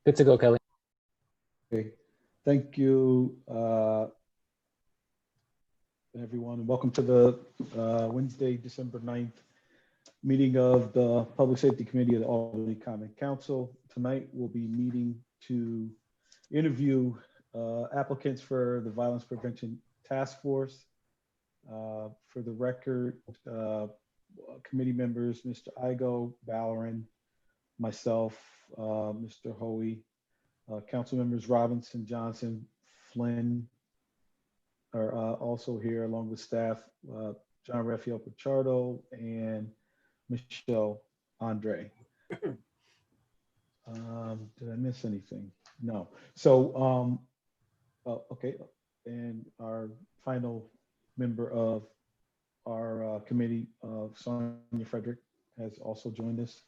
Good to go, Kelly. Okay, thank you, everyone. Welcome to the Wednesday, December 9th meeting of the Public Safety Committee of the Albany Common Council. Tonight, we'll be meeting to interview applicants for the Violence Prevention Task Force. For the record, committee members, Mr. Igo, Ballerin, myself, Mr. Hoey, council members Robinson, Johnson, Flynn are also here along with staff, John Raphael Pichardo and Michelle Andre. Did I miss anything? No. So, okay. And our final member of our committee, Sonia Frederick, has also joined us,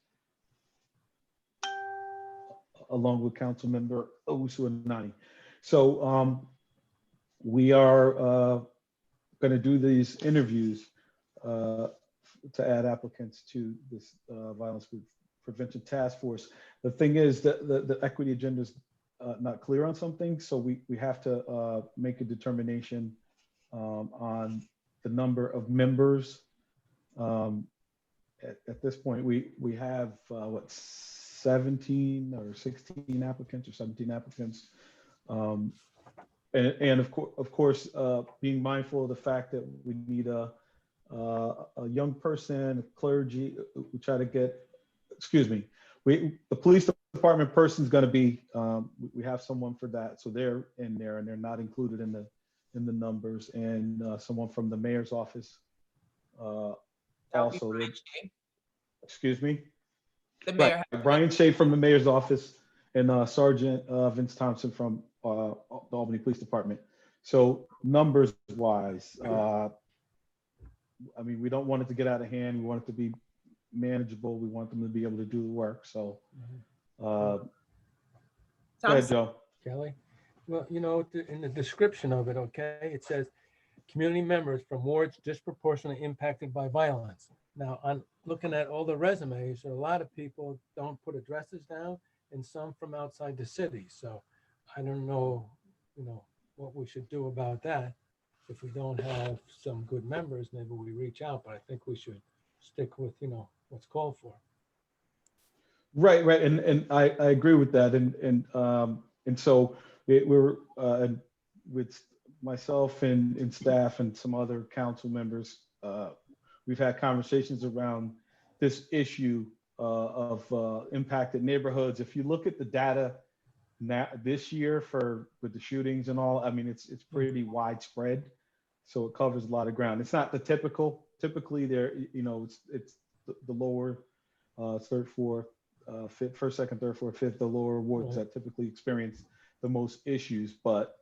along with council member Owusu Anani. So we are going to do these interviews to add applicants to this Violence Prevention Task Force. The thing is that the equity agenda is not clear on something, so we have to make a determination on the number of members. At this point, we have what, 17 or 16 applicants or 17 applicants. And of course, being mindful of the fact that we need a young person, a clergy, we try to get, the police department person is going to be, we have someone for that. So they're in there and they're not included in the numbers, and someone from the mayor's office also. Excuse me? The mayor. Right. Brian Shea from the mayor's office and Sergeant Vince Thompson from the Albany Police Department. So numbers wise, I mean, we don't want it to get out of hand. We want it to be manageable. We want them to be able to do the work. So go ahead, Joe. Kelly. Well, you know, in the description of it, okay, it says community members from wards disproportionately impacted by violence. Now, I'm looking at all the resumes, a lot of people don't put addresses down, and some from outside the city. So I don't know, you know, what we should do about that. If we don't have some good members, maybe we reach out, but I think we should stick with, you know, what's called for. Right. And I agree with that. And so we're with myself and staff and some other council members, we've had conversations around this issue of impacted neighborhoods. If you look at the data now this year with the shootings and all, I mean, it's pretty widespread. So it covers a lot of ground. It's not the typically there, you know, it's the lower third, fourth, fifth, first, second, third, fourth, fifth, the lower wards that typically experience the most issues. But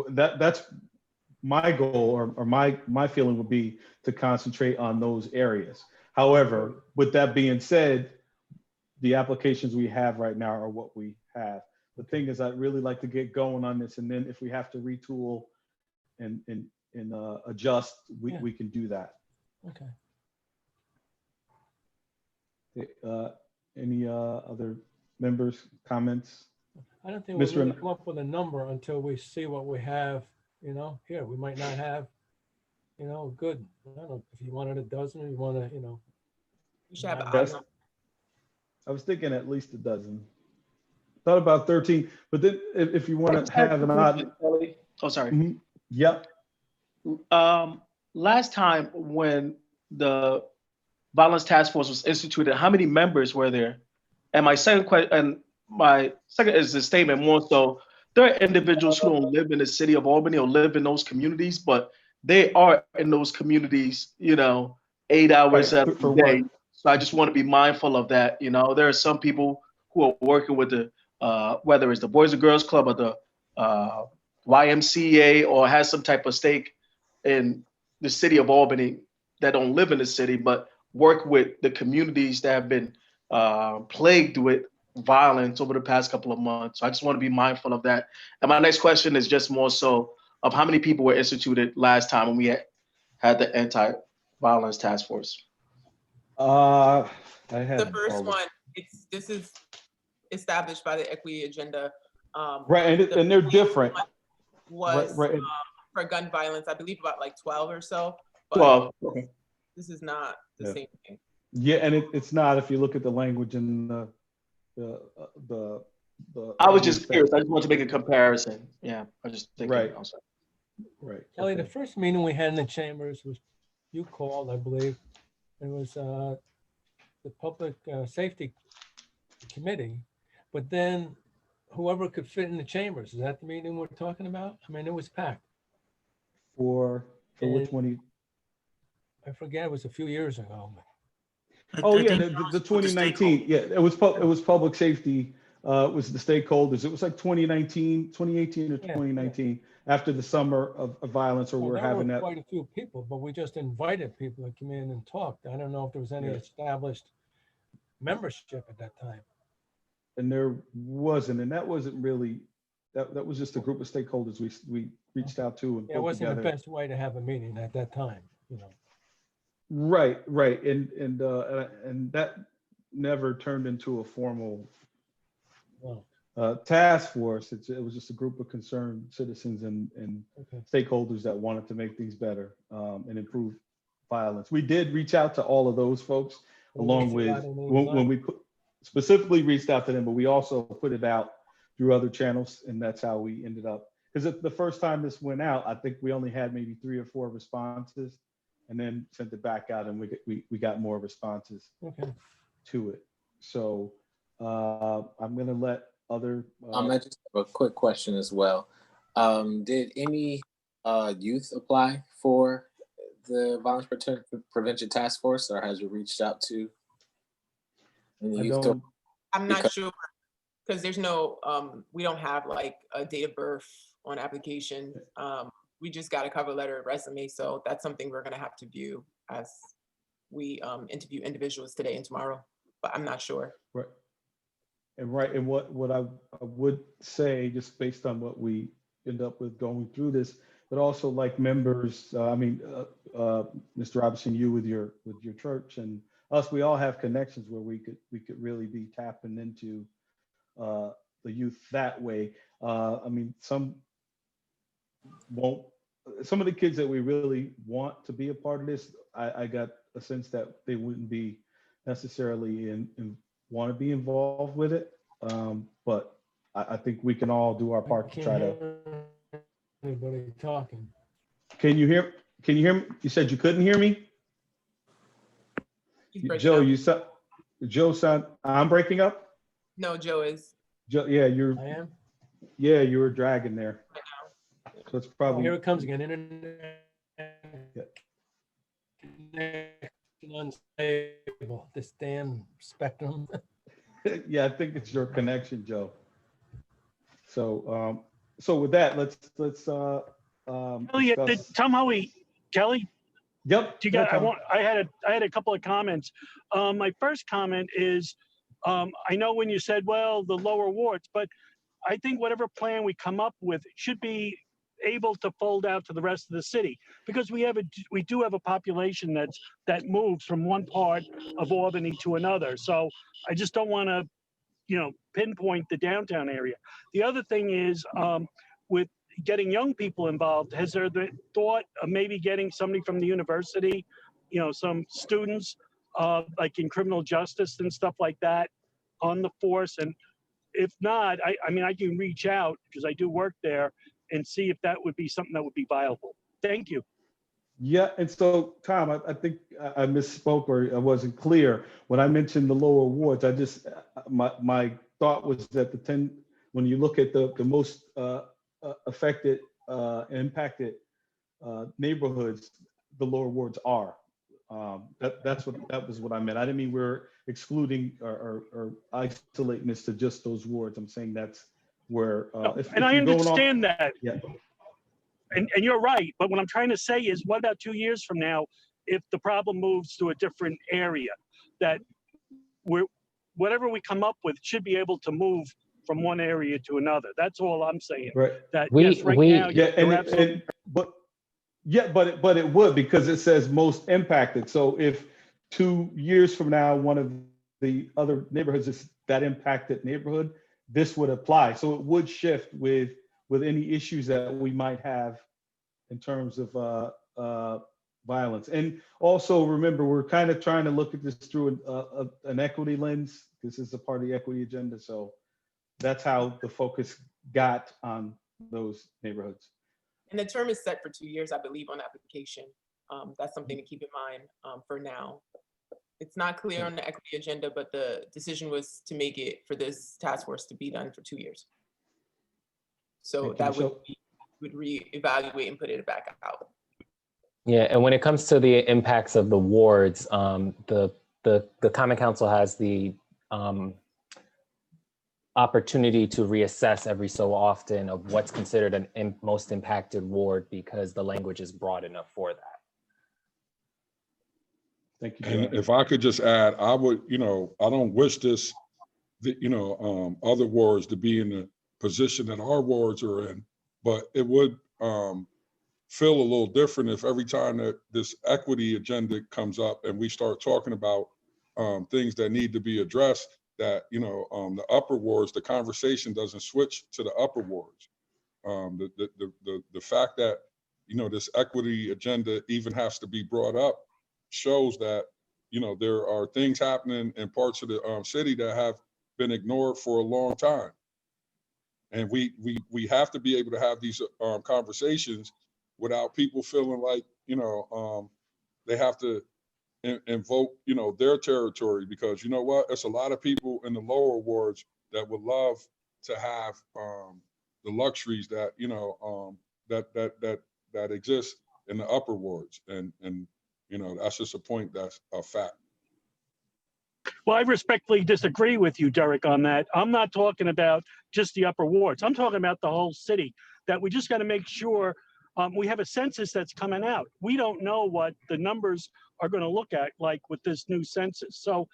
that's my goal, or my feeling would be to concentrate on those areas. However, with that being said, the applications we have right now are what we have. The thing is, I'd really like to get going on this, and then if we have to retool and adjust, we can do that. Okay. Any other members, comments? I don't think we're going to come up with a number until we see what we have, you know, here. We might not have, you know, good. I don't know if you wanted a dozen, or you want to, you know. You should have I was thinking at least a dozen. Thought about 13, but then if you want to have an odd. Oh, sorry. Mm-hmm. Yep. Last time when the Violence Task Force was instituted, how many members were there? And my second question, is the statement more so, there are individuals who don't live in the city of Albany or live in those communities, but they are in those communities, you know, 8 hours a day. So I just want to be mindful of that. You know, there are some people who are working with the, whether it's the Boys and Girls Club or the YMCA, or has some type of stake in the city of Albany, that don't live in the city, but work with the communities that have been plagued with violence over the past couple of months. So I just want to be mindful of that. And my next question is just more so of how many people were instituted last time when we had the anti-violence task force. I had the first one. This is established by the equity agenda. Right, and they're different. Was Right. for gun violence, I believe about like 12 or so, but Well, okay. this is not the Yeah. same thing. Yeah, and it's not, if you look at the language in the. I was just curious. I just wanted to make a comparison. Yeah, I was just thinking. Right. I'm sorry. Right. Kelly, the Okay. first meeting we had in the chambers was, you called, I believe. It was the Public Safety Committee, but then whoever could fit in the chambers, is that the meeting we're talking about? I mean, it was packed. For which And- one? I forget, it was a few years ago. Oh, yeah, the 2019. Yeah, it was public safety. It was the stakeholders. It was like 2019, 2018 or Yeah, 2019, after the summer of violence, or Well, we're there having were that. quite a few people, but we just invited people to come in and talk. I don't know if there was any Yeah. established membership at that time. And there wasn't, and that wasn't really, that was just a group of stakeholders we reached out to and Yeah, it pulled wasn't the together. best way to have a meeting at that time, you know. Right, and that never turned into a formal Oh, task force. It was just a group of concerned citizens and okay. stakeholders that wanted to make things better and improve violence. We did reach out to all of those folks, along with when we specifically reached out to them, but we also put it out through other channels, and that's how we ended up. Because the first time this went out, I think we only had maybe 3 or 4 responses, and then sent it back out, and we got more responses Okay. to it. So I'm gonna let other. I just have a quick question as well. Did any youth apply for the Violence Prevention Task Force, or has you reached out to any youth? I'm not sure, because there's no, we don't have like a date of birth on application. We just got a cover letter, resume, so that's something we're gonna have to view as we interview individuals today and tomorrow, but I'm not sure. Right. And what I would say, just based on what we end up with going through this, but also like members, Mr. Robinson, you with your church, and us, we all have connections where we could really be tapping into the youth that way. Some of the kids that we really want to be a part of this, I got a sense that they wouldn't be necessarily want to be involved with it. But I think we can all do our part to try to. Anybody talking? Can you hear me? You said you couldn't hear me? Joe, I'm breaking up? No, Joe is. Joe, yeah, I am? you were dragging there. So it's Oh, probably. here it comes again. Internet. Yeah. Unstable. This damn spectrum. Yeah, I think it's your connection, Joe. So, with that, let's. Kelly, discuss. Tom Howie, Kelly. Yep. Do you got? I had a couple of comments. My first comment is, I know when you said, well, the lower wards, but I think whatever plan we come up with should be able to fold out to the rest of the city, because we do have a population that moves from one part of Albany to another. So I just don't want to, pinpoint the downtown area. The other thing is, with getting young people involved, has there been thought of maybe getting somebody from the university, some students, like in criminal justice and stuff like that, on the force? And if not, I can reach out, because I do work there, and see if that would be something that would be viable. Thank you. Yeah, and so Tom, I think I misspoke, or I wasn't clear when I mentioned the lower wards. I just my thought was that when you look at the most affected, impacted neighborhoods, the lower wards are. That was what I meant. I didn't mean we're excluding or isolating this to just those wards. I'm saying that's where. And I understand that. Yeah. And you're right. But what I'm trying to say is, what about 2 years from now, if the problem moves to a different area, that whatever we come up with should be able to move from one area to another. That's all I'm saying. Right. That yes, right now, but it would, because it says most impacted. So if 2 years from now, one of the other neighborhoods that impacted neighborhood, this would apply. So it would shift with any issues that we might have in terms of violence. And also remember, we're kind of trying to look at this through an equity lens. This is a part of the equity agenda. So that's how the focus got on those neighborhoods. And the term is set for 2 years, I believe, on application. That's something to keep in mind for now. It's not clear on the equity agenda, but the decision was to make it for this task force to be done for 2 years. So that would reevaluate and put it back out. Yeah, and when it comes to the impacts of the wards, the Common Council has the opportunity to reassess every so often of what's considered an most impacted ward, because the language is broad enough for that. Thank you. And if I could just add, I would, I don't wish this, other wards to be in the position that our wards are in, but it would feel a little different if every time that this equity agenda comes up and we start talking about things that need to be addressed, that, the upper wards, the conversation doesn't switch to the upper wards. The fact that, this equity agenda even has to be brought up shows that, there are things happening in parts of the city that have been ignored for a long time. And we have to be able to have these conversations without people feeling like, they have to invoke, their territory, because you know what, it's a lot of people in the lower wards that would love to have the luxuries that, that exist in the upper wards. And that's just a point that's a fact. Well, I respectfully disagree with you, Derek, on that. I'm not talking about just the upper wards. I'm talking about the whole city, that we just got to make sure we have a census that's coming out. We don't know what the numbers are going to look at like with this new census. So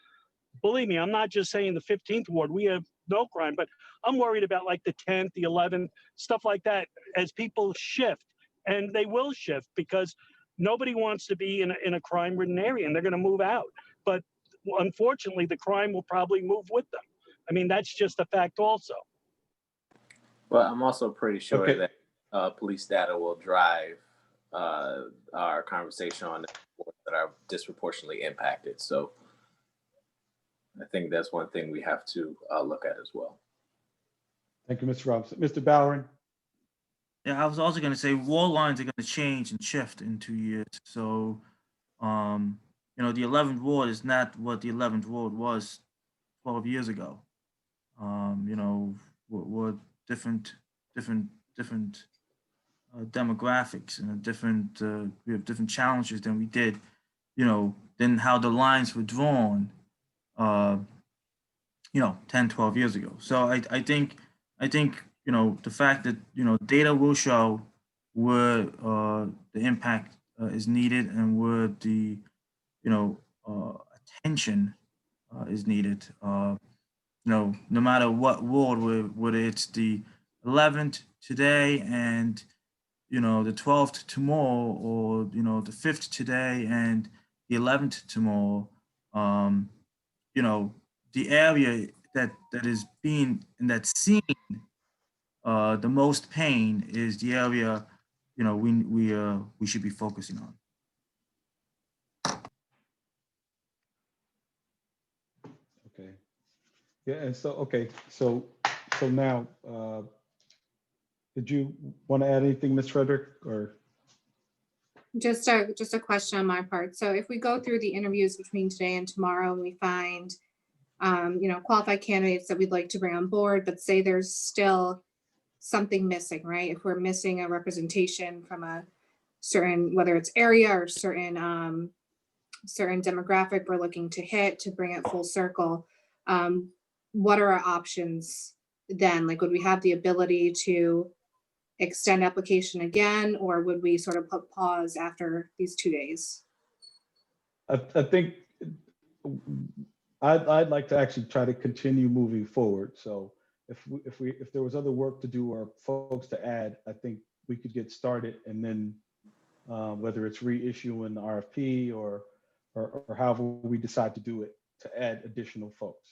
believe me, I'm not just saying the 15th ward, we have no crime, but I'm worried about like the 10th, the 11th, stuff like that, as people shift. And they will shift because nobody wants to be in a crime-ridden area, and they're going to move out. But unfortunately, the crime will probably move with them. I mean, that's just a fact also. Well, I'm also pretty sure that police data will drive our conversation on the wards that are disproportionately impacted. So I think that's one thing we have to look at as well. Thank you, Mr. Robinson. Mr. Bowering. Yeah, I was also going to say wall lines are going to change and shift in 2 years. So, the 11th ward is not what the 11th ward was 12 years ago. We're different demographics and we have different challenges than we did, than how the lines were drawn, 10, 12 years ago. So I think, the fact that, data will show where the impact is needed and where the, attention is needed. No matter what ward, whether it's the 11th today and, the 12th tomorrow, or, the 5th today and the 11th tomorrow, the area that is being and that's seeing the most pain is the area, we should be focusing on. Okay. Yeah, and so now, did you want to add anything, Ms. Frederick, or? Just a question on my part. So if we go through the interviews between today and tomorrow and we find, qualified candidates that we'd like to bring on board, but say there's still something missing, right? If we're missing a representation from a certain, whether it's area or certain demographic we're looking to hit to bring it full circle, what are our options then? Like, would we have the ability to extend application again, or would we sort of put pause after these 2 days? I think I'd like to actually try to continue moving forward. So if there was other work to do or folks to add, I think we could get started, and then whether it's reissuing the RFP or however we decide to do it, to add additional folks.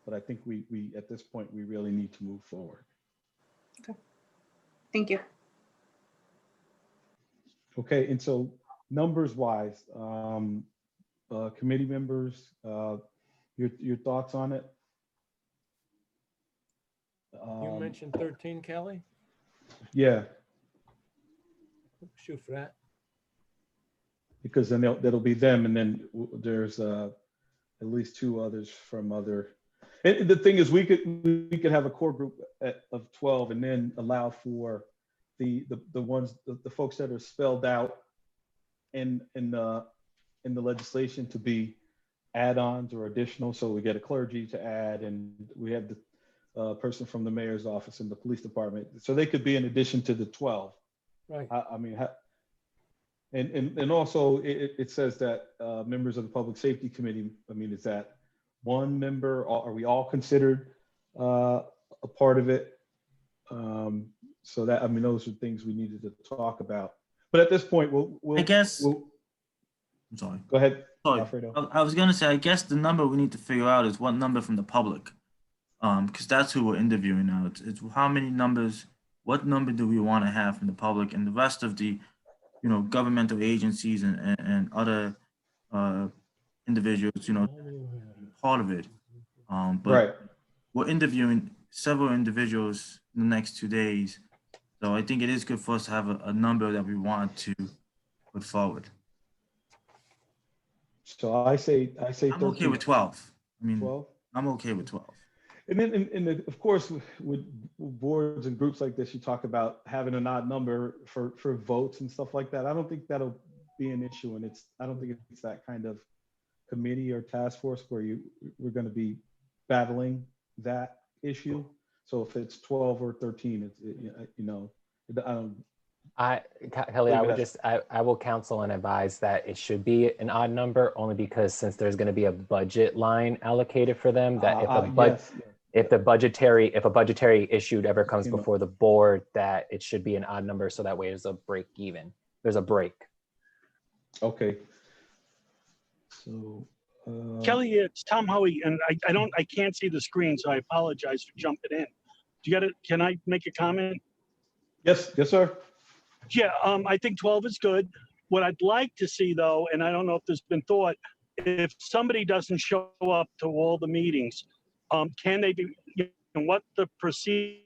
But I think we at this point, we really need to move forward. Thank you. Okay, and so numbers wise, committee members, your thoughts on it? You mentioned 13, Kelly? Yeah, Shoot for that. because then that'll be them, and then there's at least 2 others from other. And the thing is, we could have a core group of 12, and then allow for the ones, the folks that are spelled out in the legislation to be add-ons or additional. So we get a clergy to add, and we have the person from the mayor's office and the police department. So they could be in addition to the 12. Right. I mean, and also it says that members of the Public Safety Committee, I mean, is that one member? Are we all considered a part of it? So that, I mean, those are things we needed to talk about. But at this point, we'll I guess. I'm sorry. Go ahead, Sorry. Alfredo. I was gonna say, I guess the number we need to figure out is what number from the public, because that's who we're interviewing now. It's how many numbers, what number do we want to have from the public, and the rest of the, governmental agencies and other individuals, part of it. But Right. we're interviewing several individuals in the next 2 days. So I think it is good for us to have a number that we want to put forward. So I say I'm 13. okay with 12. I mean, 12. I'm okay with 12. And then, of course, with boards and groups like this, you talk about having an odd number for votes and stuff like that. I don't think that'll be an issue, and I don't think it's that kind of committee or task force where we're going to be battling that issue. So if it's 12 or 13, Kelly, I will counsel and advise that it should be an odd number, only because since there's going to be a budget line allocated for them, that if a budgetary issue ever comes before the board, that it should be an odd number, so that way there's a break even. There's a break. Okay. So Kelly, it's Tom Hoey, and I can't see the screen, so I apologize for jumping in. Can I make a comment? Yes, sir. Yeah, I think 12 is good. What I'd like to see, though, and I don't know if there's been thought, if somebody doesn't show up to all the meetings, can they be, what the procedure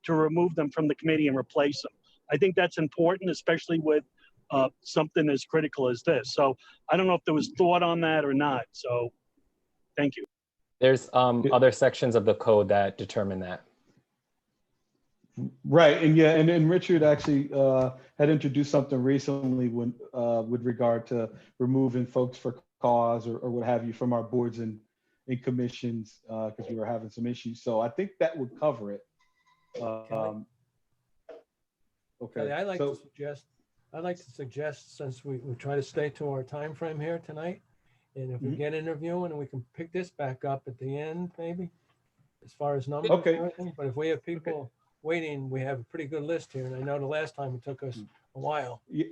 to remove them from the committee and replace them? I think that's important, especially with something as critical as this. So I don't know if there was thought on that or not. So thank you. There's other sections of the code that determine that. Right, and Richard actually had introduced something recently with regard to removing folks for cause or what have you from our boards and commissions because we were having some issues. So I think that would cover it. Okay. I'd like to suggest, since we try to stay to our time frame here tonight, and if we get interviewing, and we can pick this back up at the end, maybe, as far as numbers. Okay. And everything. But if we have people waiting, we have a pretty good list here, and I know the last time it took us a while. Yeah.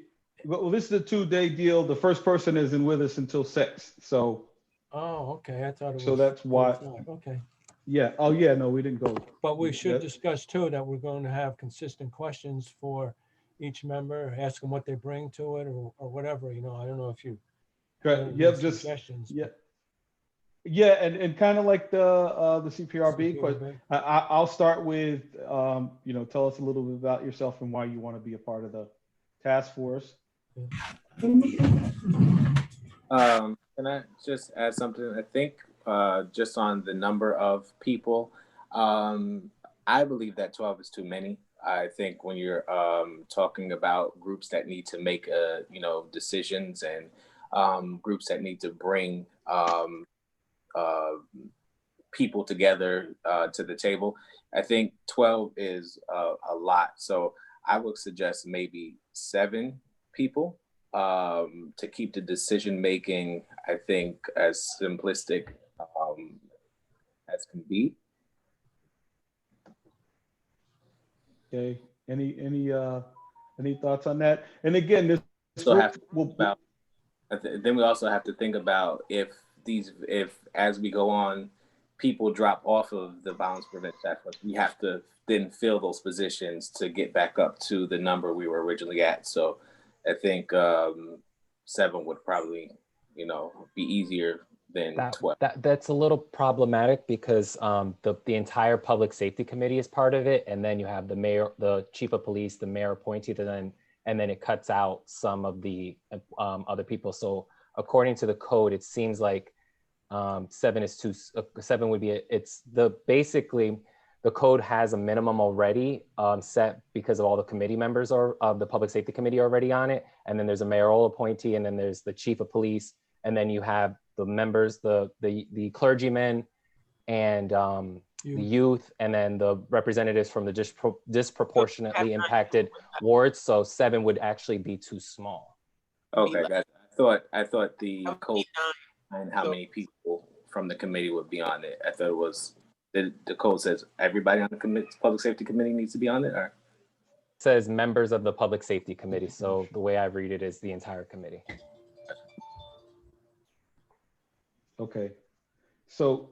Well, this is a 2-day deal. The first person isn't with us until 6. So. Oh, okay. I thought it was. So that's why. Okay. Yeah. Oh, yeah. No, we didn't go. But we should discuss too that we're going to have consistent questions for each member, ask them what they bring to it or whatever. I don't know if you. Correct. Yep. Just suggestions. Yeah. Yeah, and kind of like the CPRB question. I'll start with tell us a little bit about yourself and why you want to be a part of the task force. Can I just add something? I think just on the number of people, I believe that 12 is too many. I think when you're talking about groups that need to make decisions and groups that need to bring people together to the table, I think 12 is a lot. So I would suggest maybe 7 people to keep the decision making, I think, as simplistic as can be. Okay. Any thoughts on that? And again, this then we also have to think about if if as we go on, people drop off of the violence prevention task force, we have to then fill those positions to get back up to the number we were originally at. So I think 7 would probably, be easier than 12. That's a little problematic because the entire public safety committee is part of it, and then you have the mayor, the chief of police, the mayor appointee, and then it cuts out some of the other people. So according to the code, it seems like 7 is too. 7 would be basically the code has a minimum already set because of all the committee members of the public safety committee already on it, and then there's a mayoral appointee, and then there's the chief of police, and then you have the members, the clergymen, and the youth, and then the representatives from the disproportionately impacted wards. So 7 would actually be too small. Okay, I thought the code and how many people from the committee would be on it. I thought it was the code says everybody on the public safety committee needs to be on it, or? It says members of the public safety committee. So the way I read it is the entire committee. Okay, so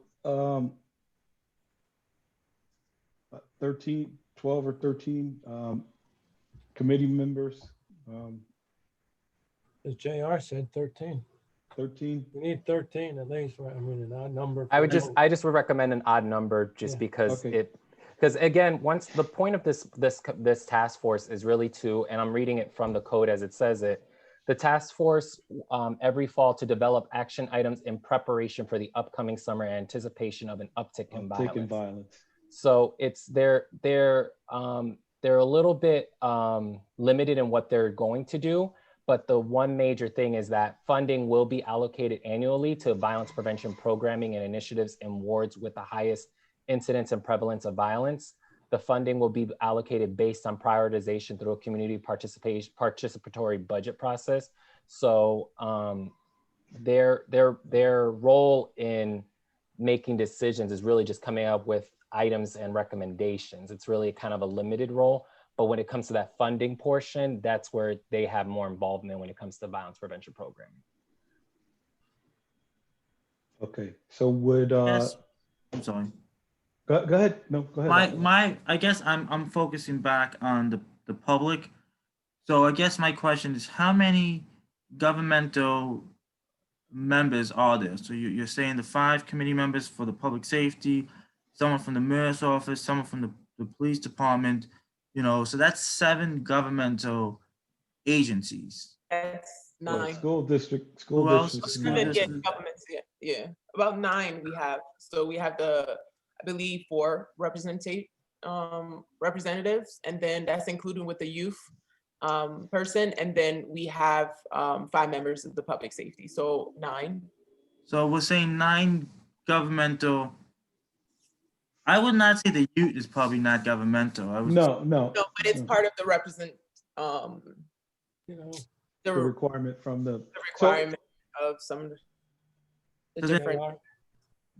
13, 12 or 13 committee members. As JR said, 13. 13. We need 13 at least, right? I mean, an odd number. I just would recommend an odd number just because because again, once the point of this task force is really to, and I'm reading it from the code as it says it, the task force every fall to develop action items in preparation for the upcoming summer in anticipation of an uptick in violence. So it's they're a little bit limited in what they're going to do. But the one major thing is that funding will be allocated annually to violence prevention programming and initiatives in wards with the highest incidence and prevalence of violence. The funding will be allocated based on prioritization through a community participatory budget process. So their role in making decisions is really just coming up with items and recommendations. It's really kind of a limited role. But when it comes to that funding portion, that's where they have more involvement when it comes to violence prevention programming. Okay, so would Yes. I'm sorry. Go ahead. No, go ahead. I guess I'm focusing back on the public. So I guess my question is, how many governmental members are there? So you're saying the 5 committee members for the public safety, someone from the mayor's office, someone from the police department. So that's 7 governmental agencies. That's 9. School district. Governments, yeah. About 9 we have. So we have I believe 4 representatives, and then that's including with the youth person, and then we have 5 members of the public safety. So 9. So we're saying 9 governmental. I would not say the youth is probably not governmental. No, but it's part of the the requirement from the requirement of some of the different.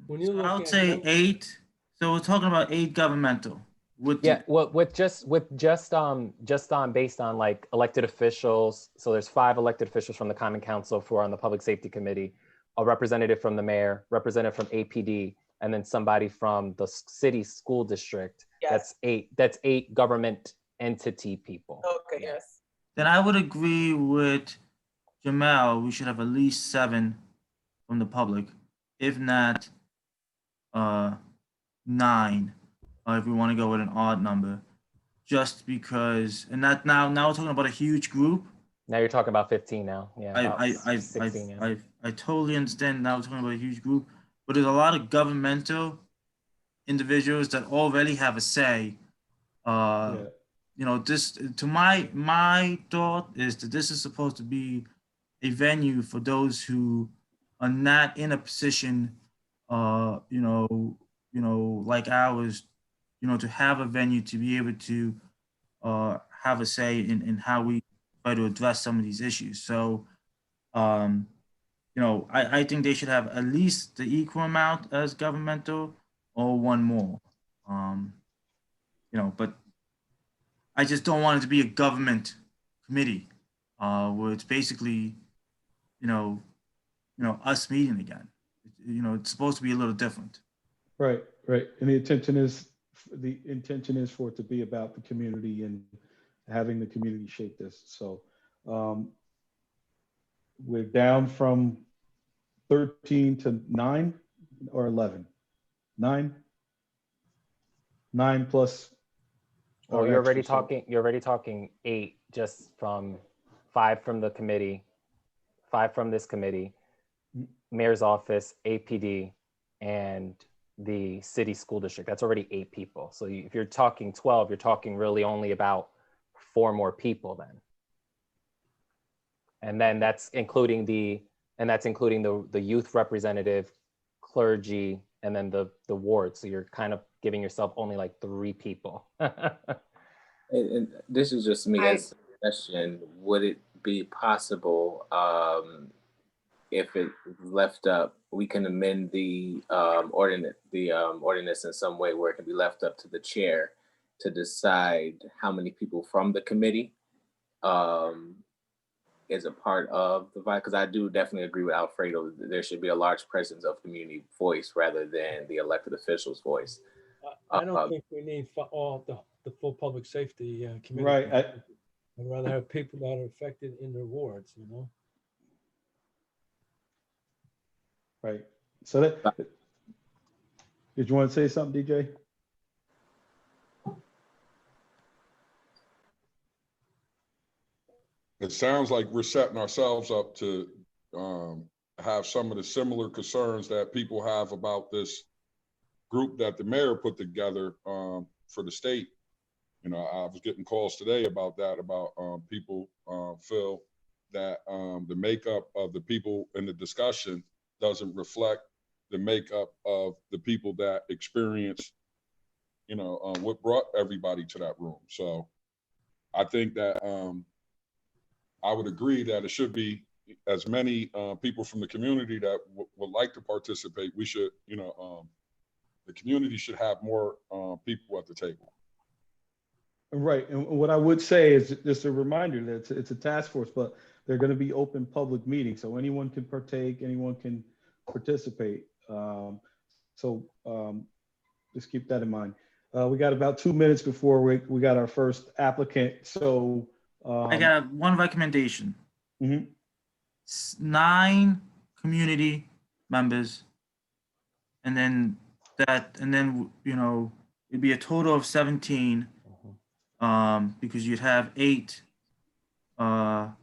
I would say 8. So we're talking about 8 governmental. Based on like elected officials. So there's 5 elected officials from the Common Council who are on the Public Safety Committee, a representative from the mayor, representative from APD, and then somebody from the city school district. Yes. That's 8 government entity people. Okay, yes. Then I would agree with Jamel. We should have at least 7 from the public, if not 9, if we want to go with an odd number, just because. And that now we're talking about a huge group. Now you're talking about 15 now. Yeah. I totally understand. Now we're talking about a huge group. But there's a lot of governmental individuals that already have a say. This to my thought is that this is supposed to be a venue for those who are not in a position, like ours, to have a venue to be able to have a say in how we try to address some of these issues. So, I think they should have at least the equal amount as governmental or 1 more. But I just don't want it to be a government committee where it's basically, us meeting again. it's supposed to be a little different. Right, right. And the intention is for it to be about the community and having the community shape this. So we're down from 13 to 9 or 11. 9 plus. Oh, you're already talking 8 just from 5 from the committee, 5 from this committee, mayor's office, APD, and the city school district. That's already 8 people. So if you're talking 12, you're talking really only about 4 more people then. And then that's including the youth representative, clergy, and then the ward. So you're kind of giving yourself only like 3 people. And this is just me as a suggestion. Would it be possible, if it left up, we can amend the ordinance in some way where it can be left up to the chair to decide how many people from the committee is a part of the vibe? Because I do definitely agree with Alfredo. There should be a large presence of community voice rather than the elected officials' voice. I don't think we need all the full public safety committee. Right. I'd rather have people that are affected in their wards, Right. So did you want to say something, DJ? It sounds like we're setting ourselves up to have some of the similar concerns that people have about this group that the mayor put together for the state. I was getting calls today about that, about people feel that the makeup of the people in the discussion doesn't reflect the makeup of the people that experience, what brought everybody to that room. So I think that I would agree that it should be as many people from the community that would like to participate. We should, the community should have more people at the table. Right. And what I would say is just a reminder that it's a task force, but they're going to be open public meetings. So anyone can partake, anyone can participate. So just keep that in mind. We got about 2 minutes before we got our first applicant. So I got one recommendation. Mm-hmm. 9 community members, and then it'd be a total of 17, because you'd have 8 from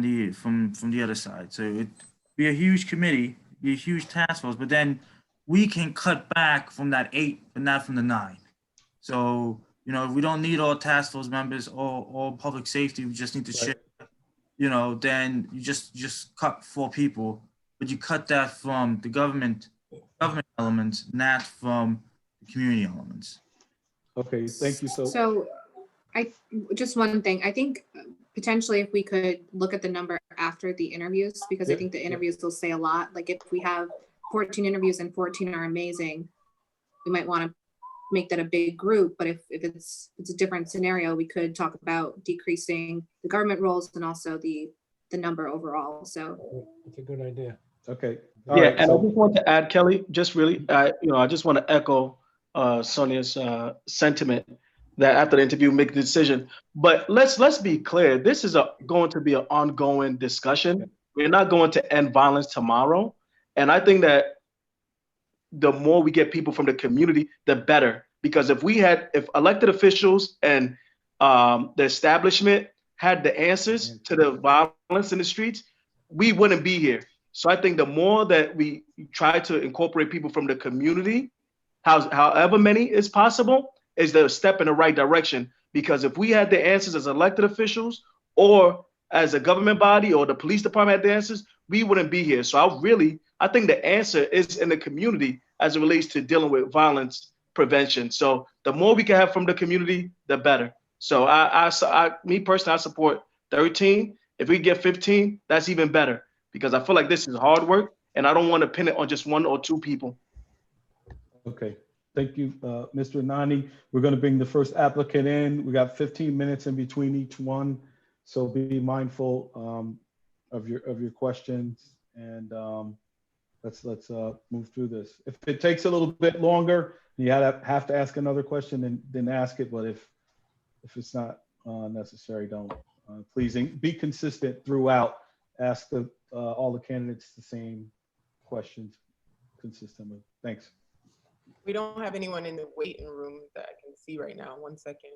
the other side. So it'd be a huge committee, be a huge task force, but then we can cut back from that 8, but not from the 9. So if we don't need all task force members or all public safety, we just need to share. Then you just cut 4 people, but you cut that from the government elements, not from the community elements. Okay, thank you. So just one thing, I think potentially if we could look at the number after the interviews, because I think the interviews will say a lot. Like if we have 14 interviews and 14 are amazing, we might want to make that a big group. But if it's a different scenario, we could talk about decreasing the government roles and also the number overall. So it's a good idea. Okay. All right, and I just want to add, Kelly, just really, I just want to echo Sonia's sentiment that after the interview, make the decision. But let's be clear. This is going to be an ongoing discussion. We're not going to end violence tomorrow. And I think that the more we get people from the community, the better. Because if elected officials and the establishment had the answers to the violence in the streets, we wouldn't be here. So I think the more that we try to incorporate people from the community, however many is possible, is the step in the right direction. Because if we had the answers as elected officials or as a government body or the police department had the answers, we wouldn't be here. So I think the answer is in the community as it relates to dealing with violence prevention. So the more we can have from the community, the better. So me personally, I support 13. If we get 15, that's even better, because I feel like this is hard work and I don't want to pin it on just 1 or 2 people. Okay. Thank you, Mr. Nani. We're going to bring the first applicant in. We got 15 minutes in between each one. So be mindful of your questions. And let's move through this. If it takes a little bit longer, you have to ask another question, then ask it. But if it's not necessary, don't. Please be consistent throughout. Ask all the candidates the same questions consistently. Thanks. We don't have anyone in the waiting room that I can see right now. 1 second.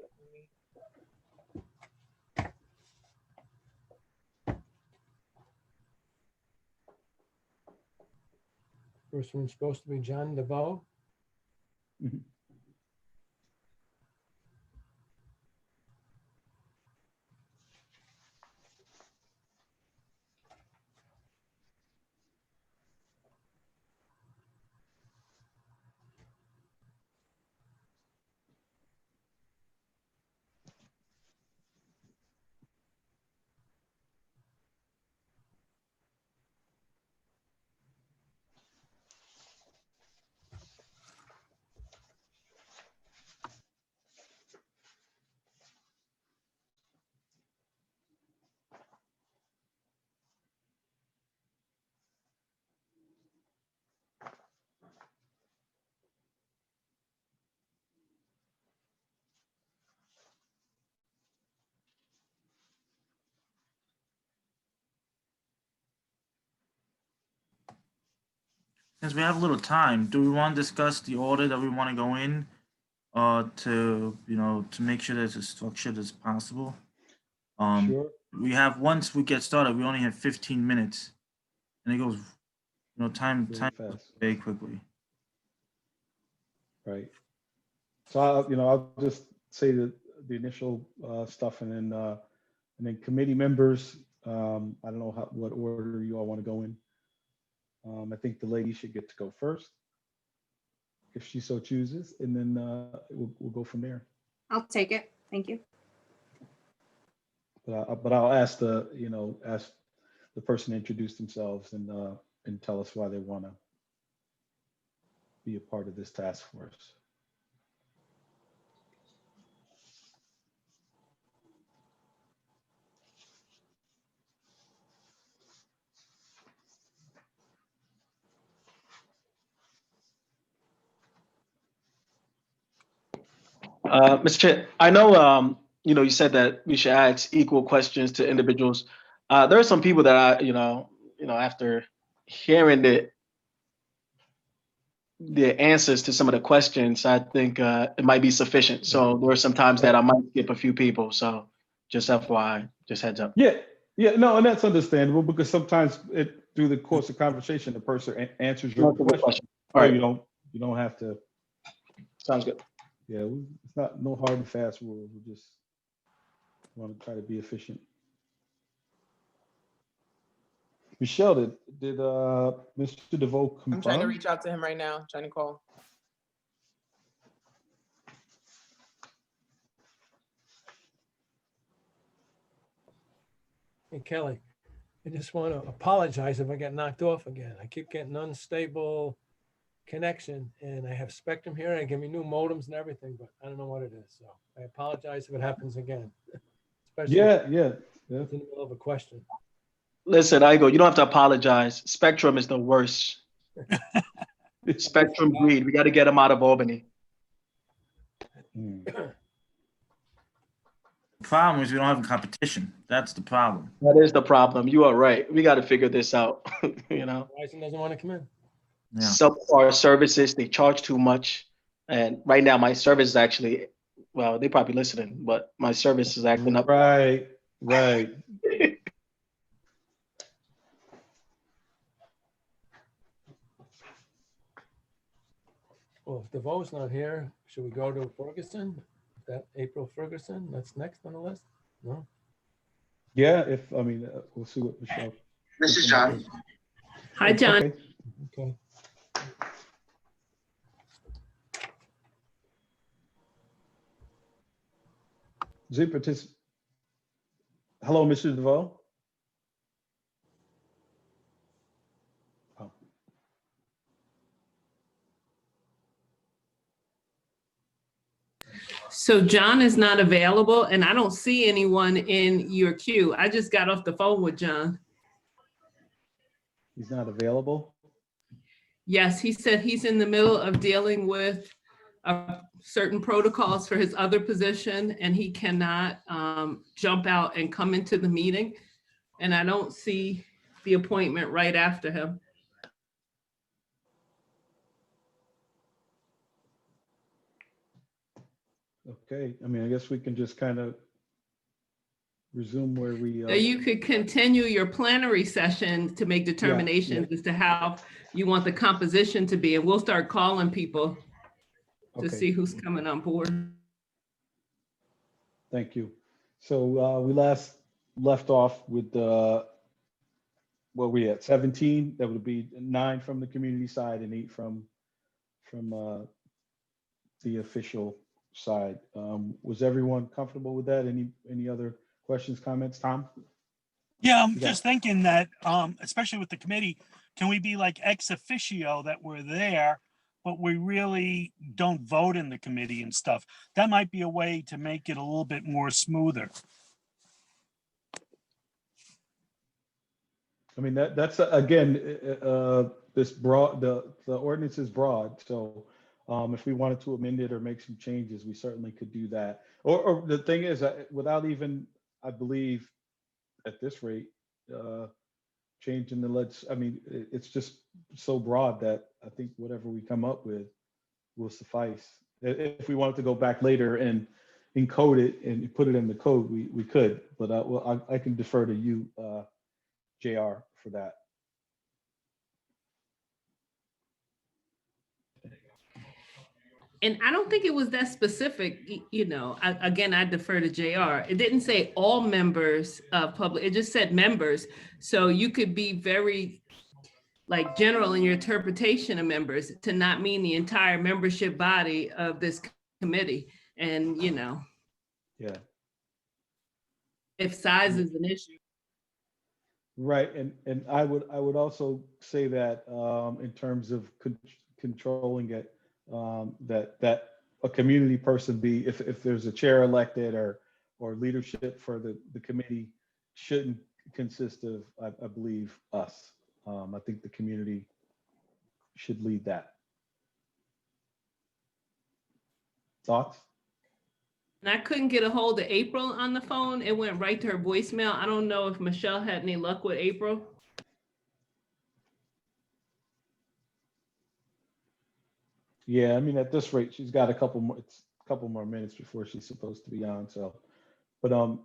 First one's supposed to be John DeVoe. Mhm. Since we have a little time, do we want to discuss the order that we want to go in, to make sure that it's as structured as possible? Sure. We have, once we get started, we only have 15 minutes, and it goes, time Really goes fast. very quickly. Right. So I'll just say the initial stuff, and then committee members. I don't know what order you all want to go in. I think the lady should get to go first, if she so chooses, and then we'll go from there. I'll take it. Thank you. But I'll ask the person to introduce themselves and tell us why they want to be a part of this task force. Mr. Chair, I know, you said that we should ask equal questions to individuals. There are some people that after hearing the answers to some of the questions, I think it might be sufficient. So there are some times that I might skip a few people. So just FYI, just heads up. Yeah, no, and that's understandable, because sometimes through the course of conversation, the person answers your question. All right. You don't have to. Sounds good. Yeah, it's not no hard and fast rules. We just want to try to be efficient. Michelle, did Mr. DeVoe confirm? I'm trying to reach out to him right now, trying to call. Hey, Kelly, I just want to apologize if I get knocked off again. I keep getting unstable connection, and I have Spectrum here. I give me new modems and everything, but I don't know what it is. So I apologize if it happens again. Especially Yeah. in the middle of a question. Listen, you don't have to apologize. Spectrum is the worst. Spectrum breed. We got to get them out of Albany. The problem is we don't have a competition. That's the problem. That is the problem. You are right. We got to figure this out. Verizon doesn't want to come in. Yeah. Subpar services, they charge too much. And right now, my service is actually, well, they probably listening, but my service is acting up. Right. Well, if DeVoe's not here, should we go to Ferguson? That April Ferguson, that's next on the list? No? Yeah, we'll see what Michelle. This is John. Hi, John. Okay. Hello, Mr. DeVoe. Oh. So John is not available, and I don't see anyone in your queue. I just got off the phone with John. He's not available. Yes, he said he's in the middle of dealing with certain protocols for his other position, and he cannot jump out and come into the meeting. And I don't see the appointment right after him. Okay, I mean, I guess we can just kind of resume where we. So you could continue your plenary session to make determinations as to how you want the composition to be, and we'll start calling people to see who's coming on board. Thank you. So we last left off with what we had 17. That would be 9 from the community side and 8 from the official side. Was everyone comfortable with that? Any other questions, comments, Tom? Yeah, I'm just thinking that, especially with the committee, can we be like ex officio that we're there, but we really don't vote in the committee and stuff? That might be a way to make it a little bit more smoother. I mean, that's again, this broad, the ordinance is broad. So if we wanted to amend it or make some changes, we certainly could do that. Or the thing is, without even, I believe, at this rate, changing the I mean, it's just so broad that I think whatever we come up with will suffice. If we wanted to go back later and encode it and put it in the code, we could. But well, I can defer to you, JR, for that. And I don't think it was that specific, you know, again, I defer to JR. It didn't say all members of public, it just said members. So you could be very like general in your interpretation of members to not mean the entire membership body of this committee. And, you know, yeah, if size is an issue. Right, and I would also say that in terms of controlling it, that a community person be, if there's a chair elected or leadership for the committee, shouldn't consist of, I believe, us. I think the community should lead that. Thoughts? And I couldn't get a hold of April on the phone. It went right to her voicemail. I don't know if Michelle had any luck with April. Yeah, I mean, at this rate, she's got a couple more minutes before she's supposed to be on. So, but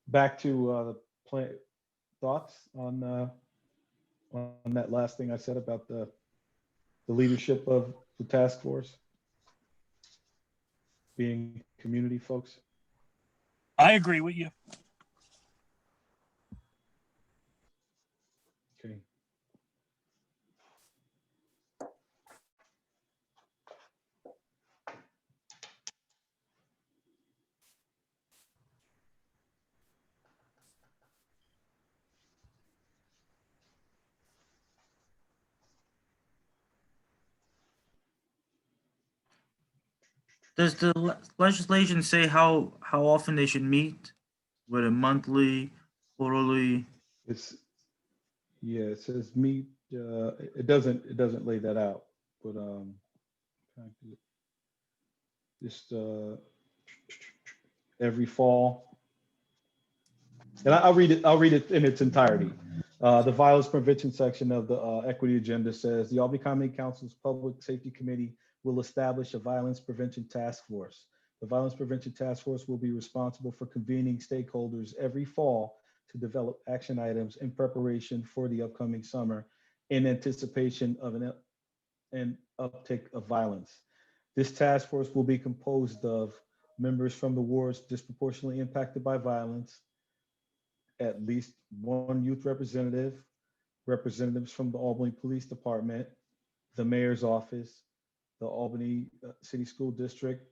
back to the plan. Thoughts on that last thing I said about the leadership of the task force being community folks? I agree with you. Okay. Does the legislation say how often they should meet? Whether monthly, quarterly? It says meet. It doesn't lay that out, but just every fall. And I'll read it in its entirety. The violence prevention section of the equity agenda says the Albany County Council's Public Safety Committee will establish a violence prevention task force. The violence prevention task force will be responsible for convening stakeholders every fall to develop action items in preparation for the upcoming summer in anticipation of an uptick of violence. This task force will be composed of members from the wards disproportionately impacted by violence, at least one youth representative, representatives from the Albany Police Department, the mayor's office, the Albany City School District,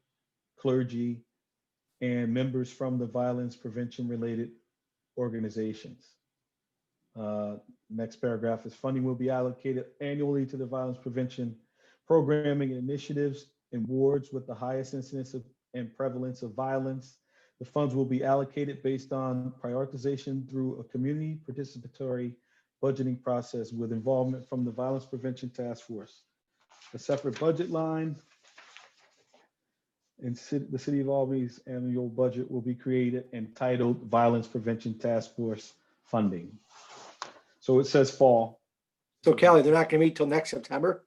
clergy, and members from the violence prevention related organizations. Next paragraph is funding will be allocated annually to the violence prevention programming initiatives in wards with the highest incidence and prevalence of violence. The funds will be allocated based on prioritization through a community participatory budgeting process with involvement from the Violence Prevention Task Force. a separate budget line. And the City of Albany's annual budget will be created entitled Violence Prevention Task Force Funding. So it says fall. So Kelly, they're not gonna meet till next September?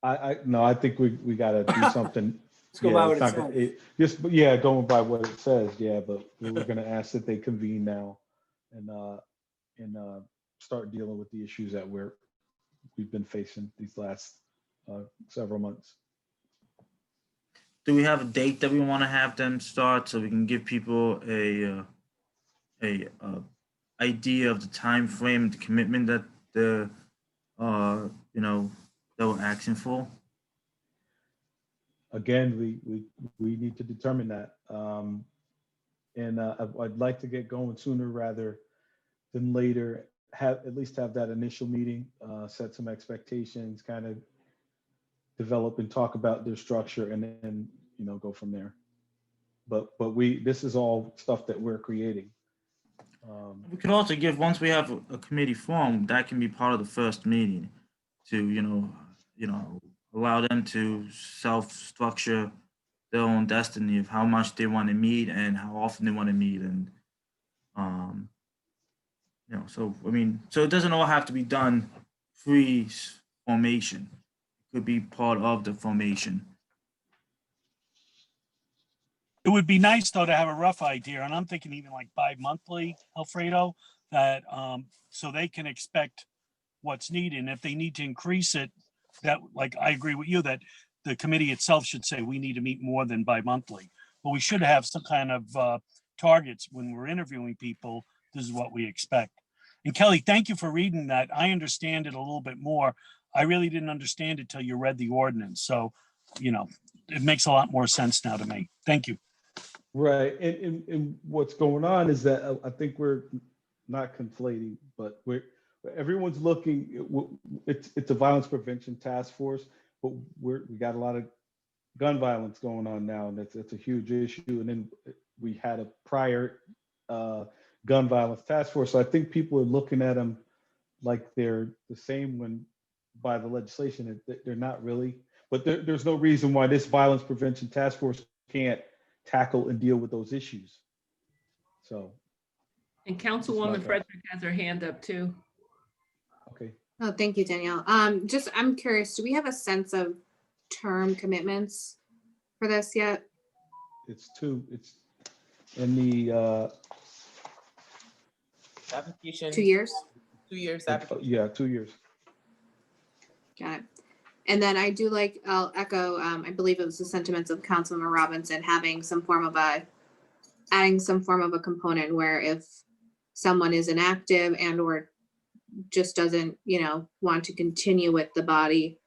No, I think we gotta do something. Let's go by what it's it not says. just, yeah, going by what it says, yeah, but we're gonna ask that they convene now and start dealing with the issues that we've been facing these last several months. Do we have a date that we want to have them start so we can give people a idea of the time frame, the commitment that the that we're asking for? Again, we need to determine that, and I'd like to get going sooner rather than later. At least have that initial meeting, set some expectations, kind of develop and talk about their structure, and then go from there. But this is all stuff that we're creating. We could also give, once we have a committee formed, that can be part of the first meeting to allow them to self-structure their own destiny of how much they want to meet and how often they want to meet, and so it doesn't all have to be done pre-formation. It could be part of the formation. It would be nice though to have a rough idea, and I'm thinking even like bi-monthly, Alfredo, that so they can expect what's needed. And if they need to increase it, that, like, I agree with you that the committee itself should say we need to meet more than bi-monthly, but we should have some kind of targets when we're interviewing people. This is what we expect. And Kelly, thank you for reading that. I understand it a little bit more. I really didn't understand it till you read the ordinance. So, it makes a lot more sense now to me. Thank you. Right, and what's going on is that I think we're not conflating, but everyone's looking. It's a violence prevention task force, but we got a lot of gun violence going on now, and that's a huge issue. And then we had a prior gun violence task force. So I think people are looking at them like they're the same when by the legislation. They're not really, but there's no reason why this violence prevention task force can't tackle and deal with those issues. So. And Councilwoman Frederick has her hand up too. Okay. Oh, thank you, Danielle. I'm curious, do we have a sense of term commitments for this yet? It's in the Application. 2 years? 2 years application. yeah, 2 years. Got it. And then I'll echo, I believe it was the sentiments of Councilmember Robinson, adding some form of a component where if someone is inactive and or just doesn't, want to continue with the body,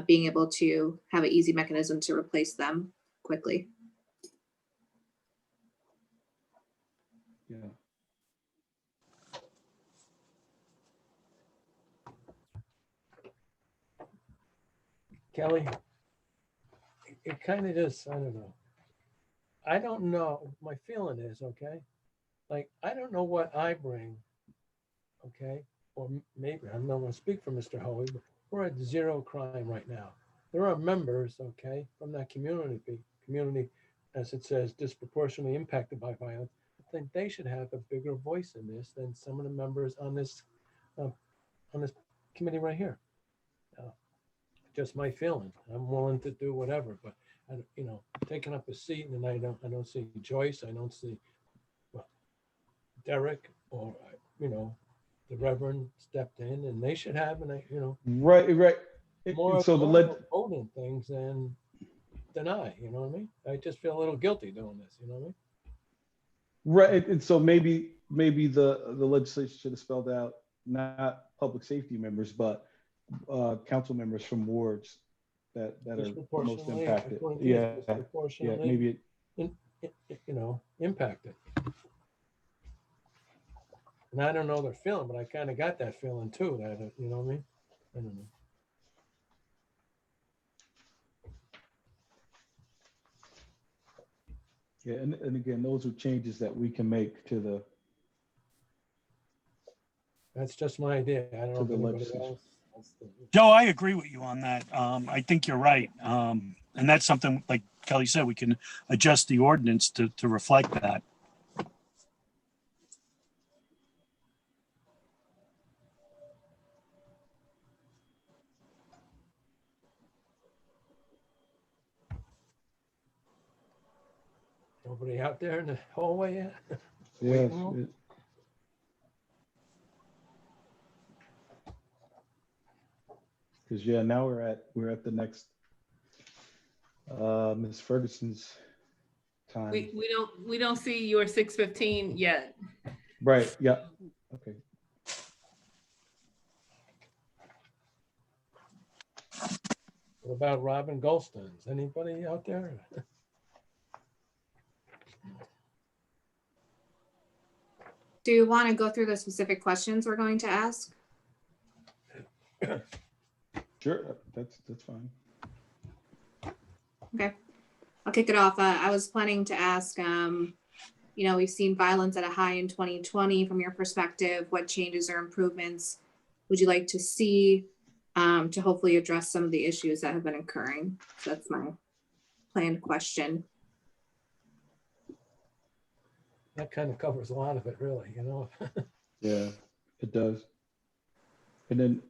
being able to have an easy mechanism to replace them quickly. Yeah. Kelly, it kind of just, I don't know. I don't know. My feeling is, okay, like, I don't know what I bring, okay, or maybe, I'm not going to speak for Mr. Hoey, but we're at zero crime right now. There are members, okay, from that community, as it says, disproportionately impacted by violence. I think they should have a bigger voice in this than some of the members on this committee right here. Just my feeling. I'm willing to do whatever, but taking up a seat, and I don't see Joyce, I don't see Derek, or the Reverend stepped in, and they should have, Right. More so voting things than deny. You know what I mean? I just feel a little guilty doing this. You know what I mean? Right, and so maybe the legislation should have spelled out not public safety members, but council members from wards that are most impacted. Yeah, maybe impacted. And I don't know their feeling, but I kind of got that feeling too. That you know what I mean? I don't know. Yeah, and again, those are changes that we can make to the. That's just my idea. I don't know if anybody else. Joe, I agree with you on that. I think you're right. And that's something, like Kelly said, we can adjust the ordinance to reflect that. Nobody out there in the hallway yet? Yes. Waiting room? Because yeah, now we're at the next Ms. Ferguson's time. We don't see your 6:15 yet. Right. Yeah. Okay. What about Robin Goldstein's? Anybody out there? Do you want to go through the specific questions we're going to ask? Sure. That's fine. Okay, I'll kick it off. I was planning to ask, we've seen violence at a high in 2020. From your perspective, what changes or improvements would you like to see to hopefully address some of the issues that have been occurring? So that's my planned question. That kind of covers a lot of it, really, Yeah, it does. And then,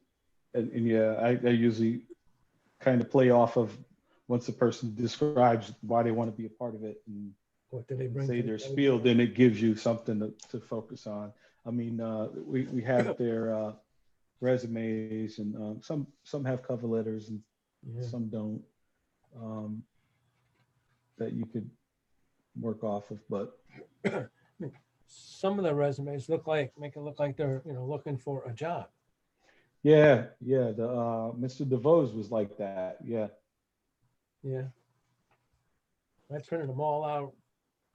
and yeah, I usually kind of play off of once a person describes why they want to be a part of it and What do they bring? say to their the spiel, table? then it gives you something to focus on. I mean, we have their resumes, and some have cover letters and Yeah. some don't, that you could work off of. But Some of the resumes make it look like they're, looking for a job. yeah, the Mr. DeVos was like that. Yeah. Yeah. I printed them all out.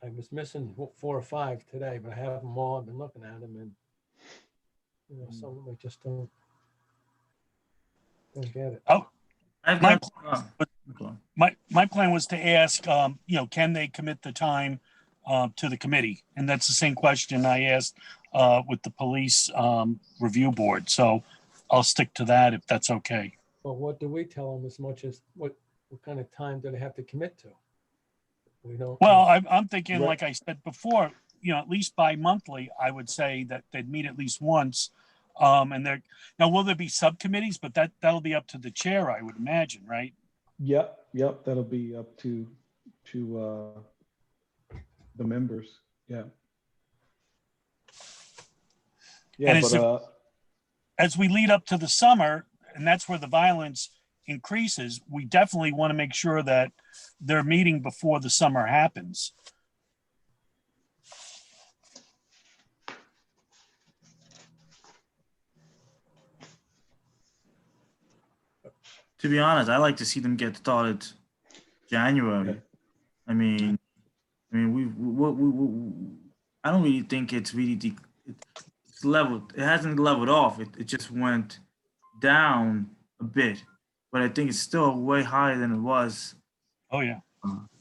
I was missing 4 or 5 today, but I have them all. I've been looking at them, and some of them I just don't get it. Oh, I've my, got, my plan was to ask, can they commit the time to the committee? And that's the same question I asked with the police review board. So I'll stick to that if that's okay. But what do we tell them as much as what kind of time do they have to commit to? We don't. Well, I'm thinking, Right. like I said before, at least bi-monthly, I would say that they'd meet at least once. And now, will there be subcommittees? But that'll be up to the chair, I would imagine, right? Yep. That'll be up to the members. Yeah. Yeah, And as we lead up to the summer, and that's where the violence increases, we definitely want to make sure that they're meeting before the summer happens. to be honest, I like to see them get started January. Yeah. I mean, I don't really think it's really it's leveled. It hasn't leveled off. It just went down a bit, but I think it's still way higher than it was. Oh yeah.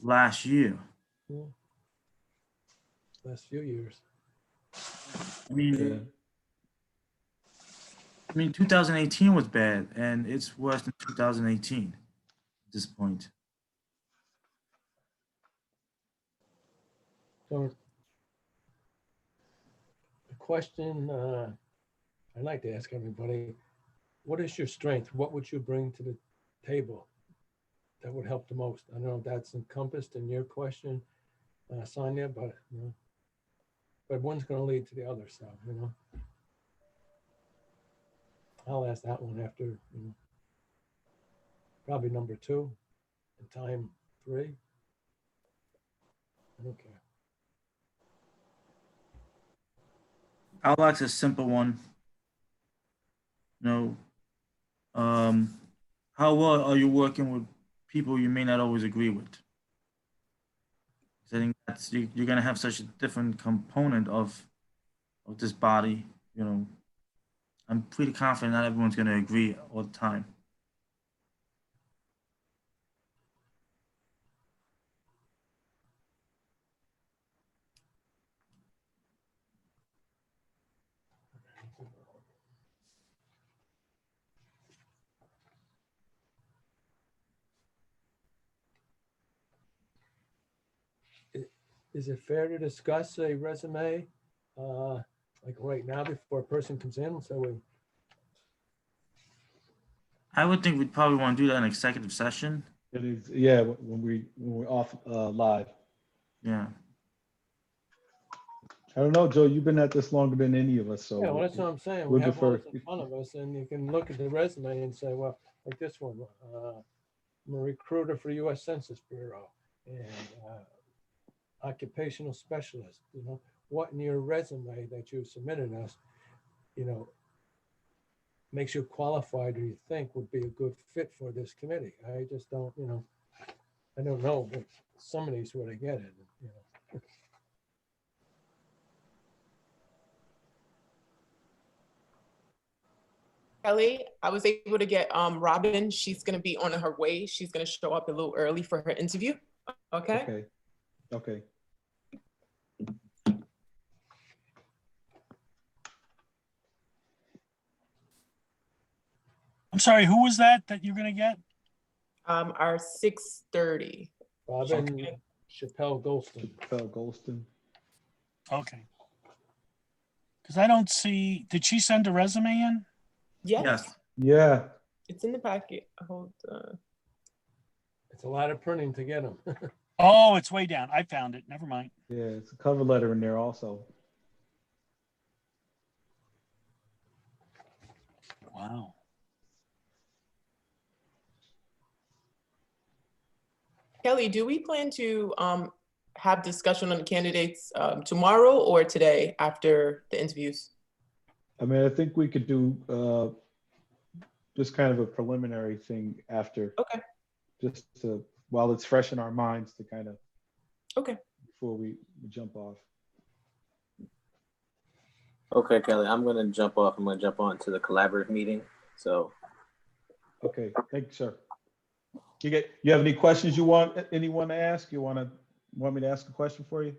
Last year. Yeah. Last few years. I mean, 2018 was bad, and it's worse than 2018 at this point. So the question I'd like to ask everybody, what is your strength? What would you bring to the table that would help the most? I don't know if that's encompassed in your question, Sonia, but but one's going to lead to the other. So, I'll ask that one after, probably number 2 and time 3. I don't care. I'll ask a simple one. How well are you working with people you may not always agree with? I think that's you're gonna have such a different component of this body. I'm pretty confident not everyone's gonna agree all the time. is it fair to discuss a resume like right now before a person comes in? So I would think we'd probably want to do that in executive session. It is, yeah, when we're off live. Yeah. I don't know, Joe, you've been at this longer than any of us, so. yeah, well, that's what I'm saying. we'll We have all defer. this in front of us, and you can look at the resume and say, well, like this one, I'm a recruiter for U.S. Census Bureau and occupational specialist. You know, what in your resume that you submitted us, you know, makes you qualified, or you think would be a good fit for this committee? I just don't, you know, I don't know, but some of these where they get it, you know. Kelly, I was able to get Robin. She's gonna be on her way. She's gonna show up a little early for her interview. Okay. Okay. I'm sorry, who was that you're gonna get? Our 6:30. Robin Chappelle Golston. Chappelle Golston. Okay. Because I don't see, did she send a resume in? Yes. Yeah. It's in the packet. Hold It's a lot of printing to get them. Oh, it's way down. I found it. Never mind. Yeah, it's a cover letter in there also. Wow. Kelly, do we plan to have discussion on the candidates tomorrow or today after the interviews? I mean, I think we could do just kind of a preliminary thing after. Okay. Just to, while it's fresh in our minds to kind of. Okay. Before we jump off. Okay, Kelly, I'm going to jump off. I'm going to jump on to the collaborative meeting. So. Okay, thank you, sir. You have any questions you want anyone to ask? You want me to ask a question for you?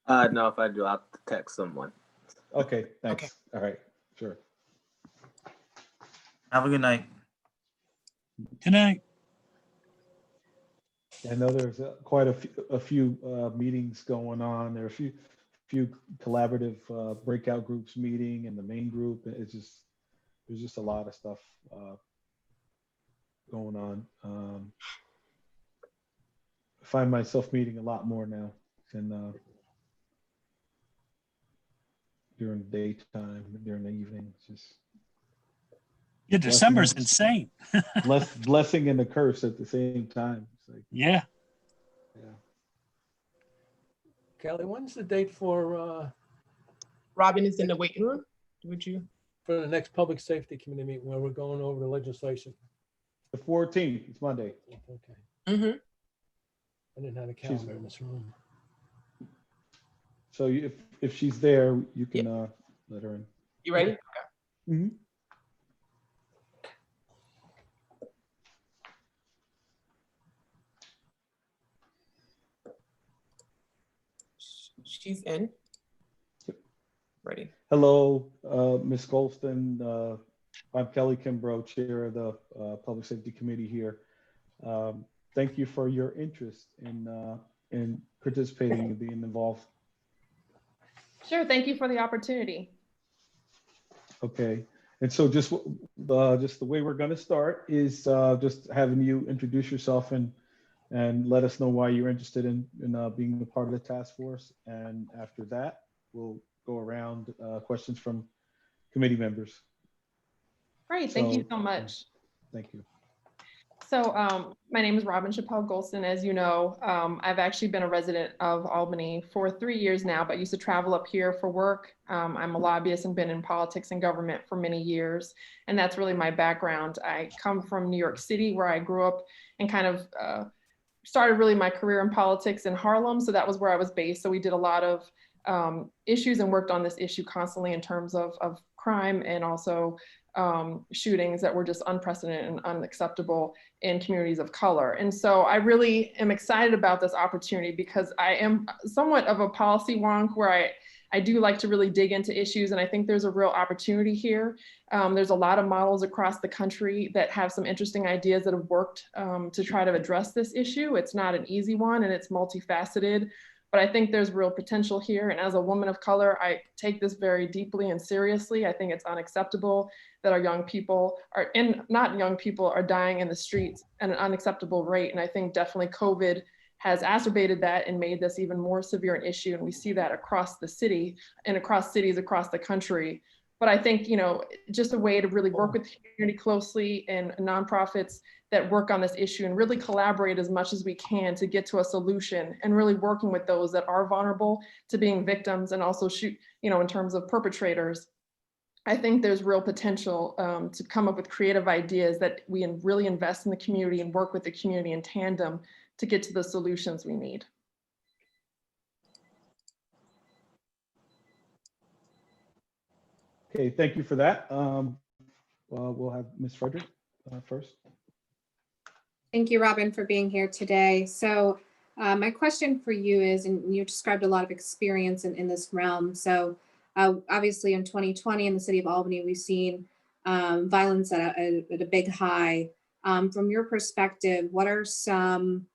No, if I do, I'll text someone. Okay, thanks. Okay. All right, sure. Have a good night. Good night. I know there's quite a few meetings going on. There are a few collaborative breakout groups meeting and the main group. There's just a lot of stuff going on. I find myself meeting a lot more now than during the daytime, during the evening. It's just Yeah, December's insane. blessing and a curse at the same time. It's like, yeah. Kelly, when's the date for Robin is in the waiting room. Would you? for the next public safety committee meeting where we're going over the legislation? the 14th, it's Monday. Okay. Mm-hmm. I didn't have a calendar in this room. So if she's there, you can let her in. You ready? Okay. Mm-hmm. She's in. Ready. Hello, Ms. Golston. I'm Kelly Kimbrough, Chair of the Public Safety Committee here. Thank you for your interest in participating and being involved. Sure, thank you for the opportunity. Okay, and so just the way we're going to start is just having you introduce yourself and let us know why you're interested in being a part of the task force. And after that, we'll go around questions from committee members. Great, thank you so much. Thank you. So my name is Robin Chappelle Golston. As you know, I've actually been a resident of Albany for 3 years now, but used to travel up here for work. I'm a lobbyist and been in politics and government for many years. And that's really my background. I come from New York City, where I grew up and kind of started really my career in politics in Harlem. So that was where I was based. So we did a lot of issues and worked on this issue constantly in terms of crime and also shootings that were just unprecedented and unacceptable in communities of color. And so I really am excited about this opportunity because I am somewhat of a policy wonk where I do like to really dig into issues, and I think there's a real opportunity here. There's a lot of models across the country that have some interesting ideas that have worked to try to address this issue. It's not an easy one and it's multifaceted, But I think there's real potential here. And as a woman of color, I take this very deeply and seriously. I think it's unacceptable that our young people are, and not young people, are dying in the streets at an unacceptable rate. And I think definitely COVID has exacerbated that and made this even more severe an issue. And we see that across the city and across cities across the country. But I think, you know, just a way to really work with the community closely and nonprofits that work on this issue and really collaborate as much as we can to get to a solution, and really working with those that are vulnerable to being victims, and also in terms of perpetrators. I think there's real potential to come up with creative ideas that we really invest in the community and work with the community in tandem to get to the solutions we need. Okay, thank you for that. We'll have Ms. Frederick first. Thank you, Robin, for being here today. So my question for you is, and you described a lot of experience in this realm. So obviously in 2020 in the city of Albany, we've seen violence at a big high. From your perspective, what are some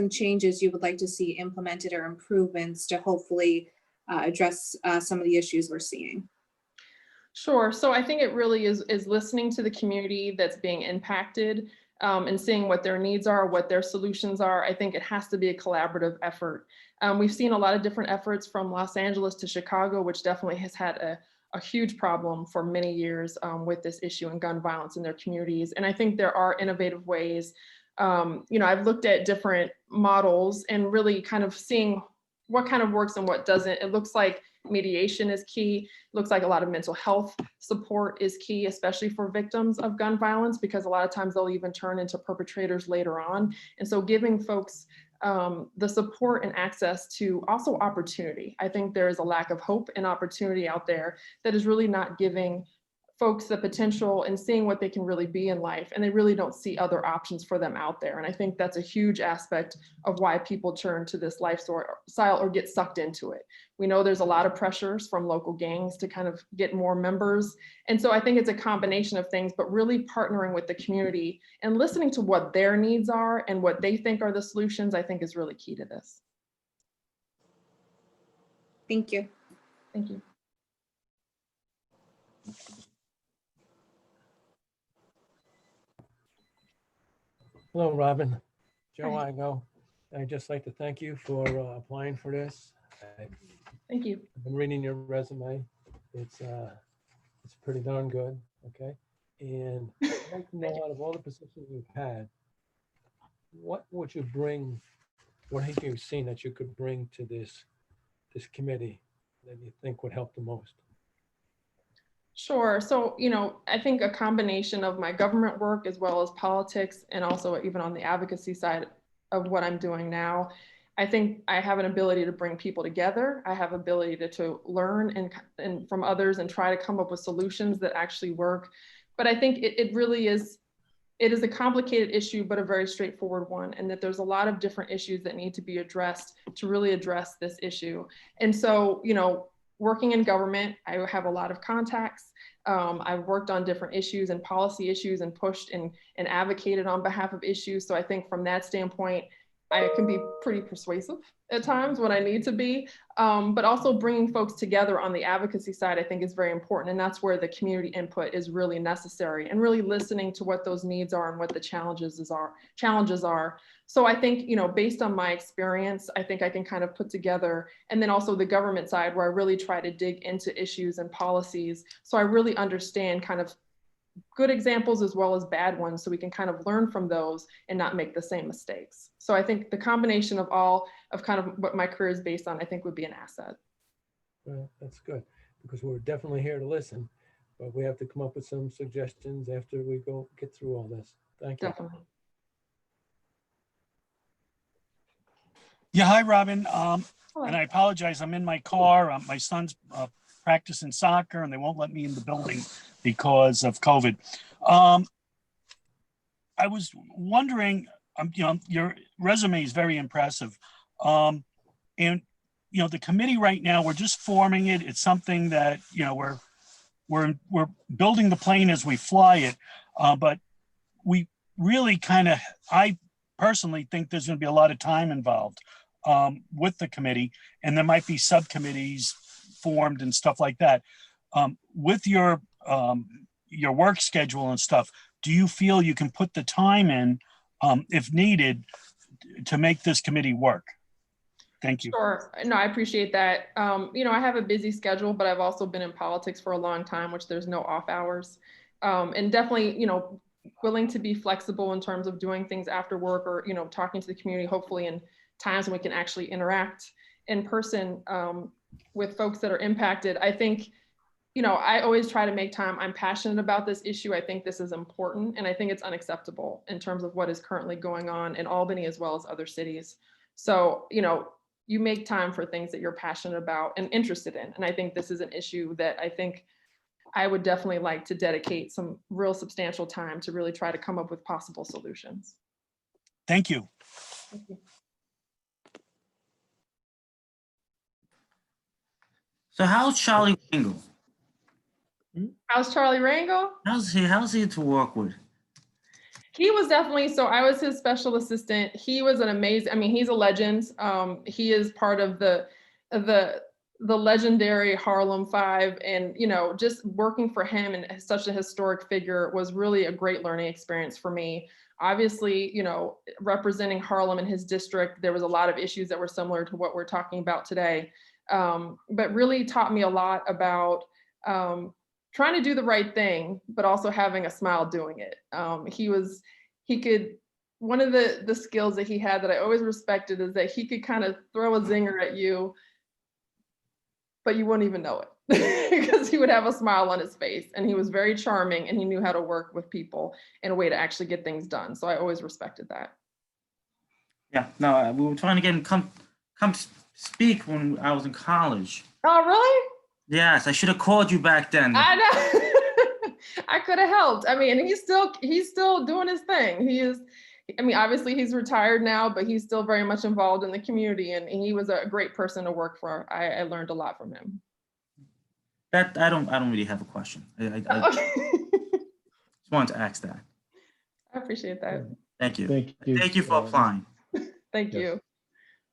changes you would like to see implemented or improvements to hopefully address some of the issues we're seeing? Sure. So I think it really is listening to the community that's being impacted and seeing what their needs are, what their solutions are. I think it has to be a collaborative effort. We've seen a lot of different efforts from Los Angeles to Chicago, which definitely has had a huge problem for many years with this issue and gun violence in their communities. And I think there are innovative ways. I've looked at different models and really kind of seeing what kind of works and what doesn't. It looks like mediation is key. It looks like a lot of mental health support is key, especially for victims of gun violence, because a lot of times they'll even turn into perpetrators later on. And so giving folks the support and access to also opportunity. I think there is a lack of hope and opportunity out there that is really not giving folks the potential and seeing what they can really be in life, and they really don't see other options for them out there. And I think that's a huge aspect of why people turn to this lifestyle or get sucked into it. We know there's a lot of pressures from local gangs to kind of get more members. And so I think it's a combination of things, but really partnering with the community and listening to what their needs are and what they think are the solutions, I think is really key to this. Thank you. Thank you. Hello, Robin. Joe Igo. I'd just like to thank you for applying for this. Thank you. I've been reading your resume. It's pretty darn good. Okay. And I'd like to know, out of all the positions you've had, what would you bring, what have you seen that you could bring to this committee that you think would help the most? Sure. So, I think a combination of my government work as well as politics, and also even on the advocacy side of what I'm doing now, I think I have an ability to bring people together. I have ability to learn and from others and try to come up with solutions that actually work. But I think it really is, it is a complicated issue, but a very straightforward one, and that there's a lot of different issues that need to be addressed to really address this issue. And so, working in government, I have a lot of contacts. I've worked on different issues and policy issues and pushed and advocated on behalf of issues. So I think from that standpoint, I can be pretty persuasive at times when I need to be, but also bringing folks together on the advocacy side, I think is very important. And that's where the community input is really necessary, and really listening to what those needs are and what the challenges are. So I think, based on my experience, I think I can kind of put together, and then also the government side where I really try to dig into issues and policies. So I really understand kind of good examples as well as bad ones, so we can kind of learn from those and not make the same mistakes. So I think the combination of all of kind of what my career is based on, I think would be an asset. Well, that's good, because we're definitely here to listen, but we have to come up with some suggestions after we get through all this. Thank you. Definitely. Yeah, hi, Robin. And I apologize, I'm in my car. My son's practicing soccer and they won't let me in the building because of COVID. I was wondering, your resume is very impressive. And, the committee right now, we're just forming it. It's something that, we're building the plane as we fly it. But we really I personally think there's going to be a lot of time involved. with the committee, and there might be subcommittees formed and stuff like that. With your work schedule and stuff, do you feel you can put the time in, if needed, to make this committee work? Thank you. Sure. No, I appreciate that. I have a busy schedule, but I've also been in politics for a long time, which there's no off hours. And definitely, willing to be flexible in terms of doing things after work or, talking to the community, hopefully in times when we can actually interact in person with folks that are impacted. I think, I always try to make time. I'm passionate about this issue. I think this is important, and I think it's unacceptable in terms of what is currently going on in Albany as well as other cities. So, you make time for things that you're passionate about and interested in. And I think this is an issue that I think I would definitely like to dedicate some real substantial time to really try to come up with possible solutions. Thank you. Thank you. So how's Charlie Ringo? How's Charlie Rangel? How's he to work with? He was definitely, so I was his special assistant. He was an amazing, he's a legend. He is part of the legendary Harlem Five, and, just working for him and such a historic figure was really a great learning experience for me. Obviously, representing Harlem in his district, there was a lot of issues that were similar to what we're talking about today, but really taught me a lot about trying to do the right thing, but also having a smile doing it. One of the skills that he had that I always respected is that he could kind of throw a zinger at you, but you wouldn't even know it because he would have a smile on his face, and he was very charming, and he knew how to work with people in a way to actually get things done. So I always respected that. Yeah, no, we were trying to get him come speak when I was in college. Oh, really? Yes, I should have called you back then. I know. I could have helped. And he's still doing his thing. Obviously he's retired now, but he's still very much involved in the community, and he was a great person to work for. I learned a lot from him. That I don't really have a question. I just wanted to ask that. I appreciate that. Thank you. Thank you. Thank you for applying. Thank Yes. you.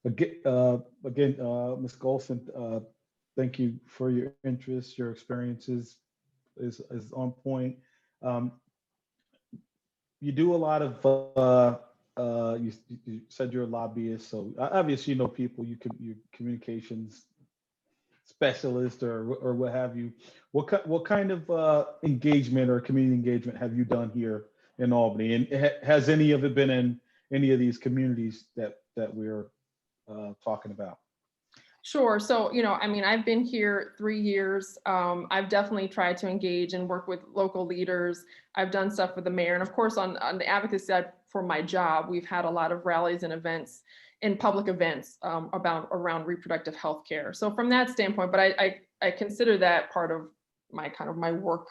Again, Ms. Golson, thank you for your interest. Your experiences is on point. You do a lot of, you said you're a lobbyist, so obviously you know people, you're communications specialist or what have you. What kind of engagement or community engagement have you done here in Albany? And has any of it been in any of these communities that we're talking about? Sure. So, I've been here 3 years. I've definitely tried to engage and work with local leaders. I've done stuff with the mayor. And of course, on the advocacy side for my job, we've had a lot of rallies and events and public events around reproductive health care. So from that standpoint, but I consider that part of my work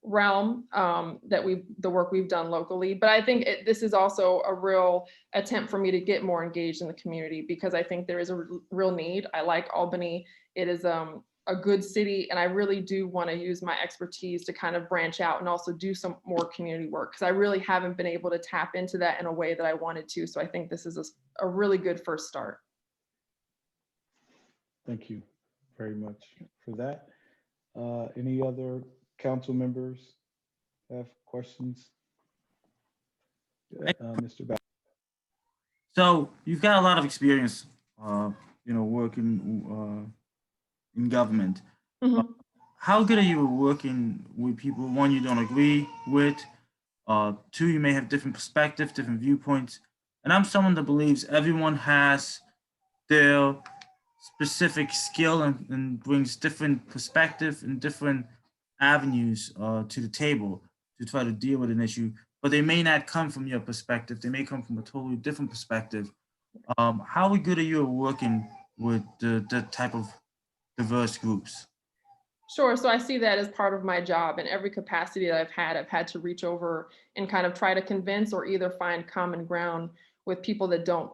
realm, the work we've done locally. But I think this is also a real attempt for me to get more engaged in the community, because I think there is a real need. I like Albany. It is a good city, and I really do want to use my expertise to kind of branch out and also do some more community work, because I really haven't been able to tap into that in a way that I wanted to. So I think this is a really good first start. Thank you very much for that. Any other council members have questions? Mr. Bass. So you've got a lot of experience, working in government. Mm-hmm. How good are you working with people, one, you don't agree with, two, you may have different perspectives, different viewpoints. And I'm someone that believes everyone has their specific skill and brings different perspective and different avenues to the table to try to deal with an issue, but they may not come from your perspective. They may come from a totally different perspective. How good are you at working with the type of diverse groups? Sure. So I see that as part of my job. In every capacity that I've had to reach over and kind of try to convince or either find common ground with people that don't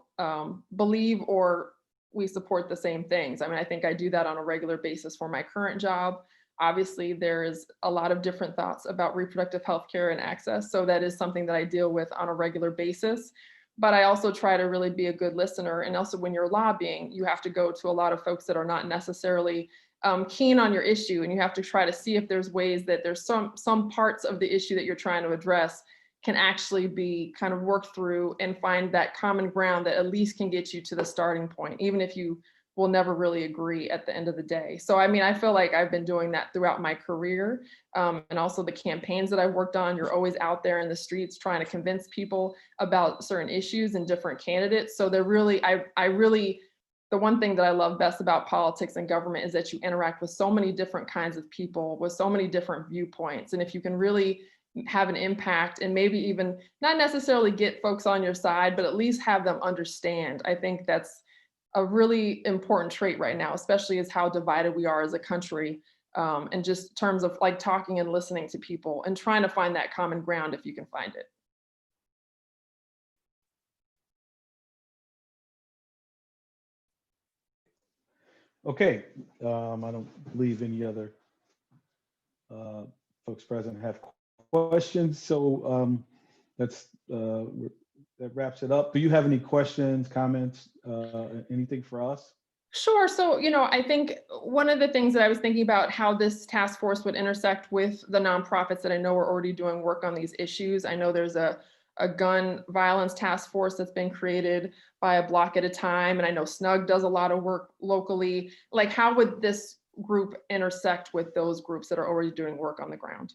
believe or we support the same things. I think I do that on a regular basis for my current job. Obviously, there is a lot of different thoughts about reproductive health care and access. So that is something that I deal with on a regular basis. but I also try to really be a good listener. And also when you're lobbying, you have to go to a lot of folks that are not necessarily keen on your issue, and you have to try to see if there's ways that there's some parts of the issue that you're trying to address can actually be kind of worked through and find that common ground that at least can get you to the starting point, even if you will never really agree at the end of the day. So, I mean, I feel like I've been doing that throughout my career, and also the campaigns that I've worked on. You're always out there in the streets trying to convince people about certain issues and different candidates. So they're really, I really, the one thing that I love best about politics and government is that you interact with so many different kinds of people with so many different viewpoints. And if you can really have an impact and maybe even not necessarily get folks on your side, but at least have them understand, I think that's a really important trait right now, especially as how divided we are as a country, and just terms of like talking and listening to people and trying to find that common ground if you can find it. Okay, I don't believe any other folks present have questions, so that wraps it up. Do you have any questions, comments, anything for us? Sure. So, I think one of the things that I was thinking about how this task force would intersect with the nonprofits that I know are already doing work on these issues. I know there's a gun violence task force that's been created by A Block at a Time. And I know SNUG does a lot of work locally. Like, how would this group intersect with those groups that are already doing work on the ground?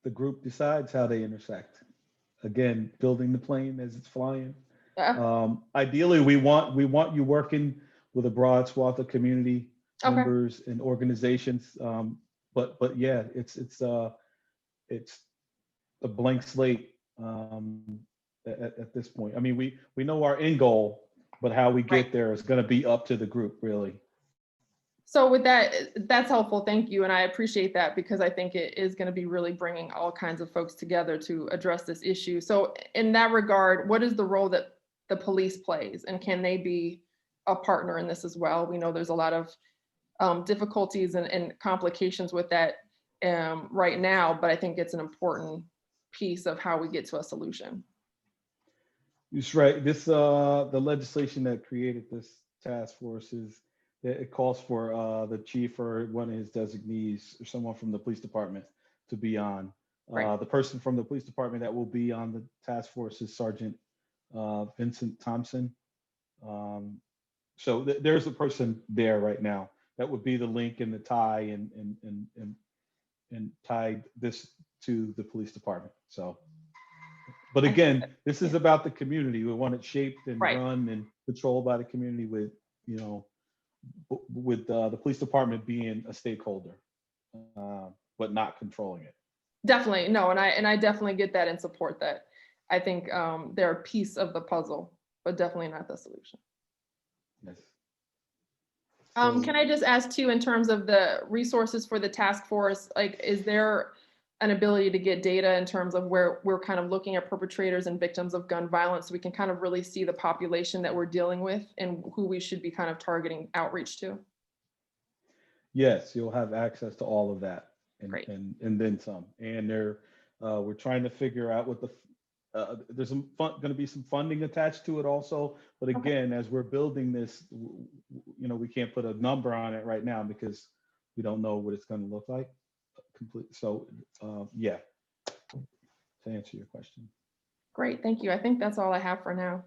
The group decides how they intersect. Again, building the plane as it's flying. Ideally, we want you working with a broad swath of community members and organizations. But yeah, it's a blank slate at this point. I mean, we know our end goal, but how we get there is going to be up to the group, really. So with that, that's helpful. Thank you. And I appreciate that, because I think it is going to be really bringing all kinds of folks together to address this issue. So in that regard, what is the role that the police plays, and can they be a partner in this as well? We know there's a lot of difficulties and complications with that right now, but I think it's an important piece of how we get to a solution. That's right. This the legislation that created this task force it calls for the chief or one of his designees or someone from the police department to be on. Right. The person from the police department that will be on the task force is Sergeant Vincent Thompson. So there's a person there right now that would be the link and the tie and tie this to the police department. So, but again, this is about the community. We want it shaped and run and controlled by the community with, with the police department being a stakeholder, but not controlling it. Definitely. No, and I definitely get that and support that. I think they're a piece of the puzzle, but definitely not the solution. Yes. Can I just ask too, in terms of the resources for the task force, like, is there an ability to get data in terms of where we're kind of looking at perpetrators and victims of gun violence, so we can kind of really see the population that we're dealing with and who we should be kind of targeting outreach to? Yes, you'll have access to all of that and then some. And we're trying to figure out what there's going to be some funding attached to it also. But again, as we're building this, we can't put a number on it right now because we don't know what it's going to look like. So yeah, to answer your question. Great, thank you. I think that's all I have for now.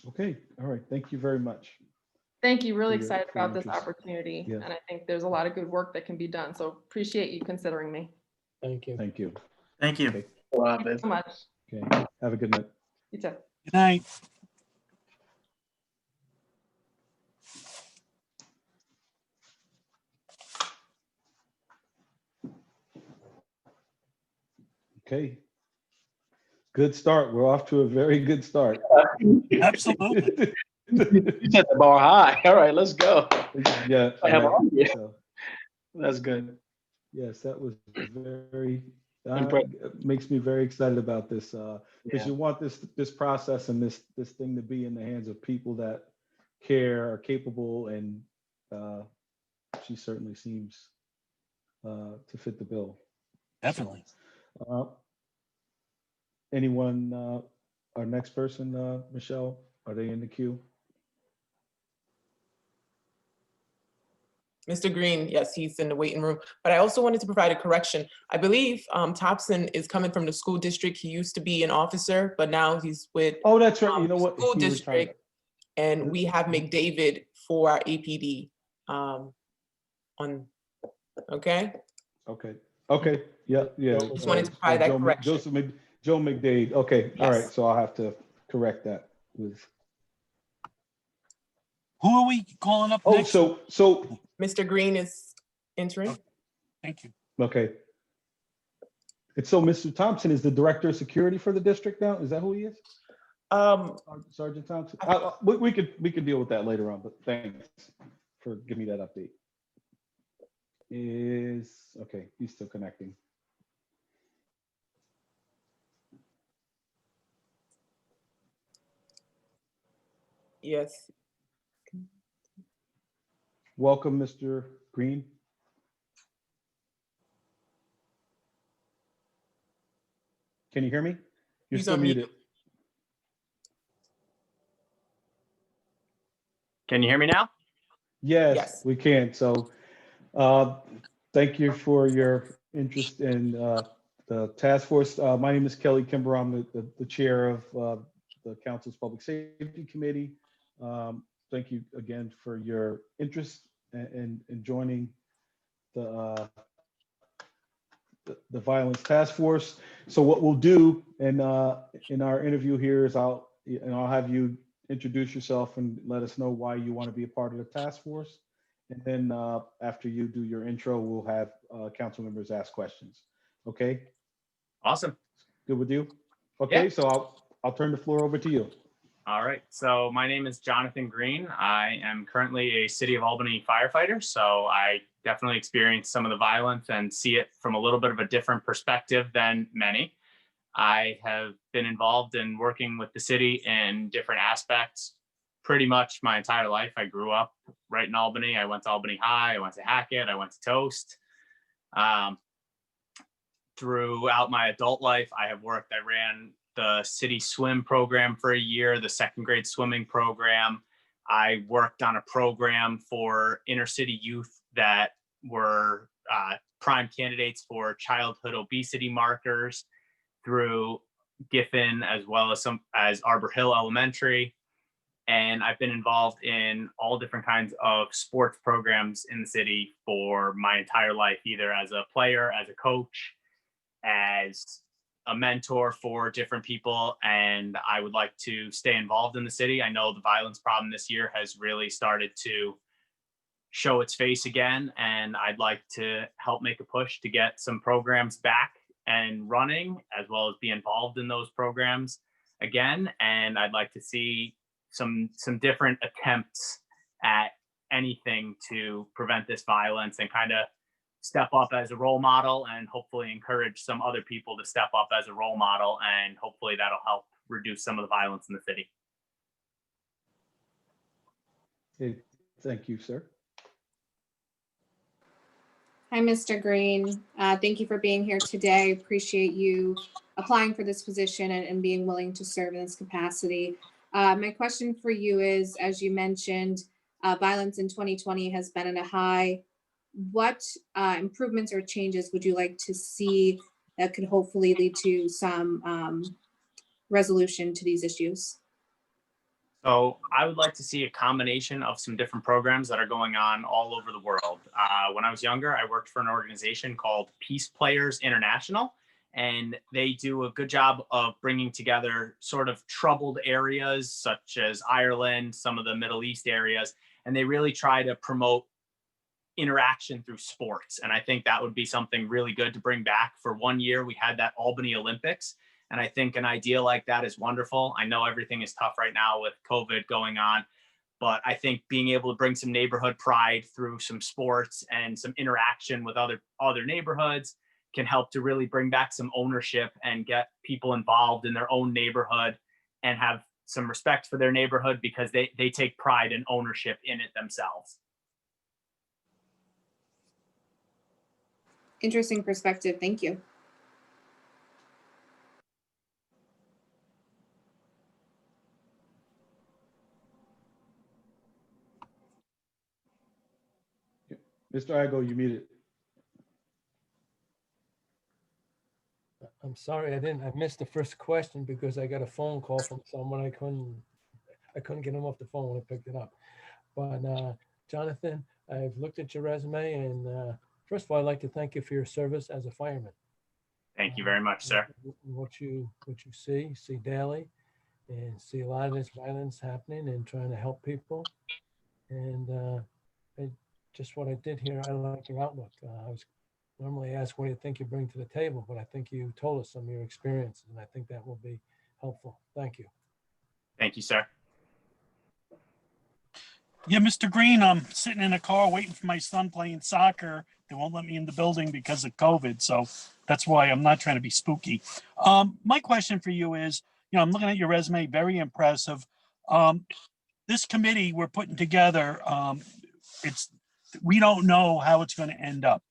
Okay, all right. Thank you very much. Thank you. Really excited about this opportunity. Yeah. And I think there's a lot of good work that can be done. So appreciate you considering me. Thank you. Thank you. Thank you. Okay. Thank you so much. Okay. Have a good night. You too. Good night. Okay. Good start. We're off to a very good start. Absolutely. You set the bar high. All right, let's go. Yeah. So, that's good. Yes, that was very, makes me very excited about this because you want this process and this thing to be in the hands of people that care, are capable, and she certainly seems to fit the bill. Definitely. Anyone, our next person, Michelle, are they in the queue? Mr. Green, yes, he's in the waiting room. But I also wanted to provide a correction. I believe Thompson is coming from the school district. He used to be an officer, but now he's with Oh, that's right. You know what? school He retired. district. And we have McDavid for our APD on, okay? Okay. Okay. Yeah. Yeah. Just wanted to provide that correction. Joe McDade. Okay. All right. Yes. So I'll have to correct that with. Who are we calling up Oh, next? so Mr. Green is entering. Thank you. okay. And so Mr. Thompson is the director of security for the district now? Is that who he is? Sergeant Thompson. We could deal with that later on, but thanks for giving me that update. Okay, he's still connecting. Yes. Welcome, Mr. Green. Can you hear me? You're He's still on mute. muted. Can you hear me now? Yes, we can. So thank you for your interest in the task force. My name is Kelly Kimber. I'm the chair of the Council's Public Safety Committee. Thank you again for your interest in joining the Violence Task Force. So what we'll do in our interview here is I'll have you introduce yourself and let us know why you want to be a part of the task force. And then after you do your intro, we'll have council members ask questions. Okay? Awesome. Good with you? Okay, Yeah. so I'll turn the floor over to you. All right. So my name is Jonathan Green. I am currently a City of Albany firefighter. So I definitely experience some of the violence and see it from a little bit of a different perspective than many. I have been involved in working with the city in different aspects pretty much my entire life. I grew up right in Albany. I went to Albany High, I went to Hackett, I went to Toast. Throughout my adult life, I ran the city swim program for a year, the second grade swimming program. I worked on a program for inner city youth that were prime candidates for childhood obesity markers through Giffen, as well as Arbor Hill Elementary. And I've been involved in all different kinds of sports programs in the city for my entire life, either as a player, as a coach, as a mentor for different people. And I would like to stay involved in the city. I know the violence problem this year has really started to show its face again. And I'd like to help make a push to get some programs back and running, as well as be involved in those programs again. And I'd like to see some different attempts at anything to prevent this violence and kind of step up as a role model and hopefully encourage some other people to step up as a role model. And hopefully that'll help reduce some of the violence in the city. Okay, thank you, sir. Hi, Mr. Green. Thank you for being here today. Appreciate you applying for this position and being willing to serve in this capacity. My question for you is, as you mentioned, violence in 2020 has been at a high. What improvements or changes would you like to see that could hopefully lead to some resolution to these issues? So I would like to see a combination of some different programs that are going on all over the world. When I was younger, I worked for an organization called Peace Players International, and they do a good job of bringing together sort of troubled areas such as Ireland, some of the Middle East areas, and they really try to promote interaction through sports. And I think that would be something really good to bring back. For 1 year, we had that Albany Olympics. And I think an idea like that is wonderful. I know everything is tough right now with COVID going on, but I think being able to bring some neighborhood pride through some sports and some interaction with other neighborhoods can help to really bring back some ownership and get people involved in their own neighborhood and have some respect for their neighborhood because they take pride and ownership in it themselves. Interesting perspective. Thank you. Mr. Igo, you muted. I'm sorry, I missed the first question because I got a phone call from someone. I couldn't get him off the phone when I picked it up. But Jonathan, I've looked at your resume, and first of all, I'd like to thank you for your service as a fireman. Thank you very much, sir. What you see daily, and see a lot of this violence happening and trying to help people. And just what I did here, I like your outlook. I was normally asked, what do you think you bring to the table? But I think you told us some of your experiences, and I think that will be helpful. Thank you. Thank you, sir. Yeah, Mr. Green, I'm sitting in a car waiting for my son playing soccer. They won't let me in the building because of COVID. So that's why I'm not trying to be spooky. My question for you is, I'm looking at your resume, very impressive. This committee we're putting together, we don't know how it's going to end up.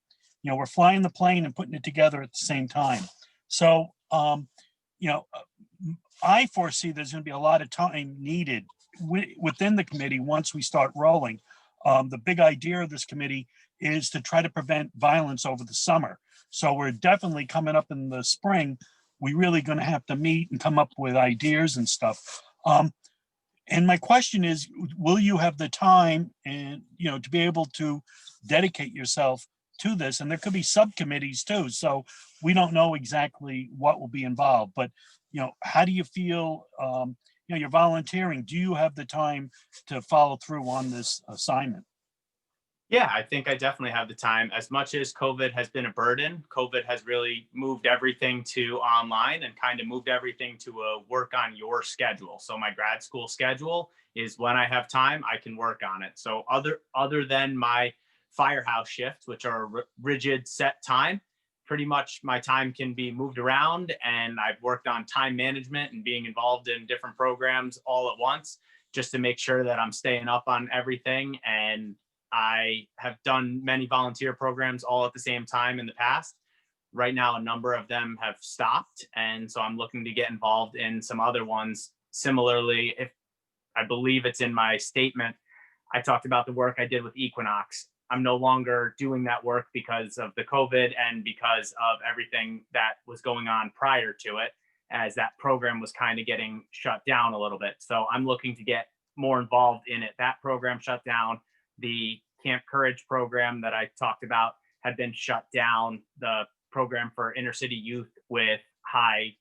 We're flying the plane and putting it together at the same time. So, I foresee there's going to be a lot of time needed within the committee once we start rolling. The big idea of this committee is to try to prevent violence over the summer. So we're definitely coming up in the spring. We're really going to have to meet and come up with ideas and stuff. And my question is, will you have the time and, to be able to dedicate yourself to this? And there could be subcommittees too. So we don't know exactly what will be involved, but, how do you feel, you're volunteering? Do you have the time to follow through on this assignment? Yeah, I think I definitely have the time. As much as COVID has been a burden, COVID has really moved everything to online and kind of moved everything to a work on your schedule. So my grad school schedule is when I have time, I can work on it. So other than my firehouse shifts, which are a rigid set time, pretty much my time can be moved around, and I've worked on time management and being involved in different programs all at once just to make sure that I'm staying up on everything. And I have done many volunteer programs all at the same time in the past. Right now, a number of them have stopped. And so I'm looking to get involved in some other ones. Similarly, if I believe it's in my statement, I talked about the work I did with Equinox. I'm no longer doing that work because of the COVID and because of everything that was going on prior to it, as that program was kind of getting shut down a little bit. So I'm looking to get more involved in it. That program shut down. The Camp Courage program that I talked about had been shut down. The program for inner city youth with high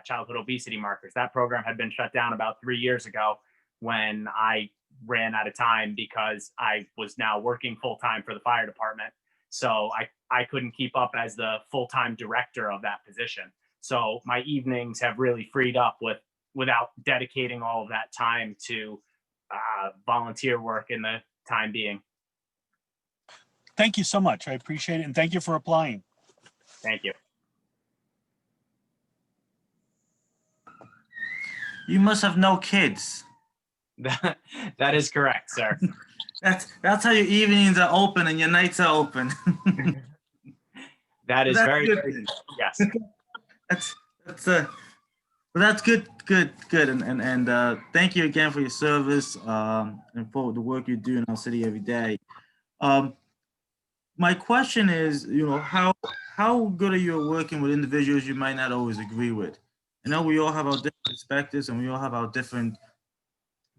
childhood obesity markers, that program had been shut down about 3 years ago when I ran out of time because I was now working full-time for the fire department. So I couldn't keep up as the full-time director of that position. So my evenings have really freed up without dedicating all of that time to volunteer work in the time being. Thank you so much. I appreciate it. And thank you for applying. Thank you. You must have no kids. That is correct, sir. That's how your evenings are open and your nights are open. That is very yes. That's good. And thank you again for your service and for the work you do in our city every day. My question is, how good are you at working with individuals you might not always agree with? I know we all have our different perspectives and we all have our different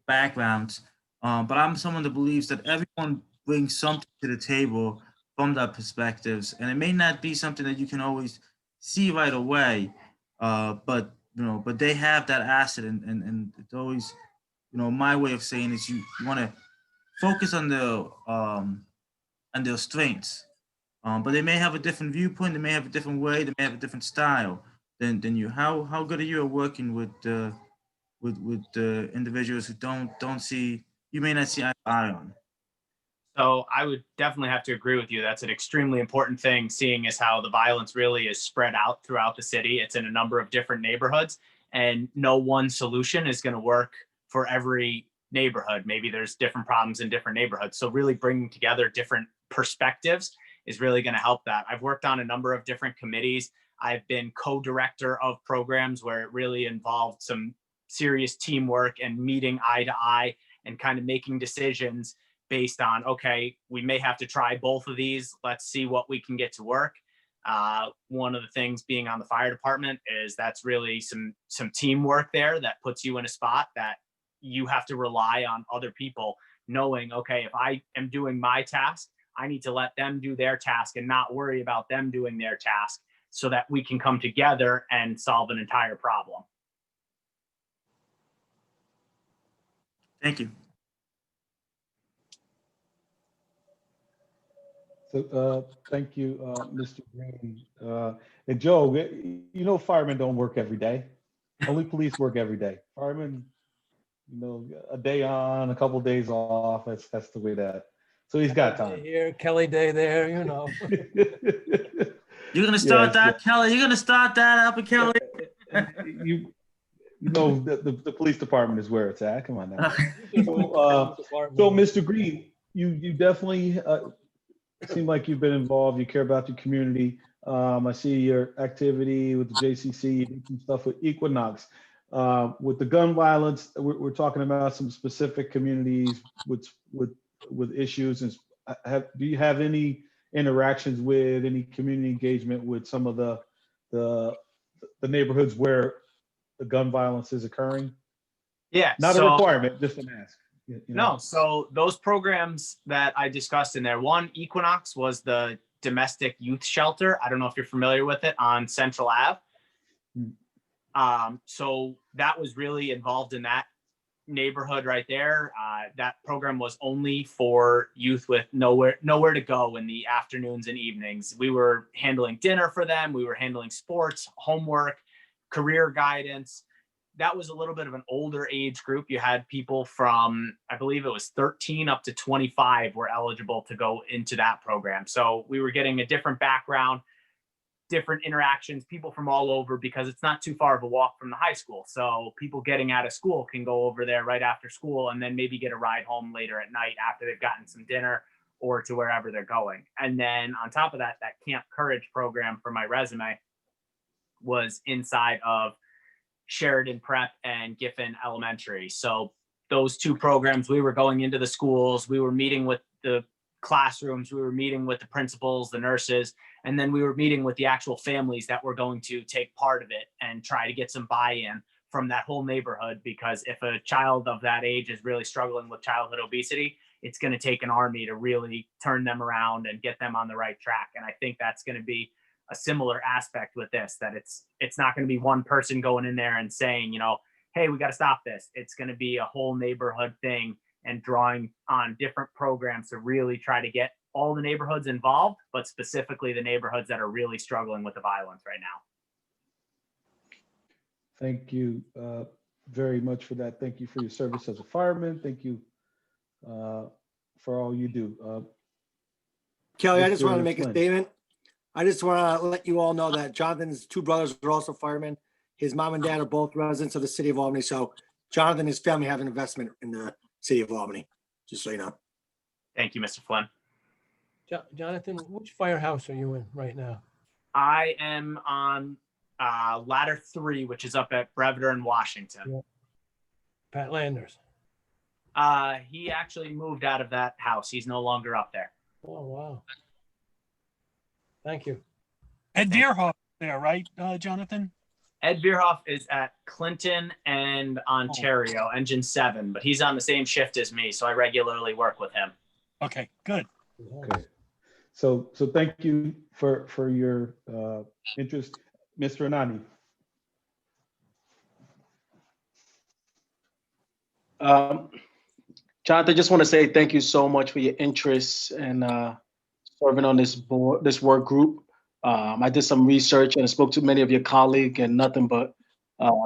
backgrounds, but I'm someone that believes that everyone brings something to the table from their perspectives, and it may not be something that you can always see right away, but they have that asset, and it's always, my way of saying is you want to focus on their strengths, but they may have a different viewpoint, they may have a different way, they may have a different style than you. How good are you at working with individuals who don't see, you may not see eye to eye on? So I would definitely have to agree with you. That's an extremely important thing, seeing as how the violence really is spread out throughout the city. It's in a number of different neighborhoods, and no one solution is going to work for every neighborhood. Maybe there's different problems in different neighborhoods. So really bringing together different perspectives is really going to help that. I've worked on a number of different committees. I've been co-director of programs where it really involved some serious teamwork and meeting eye to eye and kind of making decisions based on, okay, we may have to try both of these. Let's see what we can get to work. One of the things being on the fire department is that's really some teamwork there that puts you in a spot that you have to rely on other people knowing, okay, if I am doing my task, I need to let them do their task and not worry about them doing their task so that we can come together and solve an entire problem. Thank you. So, thank you, Mr. Green. And Joe, you know, firemen don't work every day. Only police work every day. Firemen, you know, a day on, a couple days off. That's the way that. So he's got time. Here, Kelly Day there, you know. You're gonna start that, Kelly. You're gonna start that up, Kelly. You know, the police department is where it's at. Come on now. So, Mr. Green, you definitely seem like you've been involved. You care about your community. I see your activity with the JCC, you did some stuff with Equinox. With the gun violence, we're talking about some specific communities with issues. And do you have any interactions with any community engagement with some of the neighborhoods where the gun violence is occurring? Yeah, not a requirement, just an ask. You know? No, so those programs that I discussed in there, one, Equinox was the domestic youth shelter. I don't know if you're familiar with it on Central Ave. So that was really involved in that neighborhood right there. That program was only for youth with nowhere to go in the afternoons and evenings. We were handling dinner for them. We were handling sports, homework, career guidance. That was a little bit of an older age group. You had people from, I believe it was 13 up to 25 were eligible to go into that program. So we were getting a different background, different interactions, people from all over, because it's not too far of a walk from the high school. So people getting out of school can go over there right after school and then maybe get a ride home later at night after they've gotten some dinner or to wherever they're going. And then on top of that, that Camp Courage program for my resume was inside of Sheridan Prep and Giffen Elementary. So those two programs, we were going into the schools, we were meeting with the classrooms, we were meeting with the principals, the nurses, and then we were meeting with the actual families that were going to take part of it and try to get some buy-in from that whole neighborhood. Because if a child of that age is really struggling with childhood obesity, it's going to take an army to really turn them around and get them on the right track. And I think that's going to be a similar aspect with this, that it's not going to be one person going in there and saying, you know, hey, we got to stop this. It's going to be a whole neighborhood thing and drawing on different programs to really try to get all the neighborhoods involved, but specifically the neighborhoods that are really struggling with the violence right now. Thank you very much for that. Thank you for your service as a fireman. Thank you for all you do. Kelly, I just wanted to make a statement. I just want to let you all know that Jonathan's two brothers are also firemen. His mom and dad are both residents of the city of Albany. So Jonathan and his family have an investment in the city of Albany, just so you know. Thank you, Mr. Flynn. Jonathan, which firehouse are you in right now? I am on ladder 3, which is up at Brevard and Washington. Yeah. Pat Landers. He actually moved out of that house. He's no longer up there. Oh, wow. Thank you. Ed Veerhoff there, right, Jonathan? Ed Veerhoff is at Clinton and Ontario, Engine 7, but he's on the same shift as me, so I regularly work with him. Okay, good. Okay. So thank you for your interest, Mr. Anani. Jonathan, I just want to say thank you so much for your interest and serving on this board, this work group. I did some research and I spoke to many of your colleagues, and nothing but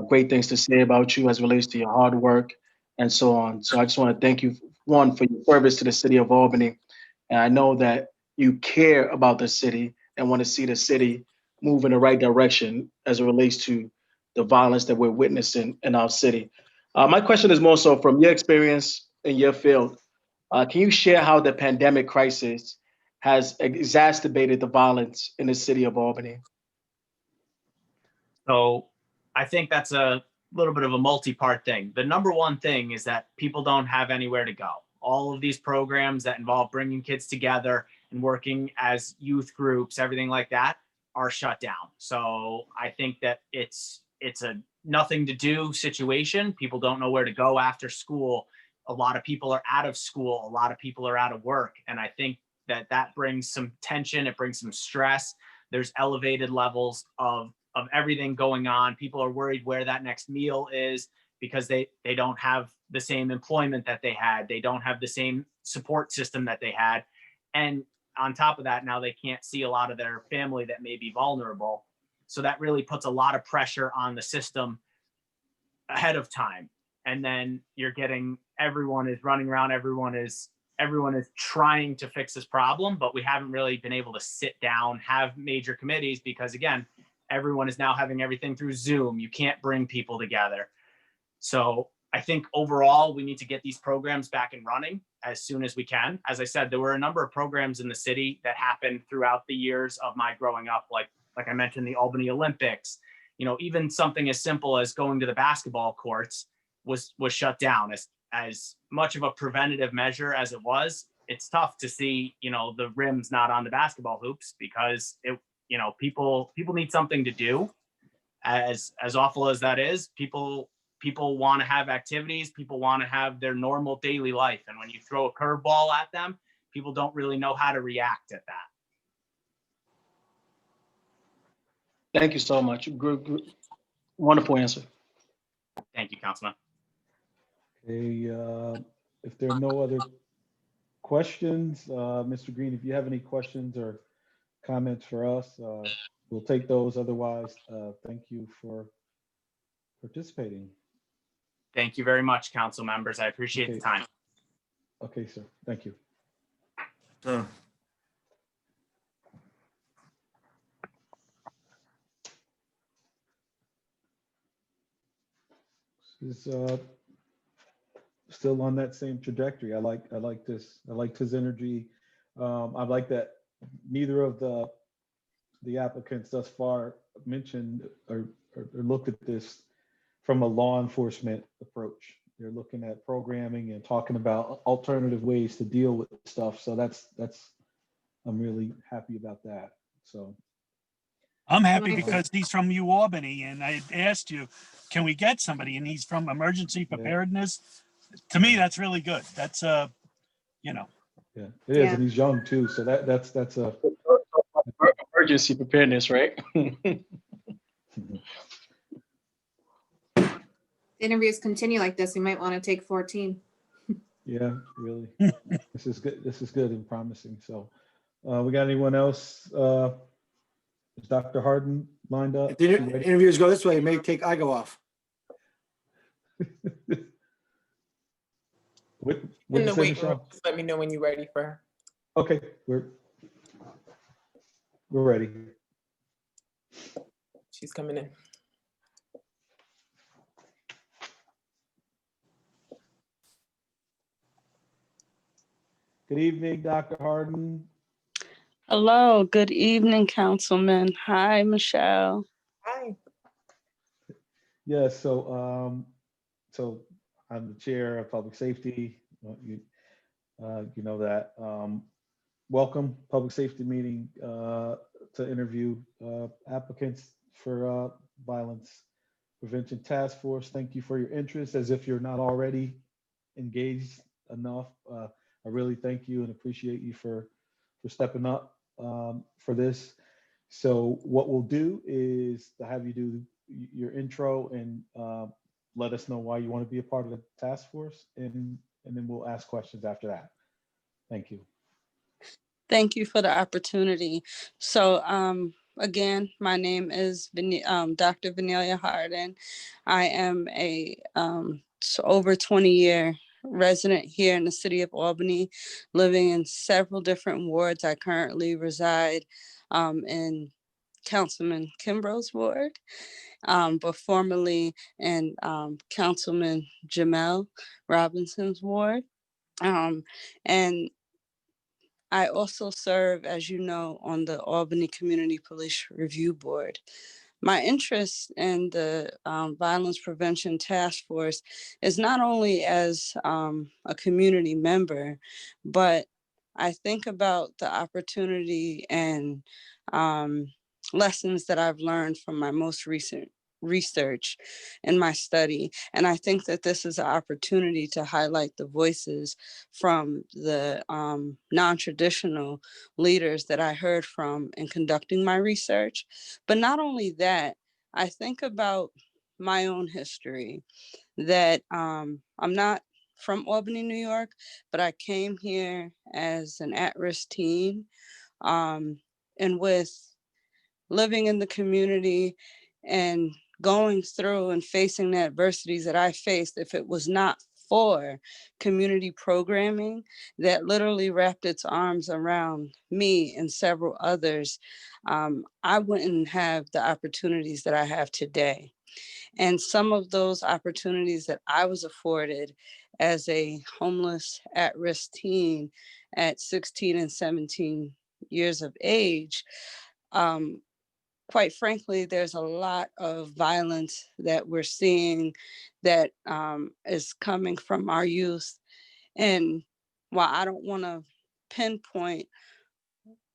great things to say about you as it relates to your hard work and so on. So I just want to thank you, one, for your service to the city of Albany. And I know that you care about the city and want to see the city move in the right direction as it relates to the violence that we're witnessing in our city. My question is more so from your experience in your field. Can you share how the pandemic crisis has exacerbated the violence in the city of Albany? So I think that's a little bit of a multi-part thing. The number one thing is that people don't have anywhere to go. all of these programs that involve bringing kids together and working as youth groups, everything like that, are shut down. So I think that it's a nothing to do situation. People don't know where to go after school. A lot of people are out of school. A lot of people are out of work. And I think that brings some tension. It brings some stress. There's elevated levels of everything going on. People are worried where that next meal is because they don't have the same employment that they had. They don't have the same support system that they had. And on top of that, now they can't see a lot of their family that may be vulnerable. So that really puts a lot of pressure on the system ahead of time. And then you're getting, everyone is running around, everyone is trying to fix this problem, but we haven't really been able to sit down, have major committees, because again, everyone is now having everything through Zoom. You can't bring people together. So I think overall, we need to get these programs back and running as soon as we can. As I said, there were a number of programs in the city that happened throughout the years of my growing up, like I mentioned, the Albany Olympics. You know, even something as simple as going to the basketball courts was shut down. As much of a preventative measure as it was, it's tough to see, you know, the rims not on the basketball hoops, because people need something to do. As awful as that is, people want to have activities, people want to have their normal daily life. And when you throw a curveball at them, people don't really know how to react at that. Thank you so much. Good. Wonderful answer. Thank you, Councilman. Okay, if there are no other questions, Mr. Green, if you have any questions or comments for us, we'll take those. Otherwise, thank you for participating. Thank you very much, council members. I appreciate the time. Okay, sir. Thank you. Is still on that same trajectory. I like this. I liked his energy. I like that neither of the applicants thus far mentioned or looked at this from a law enforcement approach. They're looking at programming and talking about alternative ways to deal with stuff. So that's I'm really happy about that. So I'm happy because he's from Albany, and I asked you, can we get somebody? And he's from emergency preparedness. Yeah. To me, that's really good. That's Yeah, it is, and he's young too. So that's a emergency preparedness, right? Interviews continue like this, we might want to take 14. Yeah, really. This is good. This is good and promising. So we got anyone else? Is Dr. Harden lined up? If the interviews go this way, it may take I go off. In the wait room, just let me know when you're ready for her. Okay, we're ready. She's coming in. Good evening, Dr. Harden. Hello, good evening, Councilman. Hi, Michelle. Hi. Yeah, so I'm the chair of public safety. You know that. Welcome, public safety meeting to interview applicants for violence prevention task force. Thank you for your interest. As if you're not already engaged enough, I really thank you and appreciate you for stepping up for this. So what we'll do is to have you do your intro and let us know why you want to be a part of the task force, and then we'll ask questions after that. Thank you. Thank you for the opportunity. So again, my name is Dr. Vanelia Harden. I am a over 20-year resident here in the city of Albany, living in several different wards. I currently reside in Councilman Kimbrough's ward, but formerly in Councilman Jamel Robinson's ward. And I also serve, as you know, on the Albany Community Police Review Board. my interest in the Violence Prevention Task Force is not only as a community member, but I think about the opportunity and lessons that I've learned from my most recent research and my study. And I think that this is an opportunity to highlight the voices from the non-traditional leaders that I heard from in conducting my research. But not only that, I think about my own history, that I'm not from Albany, New York, but I came here as an at-risk teen. And with living in the community and going through and facing the adversities that I faced, if it was not for community programming that literally wrapped its arms around me and several others, I wouldn't have the opportunities that I have today. And some of those opportunities that I was afforded as a homeless at-risk teen at 16 and 17 years of age, quite frankly, there's a lot of violence that we're seeing that is coming from our youth. And while I don't want to pinpoint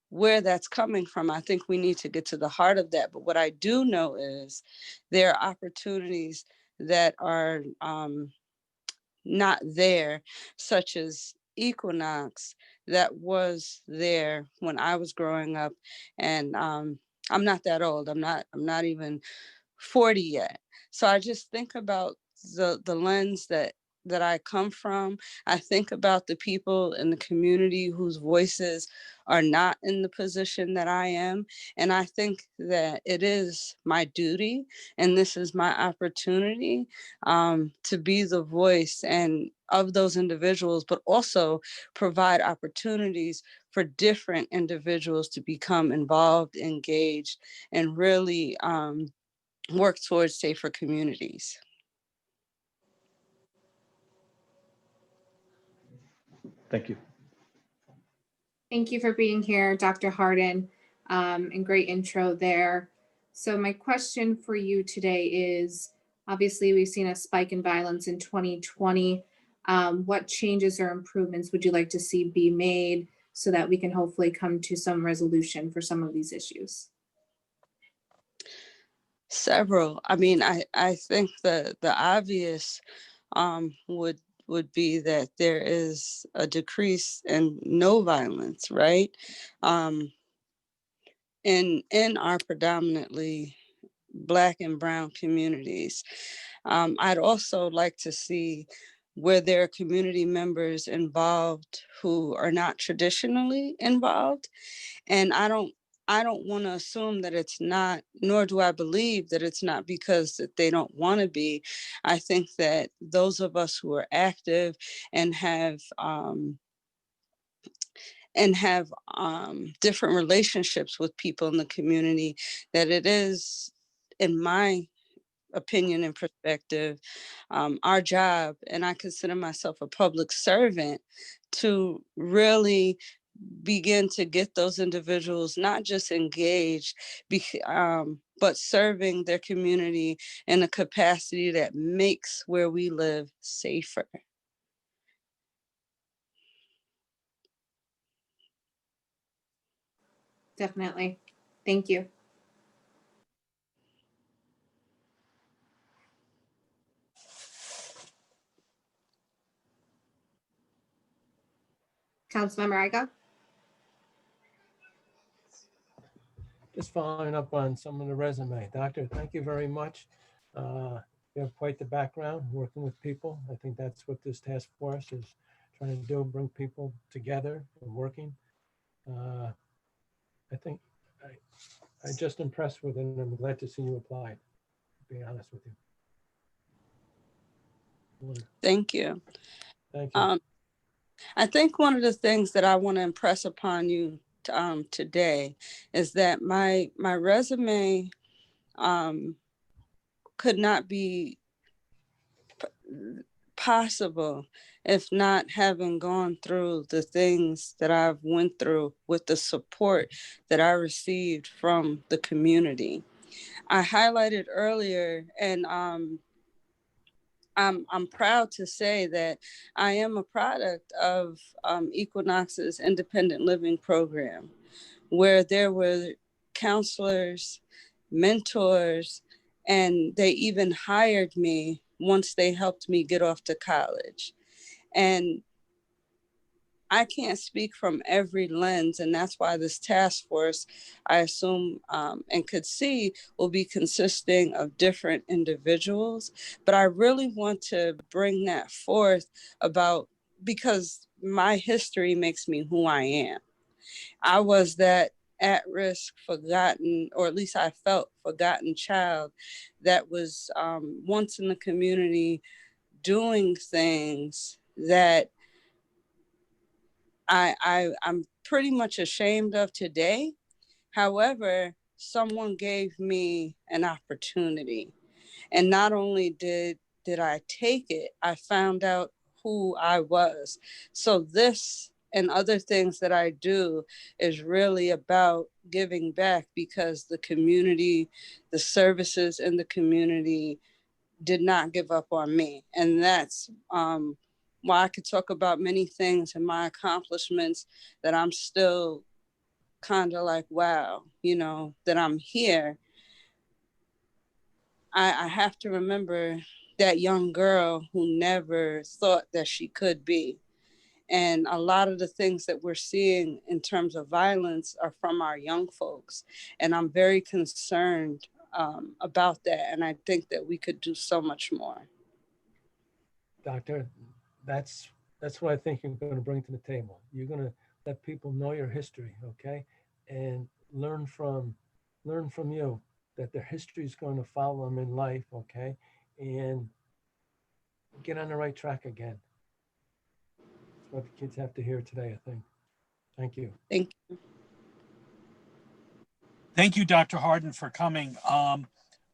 where that's coming from, I think we need to get to the heart of that. But what I do know is there are opportunities that are not there, such as Equinox, that was there when I was growing up. And I'm not that old. I'm not even 40 yet. So I just think about the lens that I come from. I think about the people in the community whose voices are not in the position that I am. And I think that it is my duty and this is my opportunity to be the voice and of those individuals, but also provide opportunities for different individuals to become involved, engaged, and really work towards safer communities. Thank you. Thank you for being here, Dr. Hardin, and great intro there. So my question for you today is, obviously we've seen a spike in violence in 2020. What changes or improvements would you like to see be made so that we can hopefully come to some resolution for some of these issues? Several. I mean, I think the obvious would be that there is a decrease in no violence, right? In our predominantly Black and Brown communities. I'd also like to see where there are community members involved who are not traditionally involved. And I don't want to assume that it's not, nor do I believe that it's not because that they don't want to be. I think that those of us who are active and have different relationships with people in the community, that it is, in my opinion and perspective, our job, and I consider myself a public servant, to really begin to get those individuals not just engaged, but serving their community in a capacity that makes where we live safer. Definitely. Thank you. Councilmember Igo? Just following up on some of the resume. Doctor, thank you very much. You have quite the background working with people. I think that's what this task force is trying to do, bring people together and working. I think I just impressed with it, and I'm glad to see you apply it, to be honest with you. Thank you. Thank you. I think one of the things that I want to impress upon you today is that my resume could not be possible if not having gone through the things that I've went through with the support that I received from the community. I highlighted earlier, and I'm proud to say that I am a product of Equinox's independent living program, where there were counselors, mentors, and they even hired me once they helped me get off to college. And I can't speak from every lens, and that's why this task force, I assume, and could see, will be consisting of different individuals. But I really want to bring that forth about, because my history makes me who I am. I was that at-risk, forgotten, or at least I felt forgotten child that was once in the community doing things that I'm pretty much ashamed of today. However, someone gave me an opportunity. And not only did I take it, I found out who I was. So this and other things that I do is really about giving back, because the community, the services in the community did not give up on me. And that's why I could talk about many things and my accomplishments that I'm still kind of like, wow, that I'm here. I have to remember that young girl who never thought that she could be. And a lot of the things that we're seeing in terms of violence are from our young folks. And I'm very concerned about that. And I think that we could do so much more. Doctor, that's what I think you're going to bring to the table. You're going to let people know your history, okay, and learn from you that their history is going to follow them in life, okay, and get on the right track again. That's what the kids have to hear today, I think. Thank you. Thank you. Thank you, Dr. Harden, for coming.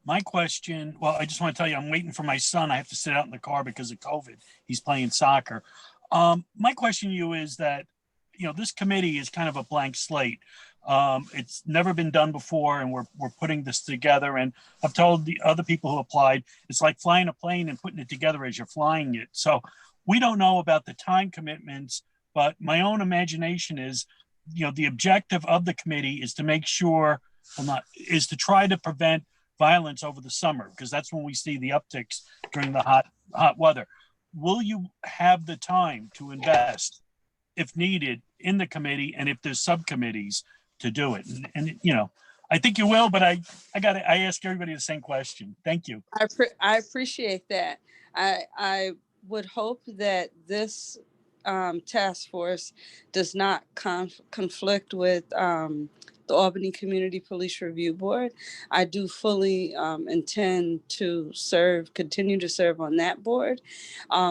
My question, well, I just want to tell you, I'm waiting for my son. I have to sit out in the car because of COVID. He's playing soccer. My question to you is that, this committee is kind of a blank slate. It's never been done before, and we're putting this together. And I've told the other people who applied, it's like flying a plane and putting it together as you're flying it. So we don't know about the time commitments, but my own imagination is, the objective of the committee is to make sure, is to try to prevent violence over the summer, because that's when we see the upticks during the hot weather. Will you have the time to invest, if needed, in the committee, and if there's subcommittees to do it? And I think you will, but I ask everybody the same question. Thank you. I appreciate that. I would hope that this task force does not conflict with the Albany Community Police Review Board. I do fully intend to continue to serve on that board.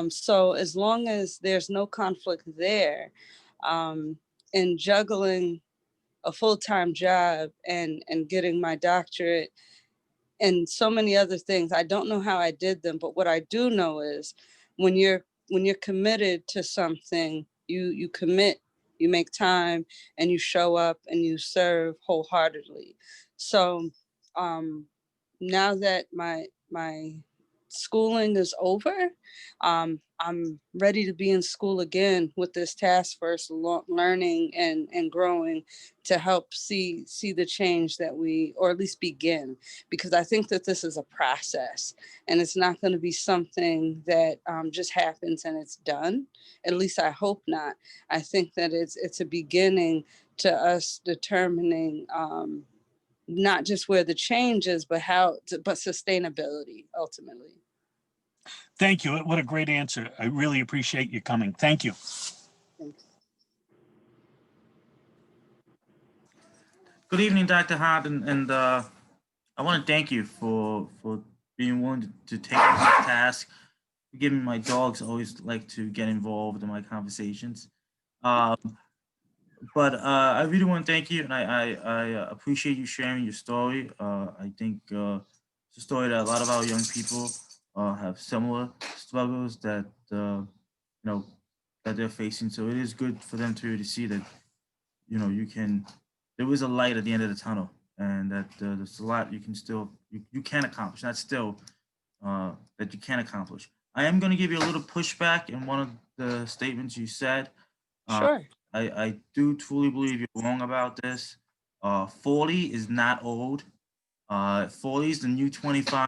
So as long as there's no conflict there, in juggling a full-time job and getting my doctorate and so many other things, I don't know how I did them, but what I do know is when you're committed to something, you commit, you make time, and you show up and you serve wholeheartedly. So now that my schooling is over, I'm ready to be in school again with this task force, learning and growing to help see the change that or at least begin, because I think that this is a process and it's not going to be something that just happens and it's done. At least I hope not. I think that it's a beginning to us determining not just where the change is, but but sustainability ultimately. Thank you. What a great answer. I really appreciate you coming. Thank you. Thanks. Good evening, Dr. Harden, and I want to thank you for being willing to take this task. Forgive me, my dogs always like to get involved in my conversations. But I really want to thank you, and I appreciate you sharing your story. I think it's a story that a lot of our young people have similar struggles that that they're facing. So it is good for them to see that you can. There is a light at the end of the tunnel. and that there's a lot you can still, you can accomplish, not still, that you can accomplish. I am going to give you a little pushback in one of the statements you said. Sure. I do truly believe you're wrong about this. 40 is not old. 40 is the new 25.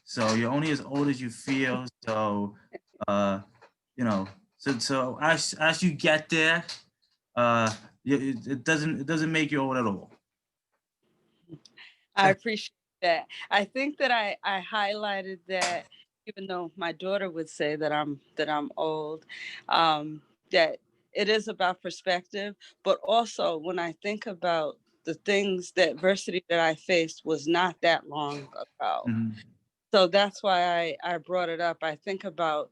So you're only as old as you feel. So, you know, so as you get there, it doesn't make you old at all. I appreciate that. I think that I highlighted that, even though my daughter would say that I'm old, that it is about perspective, but also when I think about the things, that adversity that I faced was not that long ago. Mm-hmm. So that's why I brought it up. I think about,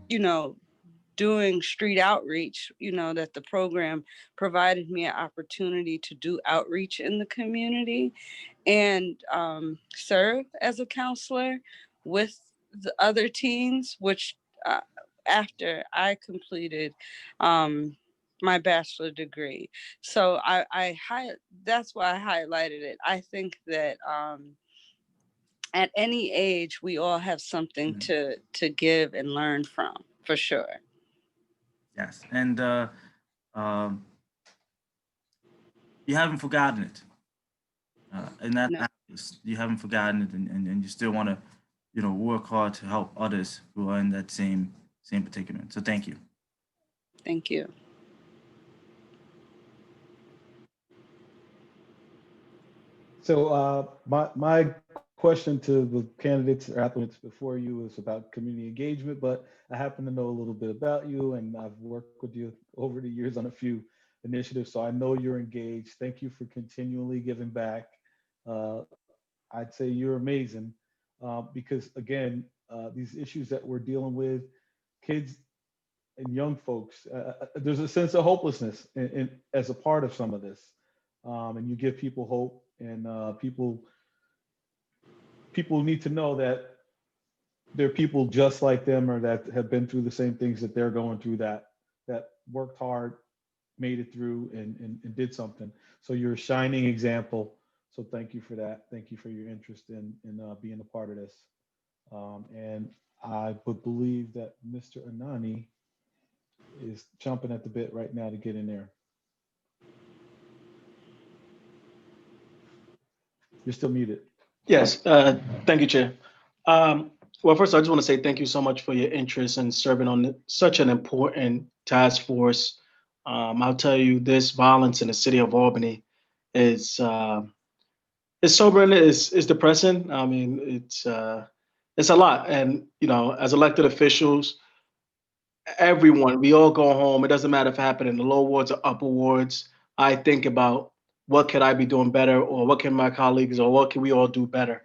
you know, doing street outreach, you know, that the program provided me an opportunity to do outreach in the community and serve as a counselor with the other teens, which after I completed my bachelor degree. So that's why I highlighted it. I think that at any age, we all have something to give and learn from, for sure. Yes, and you haven't forgotten it, and that No. you haven't forgotten it, and you still want to, you know, work hard to help others who are in that same predicament. So thank you. Thank you. So my question to the candidates or applicants before you is about community engagement, but I happen to know a little bit about you, and I've worked with you over the years on a few initiatives, so I know you're engaged. Thank you for continually giving back. I'd say you're amazing because, again, these issues that we're dealing with, kids and young folks, there's a sense of hopelessness as a part of some of this, and you give people hope, and people need to know that there are people just like them or that have been through the same things that they're going through, that worked hard, made it through, and did something. So you're a shining example. So thank you for that. Thank you for your interest in being a part of this. And I would believe that Mr. Anani is chomping at the bit right now to get in there. You're still muted. Yes, thank you, Chair. Well, first, I just want to say thank you so much for your interest in serving on such an important task force. I'll tell you, this violence in the city of Albany is sobering. It's depressing. I mean, it's a lot, and you know, as elected officials, everyone, we all go home. It doesn't matter if it happened in the low wards or upper wards. I think about what could I be doing better, or what can my colleagues, or what can we all do better.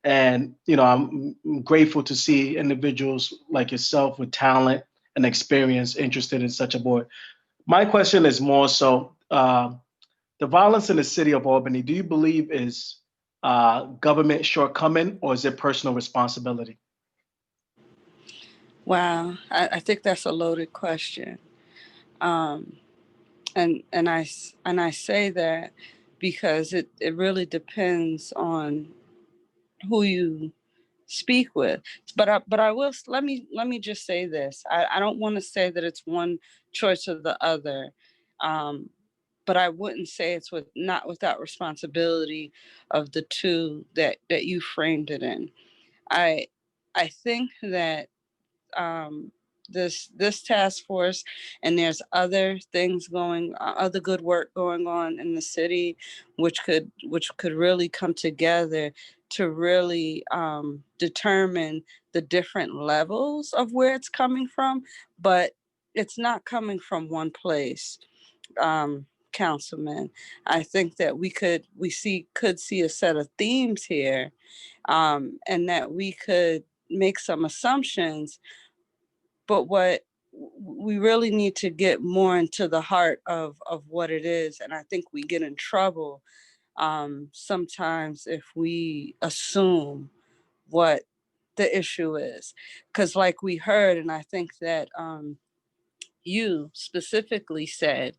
And you know, I'm grateful to see individuals like yourself with talent and experience interested in such a board. My question is more so the violence in the city of Albany. Do you believe is government shortcoming, or is it personal responsibility? Wow, I think that's a loaded question, and I say that because it really depends on who you speak with. But I will, let me just say this. I don't want to say that it's one choice or the other, but I wouldn't say it's not without responsibility of the two that you framed it in. I think that this task force, and there's other things other good work going on in the city, which could really come together to really determine the different levels of where it's coming from, but it's not coming from one place. Councilman, I think that we could see a set of themes here, and that we could make some assumptions, but what we really need to get more into the heart of what it is. And I think we get in trouble sometimes if we assume what the issue is, because like we heard, and I think that you specifically said,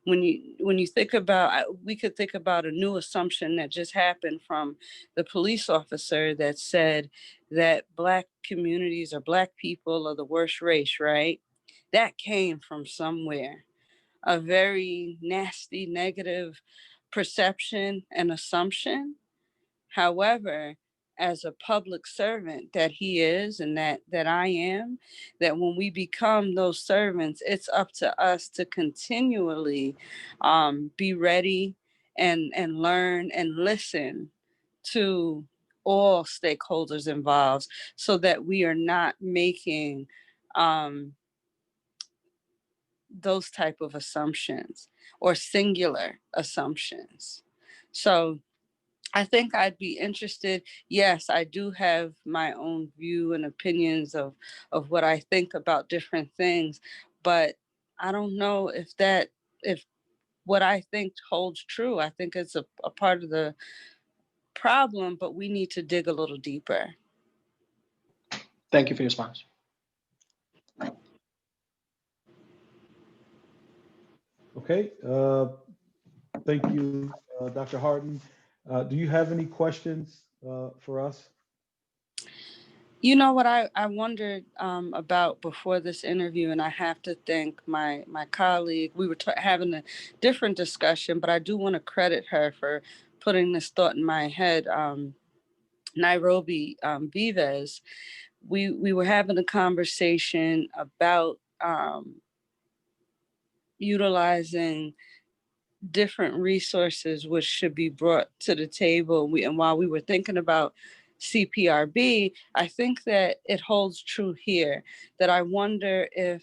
when you think about, we could think about a new assumption that just happened from the police officer that said that Black communities or Black people are the worst race, right? That came from somewhere, a very nasty, negative perception and assumption. However, as a public servant that he is and that I am, that when we become those servants, it's up to us to continually be ready and learn and listen to all stakeholders involved so that we are not making those type of assumptions or singular assumptions. So I think I'd be interested. Yes, I do have my own view and opinions of what I think about different things, but I don't know if what I think holds true. I think it's a part of the problem, but we need to dig a little deeper. Thank you for your response. Okay, thank you, Dr. Harden. Do you have any questions for us? You know what I wondered about before this interview, and I have to thank my colleague. We were having a different discussion, but I do want to credit her for putting this thought in my head. Nairobi Vives, we were having a conversation about utilizing different resources which should be brought to the table. And while we were thinking about CPRB, I think that it holds true here, that I wonder if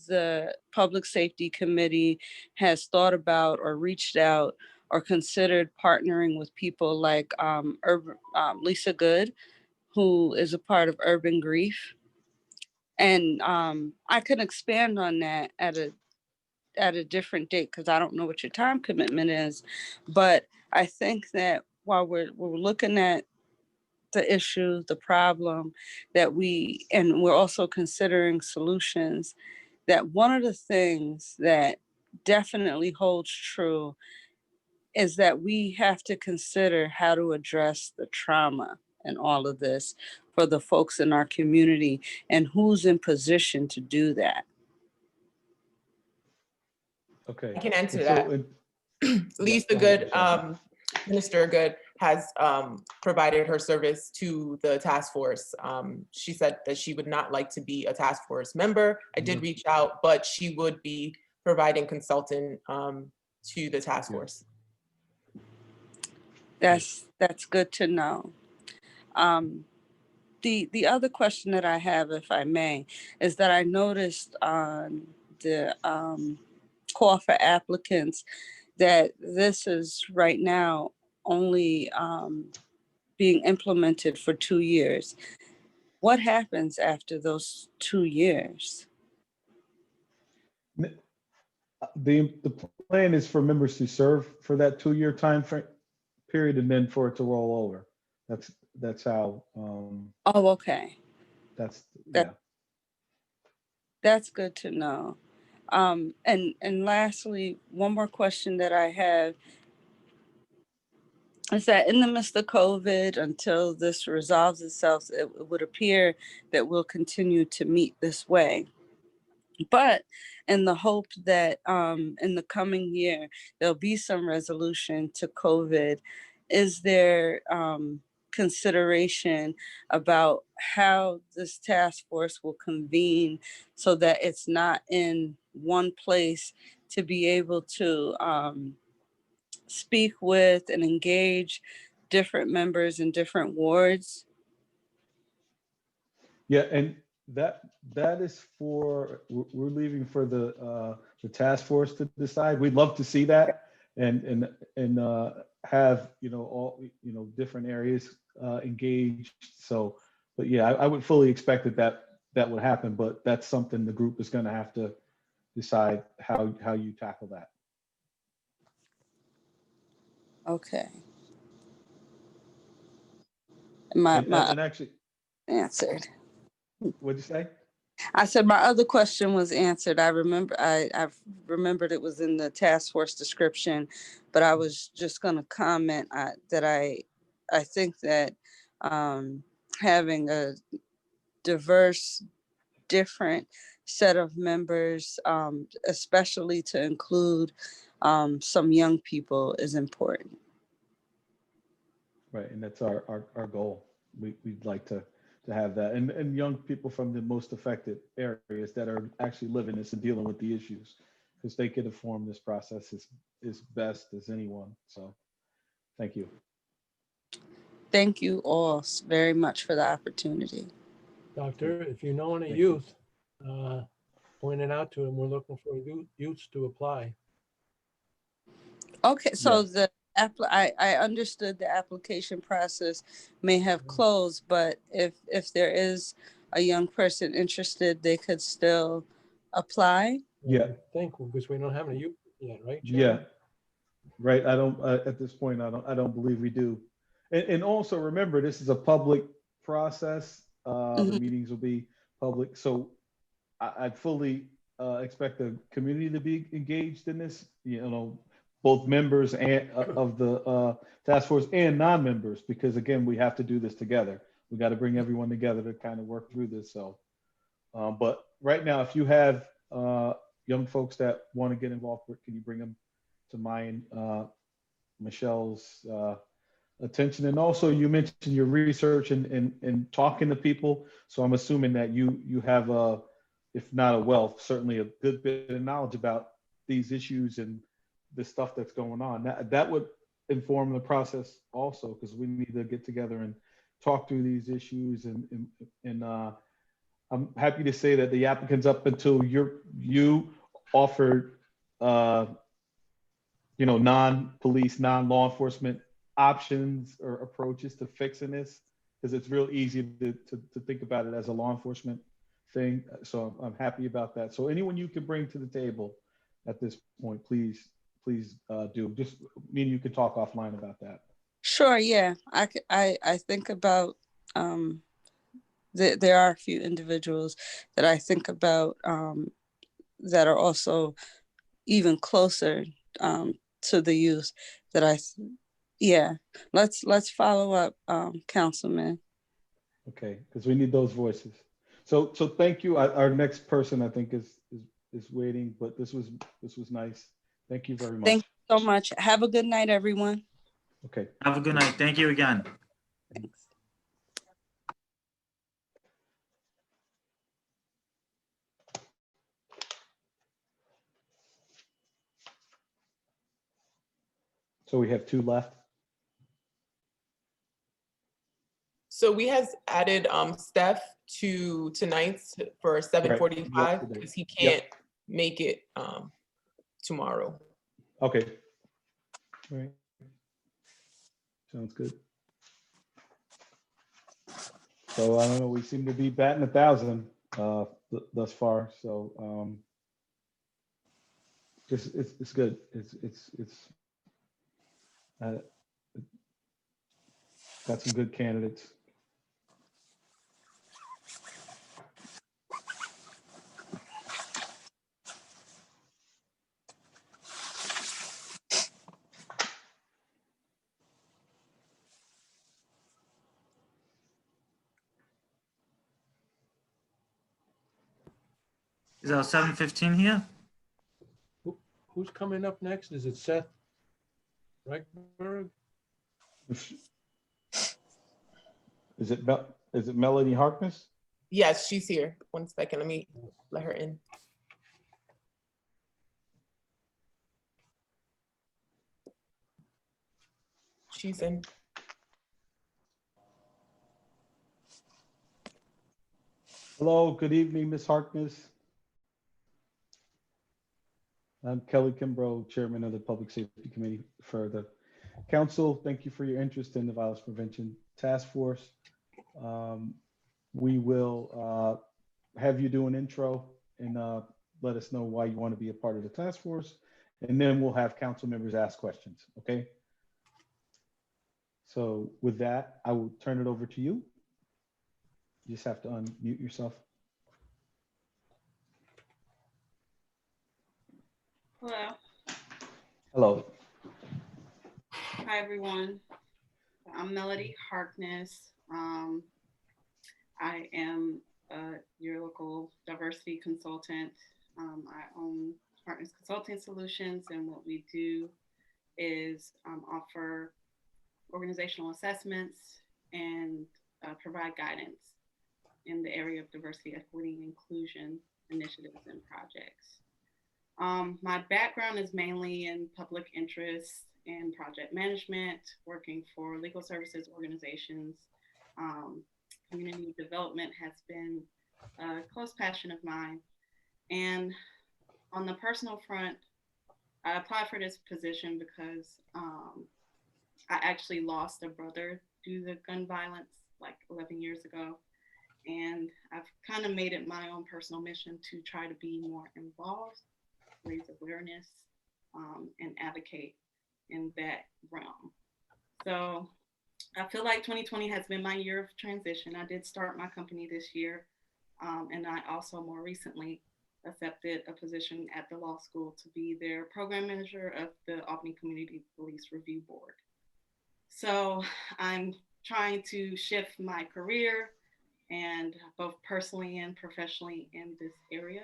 the Public Safety Committee has thought about or reached out or considered partnering with people like Lisa Good, who is a part of Urban Grief. And I can expand on that at a different date because I don't know what your time commitment is. But I think that while we're looking at the issue, the problem that we're also considering solutions, that one of the things that definitely holds true is that we have to consider how to address the trauma and all of this for the folks in our community and who's in position to do that. Okay. I can answer that. Lisa Good, Minister Good has provided her service to the task force. She said that she would not like to be a task force member. I did reach out, but she would be providing consultant to the task force. That's good to know. The other question that I have, if I may, is that I noticed on the call for applicants that this is right now only being implemented for 2 years. What happens after those 2 years? The plan is for members to serve for that 2-year time period and then for it to roll over. That's how. Oh, okay. Yeah. That's good to know. And lastly, one more question that I have is that in the midst of COVID, until this resolves itself, it would appear that we'll continue to meet this way. But in the hope that in the coming year, there'll be some resolution to COVID, is there consideration about how this task force will convene so that it's not in one place to be able to speak with and engage different members in different wards? Yeah, and that is for, we're leaving for the task force to decide. We'd love to see that and have, all, different areas engaged. So, but yeah, I would fully expect that would happen, but that's something the group is going to have to decide how you tackle that. Okay. And actually answered. What'd you say? I said my other question was answered. I remembered it was in the task force description, but I was just going to comment that I think that having a diverse, different set of members, especially to include some young people, is important. Right, and that's our goal. We'd like to have that, and young people from the most affected areas that are actually living this and dealing with the issues, because they could inform this process as best as anyone. So, thank you. Thank you all very much for the opportunity. Doctor, if you know any youth, point it out to them. We're looking for youths to apply. Okay, so Yeah. I understood the application process may have closed, but if there is a young person interested, they could still apply. Yeah. I think because we don't have any youth yet, right? Yeah, Chairman? right. I don't at this point. I don't believe we do. And also remember, this is a public process. The meetings will be public, so I fully expect the community to be engaged in this. You know, both members and of the task force and non-members, because again, we have to do this together. We got to bring everyone together to kind of work through this. So, but right now, if you have young folks that want to get involved, can you bring them to mine, Michelle's attention? And also, you mentioned your research and talking to people. So I'm assuming that you have a, if not a wealth, certainly a good bit of knowledge about these issues and the stuff that's going on. That would inform the process also, because we need to get together and talk through these issues. And I'm happy to say that the applicants up until you offered, non-police, non-law enforcement options or approaches to fixing this, because it's real easy to think about it as a law enforcement thing. So I'm happy about that. So anyone you can bring to the table at this point, please do. Just me and you can talk offline about that. Sure. Yeah, I think about there are a few individuals that I think about that are also even closer to the youth that let's follow up, Councilman. Okay, because we need those voices. So thank you. Our next person I think is waiting, but this was nice. Thank you very much. Thank you so much. Have a good night, everyone. Okay. Have a good night. Thank you again. Thanks. So we have two left. So we has added Steph to tonight's for 7:45 because he can't make it tomorrow. Okay. All right. Sounds good. So I don't know, we seem to be batting 1,000 thus far. So just it's good. It's got some good candidates. Is that 7:15 here? Who's coming up next? Is it Seth Reichberg? Is it Melanie Harkness? Yes, she's here. 1 second, let me let her in. She's in. Hello, good evening, Ms. Harkness. I'm Kelly Kimbrough, Chairman of the Public Safety Committee for the Council. Thank you for your interest in the Violence Prevention Task Force. We will have you do an intro and let us know why you want to be a part of the task force. And then we'll have council members ask questions, okay? So with that, I will turn it over to you. You just have to unmute yourself. Hello. Hello. Hi, everyone. I'm Melody Harkness. I am your local diversity consultant. I own Harkness Consulting Solutions, and what we do is offer organizational assessments and provide guidance in the area of diversity, equity, and inclusion initiatives and projects. My background is mainly in public interest and project management, working for legal services organizations. Community development has been a close passion of mine. And on the personal front, I applied for this position because I actually lost a brother due to gun violence like 11 years ago. And I've kind of made it my own personal mission to try to be more involved, raise awareness, and advocate in that realm. So I feel like 2020 has been my year of transition. I did start my company this year, and I also more recently accepted a position at the law school to be their program manager of the Albany Community Police Review Board. So I'm trying to shift my career and both personally and professionally in this area,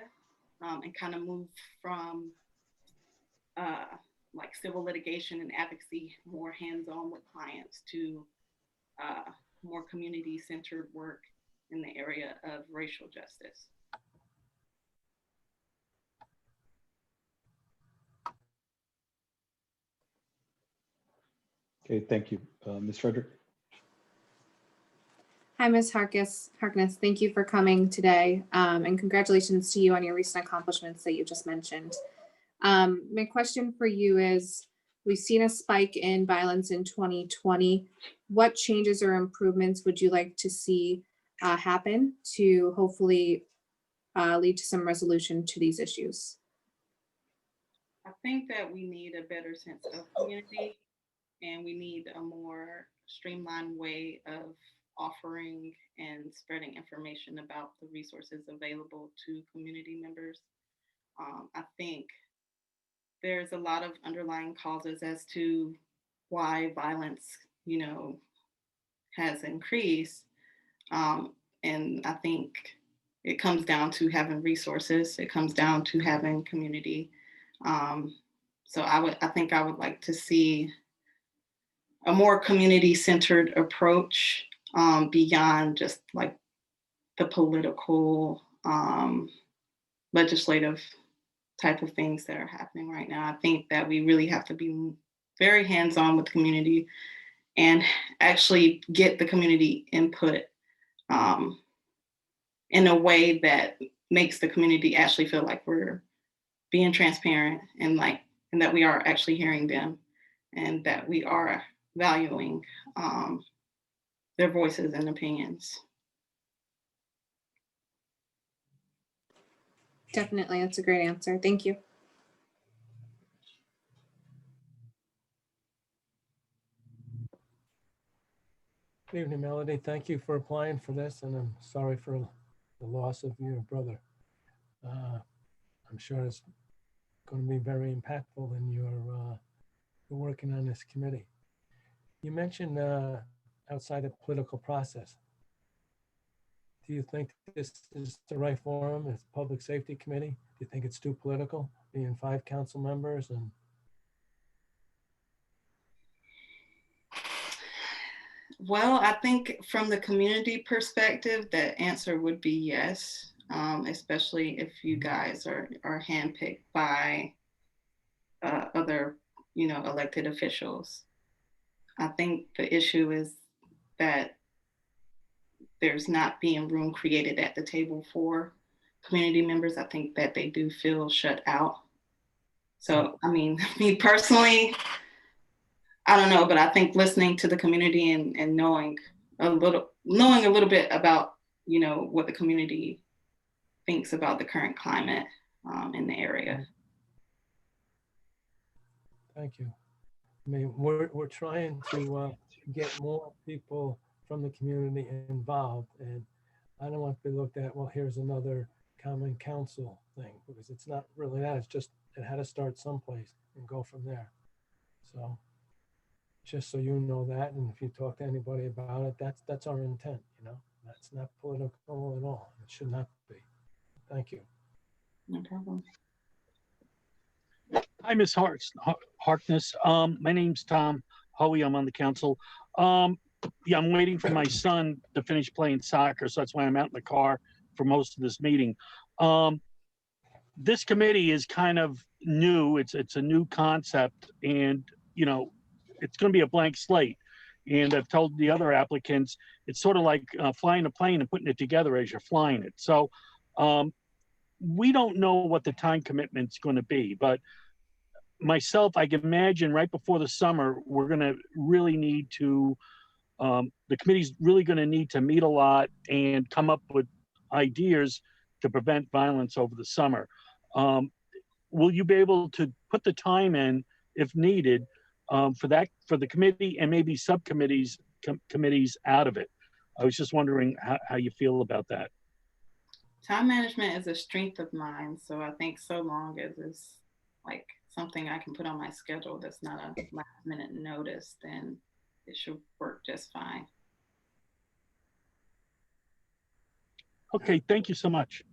and kind of move from like civil litigation and advocacy, more hands-on with clients, to more community-centered work in the area of racial justice. Okay, thank you. Ms. Frederick? Hi, Ms. Harkness. Thank you for coming today, and congratulations to you on your recent accomplishments that you just mentioned. My question for you is, we've seen a spike in violence in 2020. What changes or improvements would you like to see happen to hopefully lead to some resolution to these issues? I think that we need a better sense of community, and we need a more streamlined way of offering and spreading information about the resources available to community members. I think there's a lot of underlying causes as to why violence, has increased. And I think it comes down to having resources. It comes down to having community. So I think I would like to see a more community-centered approach, beyond just like the political, legislative type of things that are happening right now. I think that we really have to be very hands-on with the community and actually get the community input in a way that makes the community actually feel like we're being transparent, and that we are actually hearing them, and that we are valuing their voices and opinions. Definitely, that's a great answer. Thank you. Good evening, Melody. Thank you for applying for this, and I'm sorry for the loss of your brother. I'm sure it's going to be very impactful in your working on this committee. You mentioned outside the political process. Do you think this is the right forum as Public Safety Committee? Do you think it's too political, being 5 council members? And well, I think from the community perspective, the answer would be yes, especially if you guys are handpicked by other, elected officials. I think the issue is that there's not being room created at the table for community members. I think that they do feel shut out. So, I mean, me personally, I don't know, but I think listening to the community and knowing a little bit about, what the community thinks about the current climate in the area. thank you. I mean, we're trying to get more people from the community involved, and I don't want to be looked at, well, here's another common council thing, because it's not really that. It's just it had to start someplace and go from there. So just so you know that, and if you talk to anybody about it, that's our intent, you know. That's not political at all. It should not be. Thank you. No problem. Hi, Ms. Harkness. My name's Tom Hoey. I'm on the council. Yeah, I'm waiting for my son to finish playing soccer, so that's why I'm out in the car for most of this meeting. This committee is kind of new. It's a new concept, and you know, it's going to be a blank slate. And I've told the other applicants, it's sort of like flying a plane and putting it together as you're flying it. So we don't know what the time commitment's going to be, but myself, I can imagine right before the summer, we're going to really need to, the committee's really going to need to meet a lot and come up with ideas to prevent violence over the summer. Will you be able to put the time in, if needed, for the committee and maybe subcommittees, committees out of it? I was just wondering how you feel about that. Time management is a strength of mine. So I think so long as it's like something I can put on my schedule that's not a last minute notice, then it should work just fine. Okay, thank you so much.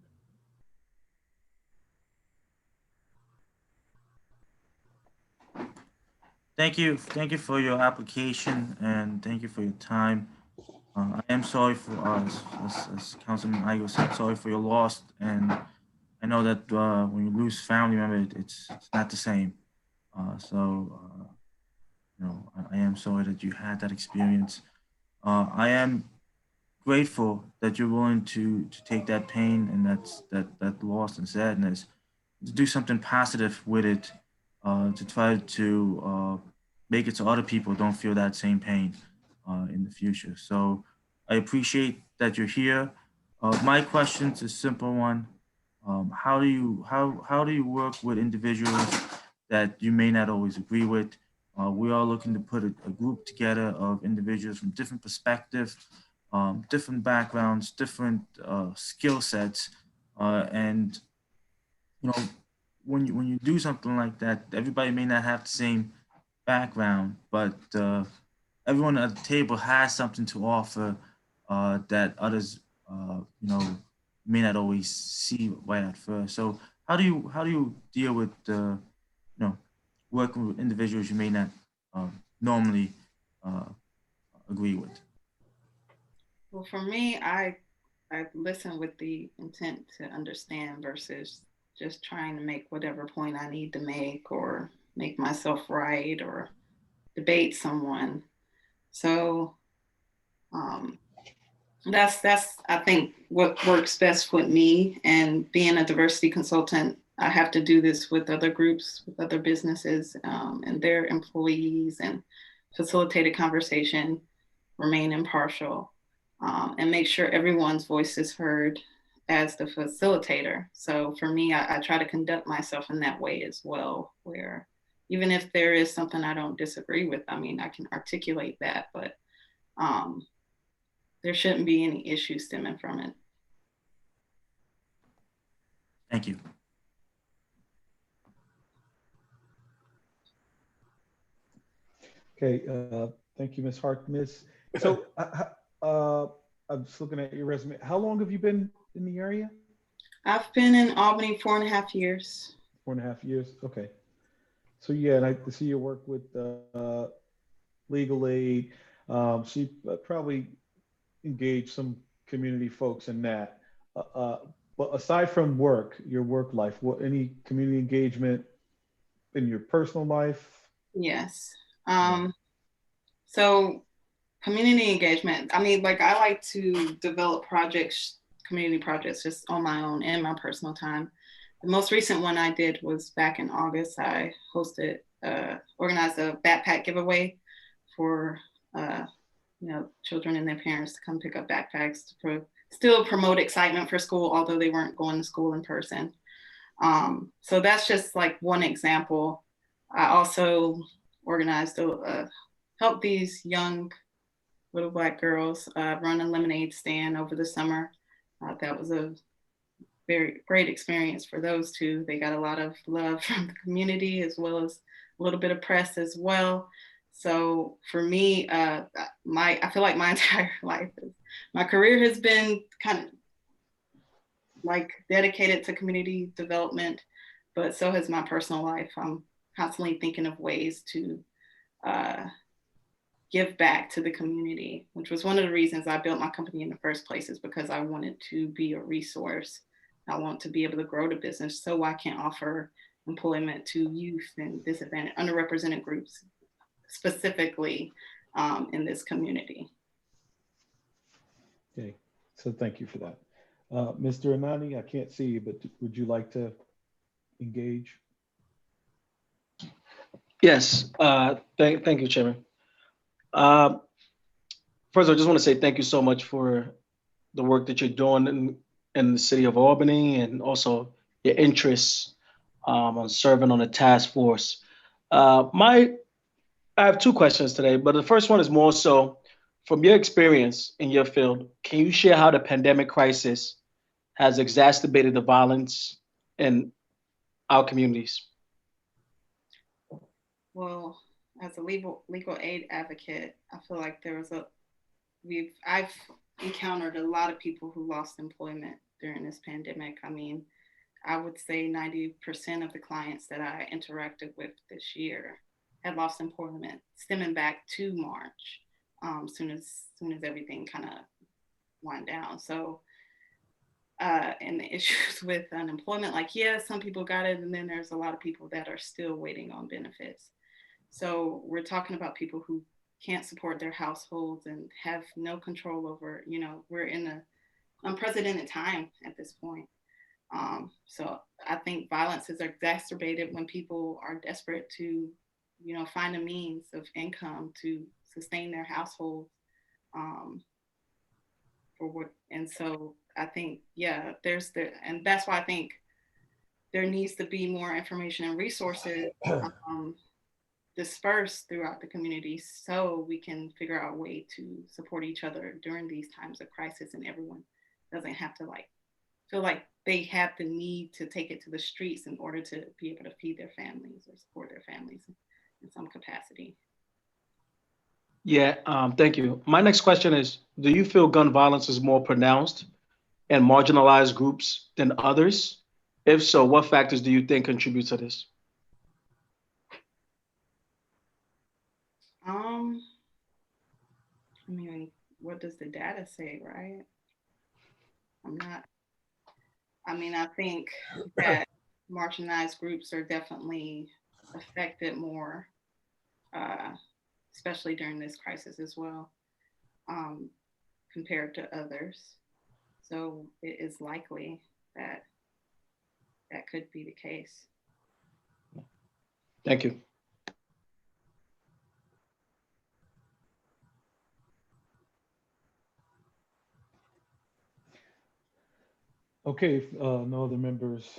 Thank you for your application and thank you for your time. I am sorry for as Councilman Igo said, sorry for your loss, and I know that when you lose family member, it's not the same. You know, I am sorry that you had that experience. I am grateful that you're willing to take that pain and that loss and sadness to do something positive with it, to try to make it so other people don't feel that same pain in the future. So I appreciate that you're here. My question is a simple one. How do you work with individuals that you may not always agree with? We are looking to put a group together of individuals from different perspectives, different backgrounds, different skill sets, and you know, when you do something like that, everybody may not have the same background, but everyone at the table has something to offer that others, you know, may not always see right at first. So how do you deal with you know, working with individuals you may not normally agree with? Well, for me, I listen with the intent to understand versus just trying to make whatever point I need to make or make myself right or debate someone. So that's I think what works best with me. And being a diversity consultant, I have to do this with other groups, with other businesses and their employees, and facilitate a conversation, remain impartial, and make sure everyone's voice is heard as the facilitator. So for me, I try to conduct myself in that way as well, where even if there is something I don't disagree with, I mean, I can articulate that, but there shouldn't be any issues stemming from it. Thank you. Okay, thank you, Ms. Harkness. So I'm just looking at your resume. How long have you been in the area? I've been in Albany 4.5 years. 4.5 years, okay. So yeah, and I see your work with legal aid. So you probably engage some community folks in that. But aside from work, your work life, any community engagement in your personal life? Yes. So community engagement, I mean, like I like to develop projects, community projects just on my own in my personal time. The most recent one I did was back in August. I hosted, organized a backpack giveaway for you know, children and their parents to come pick up backpacks to still promote excitement for school, although they weren't going to school in person. So that's just like one example. I also organized help these young little Black girls run a lemonade stand over the summer. That was a very great experience for those two. They got a lot of love from the community as well as a little bit of press as well. So for me, I feel like my entire life, my career has been kind of like dedicated to community development, but so has my personal life. I'm constantly thinking of ways to give back to the community, which was one of the reasons I built my company in the first place, is because I wanted to be a resource. I want to be able to grow the business so I can offer employment to youth and disadvantaged, underrepresented groups, specifically in this community. Okay, so thank you for that. Mr. Anani, I can't see you, but would you like to engage? Yes, thank you, Chairman. First, I just want to say thank you so much for the work that you're doing in the city of Albany, and also your interests on serving on the task force. I have two questions today, but the first one is more so from your experience in your field. Can you share how the pandemic crisis has exacerbated the violence in our communities? Well, as a legal aid advocate, I feel like I've encountered a lot of people who lost employment during this pandemic. I mean, I would say 90% of the clients that I interacted with this year had lost employment stemming back to March, soon as everything kind of wound down. So, and the issues with unemployment, like, yeah, some people got it, and then there's a lot of people that are still waiting on benefits. So we're talking about people who can't support their households and have no control over, we're in an unprecedented time at this point. So I think violence is exacerbated when people are desperate to, find a means of income to sustain their household. And so I think, yeah, and that's why I think there needs to be more information and resources dispersed throughout the community so we can figure out a way to support each other during these times of crisis, and everyone doesn't have to feel like they have the need to take it to the streets in order to be able to feed their families or support their families in some capacity. Yeah, thank you. My next question is, do you feel gun violence is more pronounced in marginalized groups than others? If so, what factors do you think contribute to this? I mean, what does the data say, right? I think that marginalized groups are definitely affected more, especially during this crisis as well, compared to others. So it is likely that that could be the case. Thank you. Okay, if no other members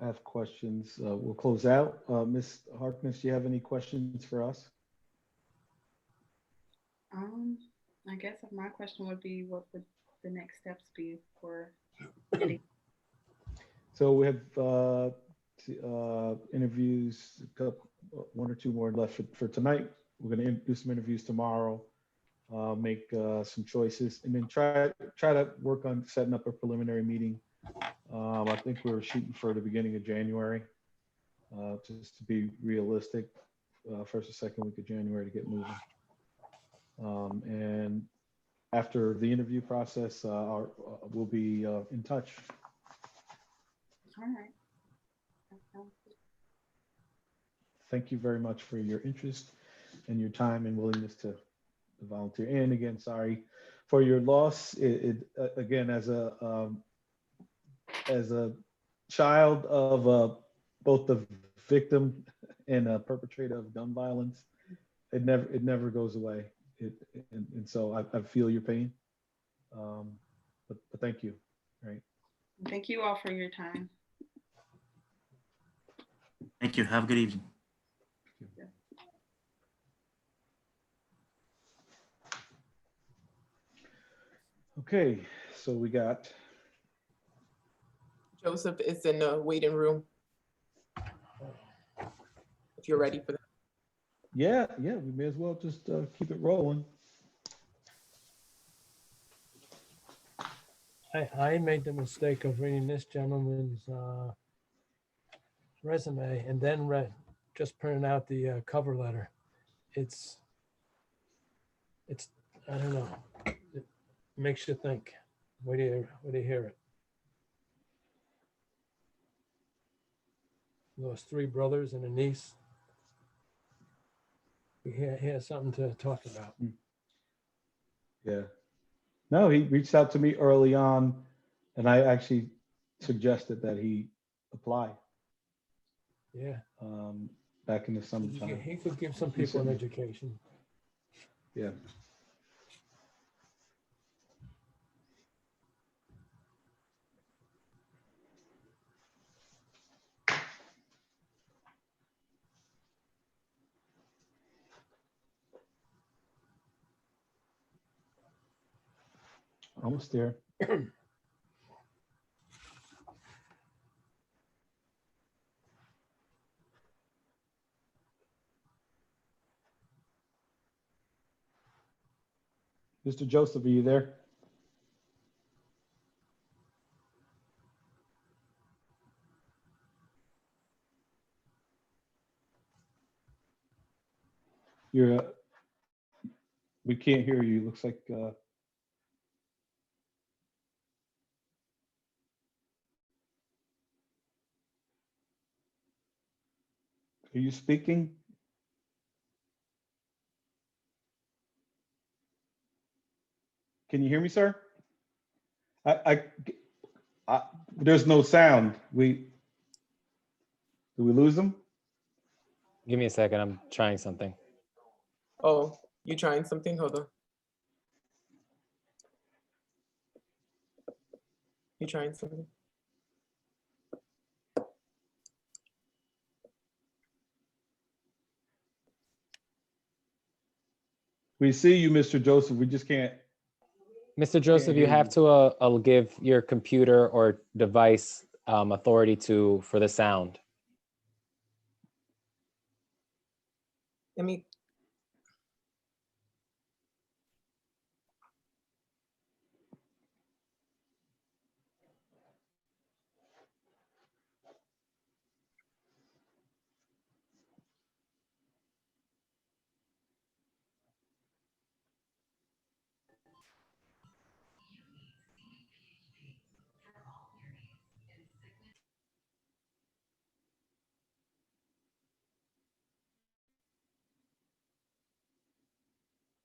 have questions, we'll close out. Ms. Harkness, do you have any questions for us? I guess my question would be, what would the next steps be for So we have interviews, one or two more left for tonight. We're going to do some interviews tomorrow, make some choices, and then try to work on setting up a preliminary meeting. I think we're shooting for the beginning of January, just to be realistic, first or second week of January to get moving. And after the interview process, we'll be in touch. All right. Thank you very much for your interest and your time and willingness to volunteer. And again, sorry for your loss. Again, as a child of both the victim and a perpetrator of gun violence, it never goes away. And so I feel your pain. But thank you. Right. Thank you all for your time. Thank you. Have a good evening. Okay, so we got Joseph is in the waiting room. If you're ready for that. Yeah, we may as well just keep it rolling. I made the mistake of reading this gentleman's resume and then just printing out the cover letter. It's, I don't know. It makes you think. Wait do you hear it? Those 3 brothers and a niece. He has something to talk about. Yeah. No, he reached out to me early on, and I actually suggested that he apply. Yeah. Back in the summertime. He could give some people an education. Yeah. Almost there. Mr. Joseph, are you there? You're, we can't hear you. Looks like, are you speaking? Can you hear me, sir? There's no sound. Did we lose him? Give me a second. I'm trying something. Oh, you trying something? Hold on. You trying something? We see you, Mr. Joseph. We just can't. Mr. Joseph, you have to give your computer or device authority for the sound. Let me.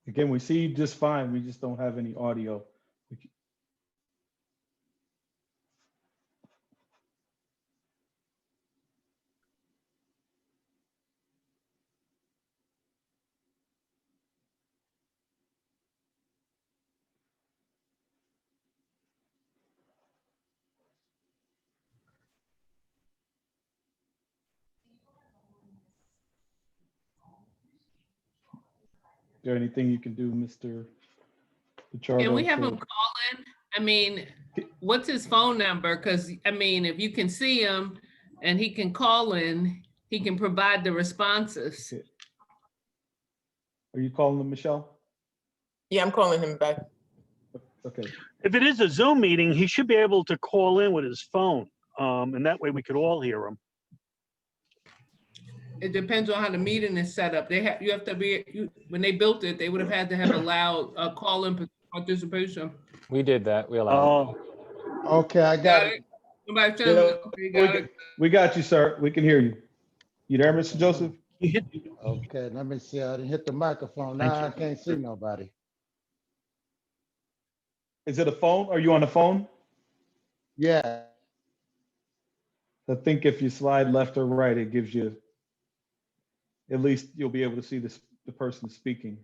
Again, we see you just fine. We just don't have any audio. Is there anything you can do, Mr. Pichardo? Can we have him call in? I mean, what's his phone number? Because, I mean, if you can see him and he can call in, he can provide the responses. Okay. Are you calling him, Michelle? Yeah, I'm calling him back. Okay. If it is a Zoom meeting, he should be able to call in with his phone. And that way we could all hear him. It depends on how the meeting is set up. You have to be, when they built it, they would have had to have allowed call-in participation. We did that. We allowed it. Okay, I got it. Somebody said, Yeah, we got you, sir. We can hear you. You there, Mr. Joseph? Okay, let me see. I didn't hit the microphone. Now I can't see nobody. Is it a phone? Are you on the phone? Yeah. I think if you slide left or right, it gives you, at least you'll be able to see the person speaking.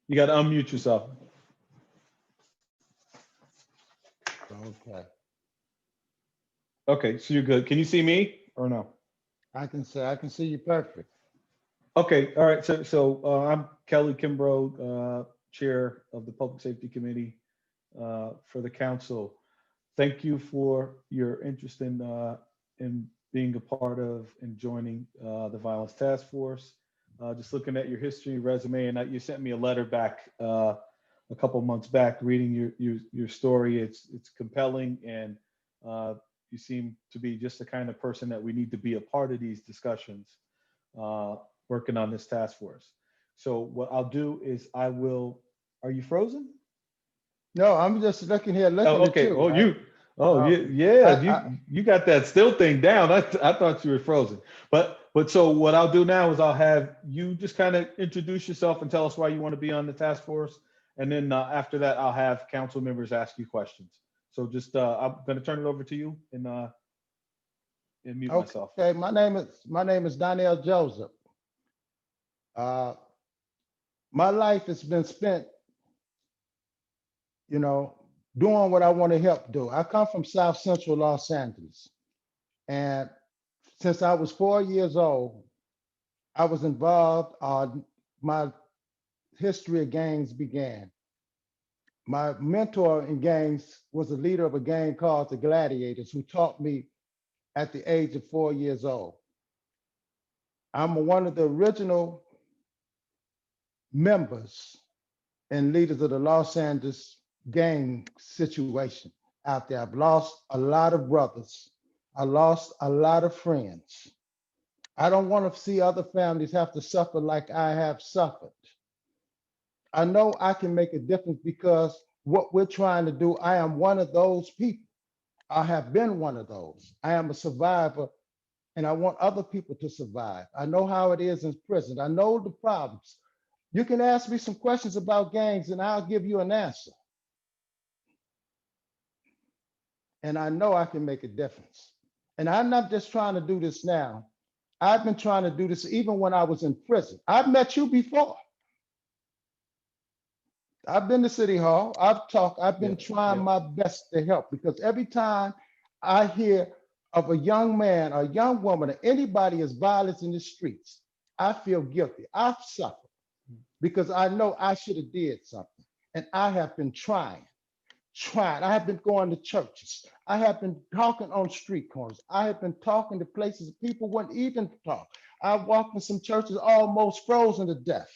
You got to unmute yourself. Okay. Okay, so you're good. Can you see me or no? I can see you perfect. Okay, all right. So I'm Kelly Kimbrough, Chair of the Public Safety Committee for the council. Thank you for your interest in being a part of and joining the Violence Task Force. Just looking at your history, resume, and you sent me a letter back a couple months back. Reading your story, it's compelling, and you seem to be just the kind of person that we need to be a part of these discussions, working on this task force. So what I'll do is I will. Are you frozen? No, I'm just looking here, looking okay. at you. You got that still thing down. I thought you were frozen. But so what I'll do now is I'll have you just kind of introduce yourself and tell us why you want to be on the task force. And then after that, I'll have council members ask you questions. So just I'm going to turn it over to you and mute myself. Okay, my name is Donnell Joseph. My life has been spent, doing what I want to help do. I come from South Central Los Angeles. And since I was 4 years old, I was involved, my history of gangs began. My mentor in gangs was the leader of a gang called the Gladiators, who taught me at the age of 4 years old. I'm one of the original members and leaders of the Los Angeles gang situation out there. I've lost a lot of brothers. I lost a lot of friends. I don't want to see other families have to suffer like I have suffered. I know I can make a difference because what we're trying to do, I am one of those people. I have been one of those. I am a survivor, and I want other people to survive. I know how it is in prison. I know the problems. You can ask me some questions about gangs and I'll give you an answer. And I know I can make a difference. And I'm not just trying to do this now. I've been trying to do this even when I was in prison. I've met you before. I've been to City Hall. I've talked. I've been trying my best to help, because every time I hear of a young man or a young woman or anybody is violence in the streets, I feel guilty. I've suffered because I know I should have did something. And I have been trying. I have been going to churches. I have been talking on street corners. I have been talking to places people wouldn't even talk. I've walked in some churches almost frozen to death,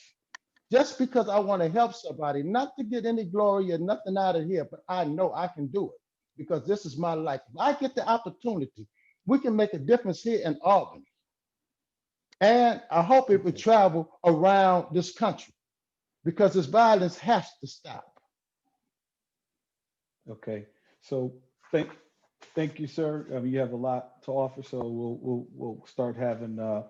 just because I want to help somebody, not to get any glory or nothing out of here, but I know I can do it because this is my life. If I get the opportunity, we can make a difference here in Albany. And I hope it would travel around this country, because this violence has to stop. Okay, so thank you, sir. I mean, you have a lot to offer, so we'll start having the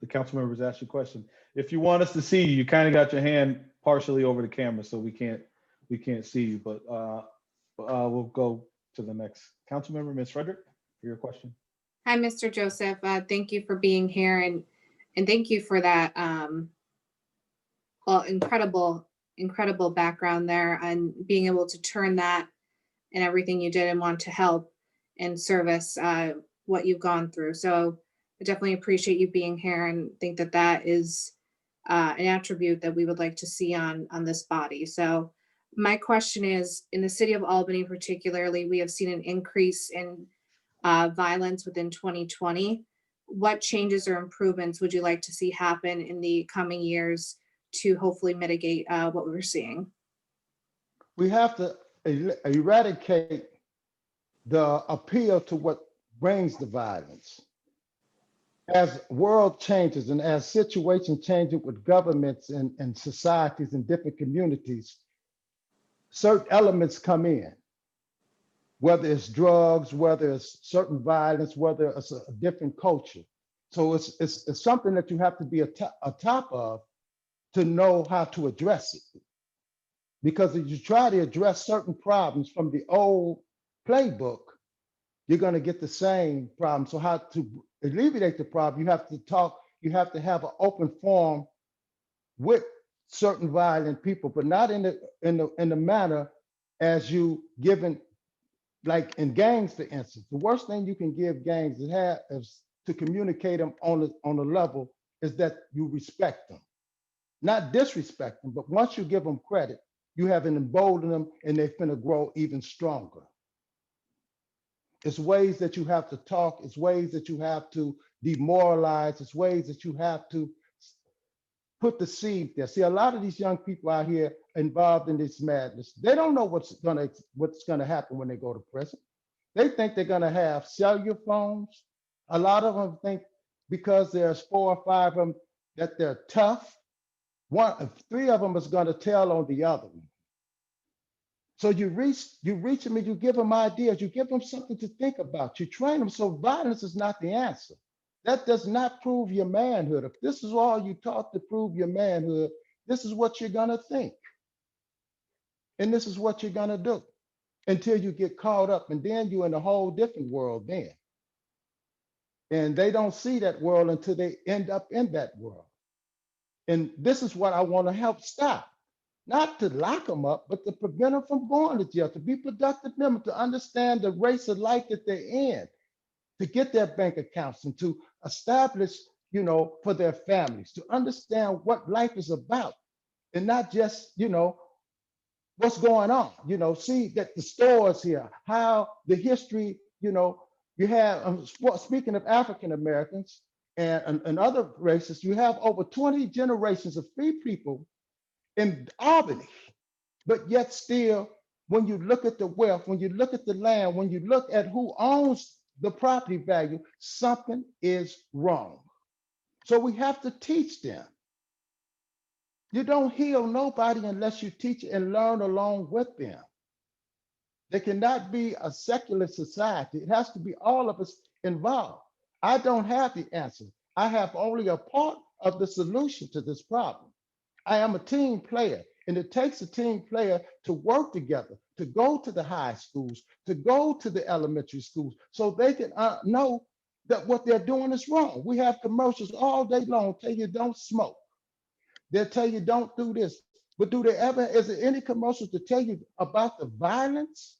council members ask you questions. If you want us to see you, you kind of got your hand partially over the camera, so we can't see you. But we'll go to the next council member, Ms. Frederick, for your question. Hi, Mr. Joseph. Thank you for being here, and thank you for that well, incredible background there, and being able to turn that and everything you did and want to help and service what you've gone through. So I definitely appreciate you being here, and think that that is an attribute that we would like to see on this body. So my question is, in the city of Albany particularly, we have seen an increase in violence within 2020. What changes or improvements would you like to see happen in the coming years to hopefully mitigate what we're seeing? We have to eradicate the appeal to what brings the violence. As world changes and as situations change with governments and societies and different communities, certain elements come in, whether it's drugs, whether it's certain violence, whether it's a different culture. So it's something that you have to be atop of to know how to address it. Because if you try to address certain problems from the old playbook, you're going to get the same problem. So how to alleviate the problem, you have to talk, you have to have an open forum with certain violent people, but not in the manner as you given, like in gangs, for instance. The worst thing you can give gangs is to communicate them on a level is that you respect them. Not disrespect them, but once you give them credit, you have emboldened them and they're going to grow even stronger. It's ways that you have to talk. It's ways that you have to demoralize. It's ways that you have to put the seed there. See, a lot of these young people out here involved in this madness, they don't know what's gonna happen when they go to prison. They think they're gonna have cellular phones. A lot of them think because there's 4 or 5 of them that they're tough. 3 of them is gonna tell on the other one. So you reach them and you give them ideas. You give them something to think about. You train them. So violence is not the answer. That does not prove your manhood. If this is all you taught to prove your manhood, this is what you're gonna think. And this is what you're gonna do until you get caught up. And then you're in a whole different world then. And they don't see that world until they end up in that world. And this is what I want to help stop. Not to lock them up, but to prevent them from going to jail, to be productive members, to understand the race of life that they're in, to get their bank accounts and to establish, for their families, to understand what life is about and not just, what's going on, see that the stores here, how the history, you have, speaking of African Americans and other races, you have over 20 generations of free people in Albany, but yet still, when you look at the wealth, when you look at the land, when you look at who owns the property value, something is wrong. So we have to teach them. You don't heal nobody unless you teach and learn along with them. There cannot be a secular society. It has to be all of us involved. I don't have the answer. I have only a part of the solution to this problem. I am a team player, and it takes a team player to work together, to go to the high schools, to go to the elementary schools, so they can know that what they're doing is wrong. We have commercials all day long tell you don't smoke. They'll tell you don't do this. But is there any commercials to tell you about the violence?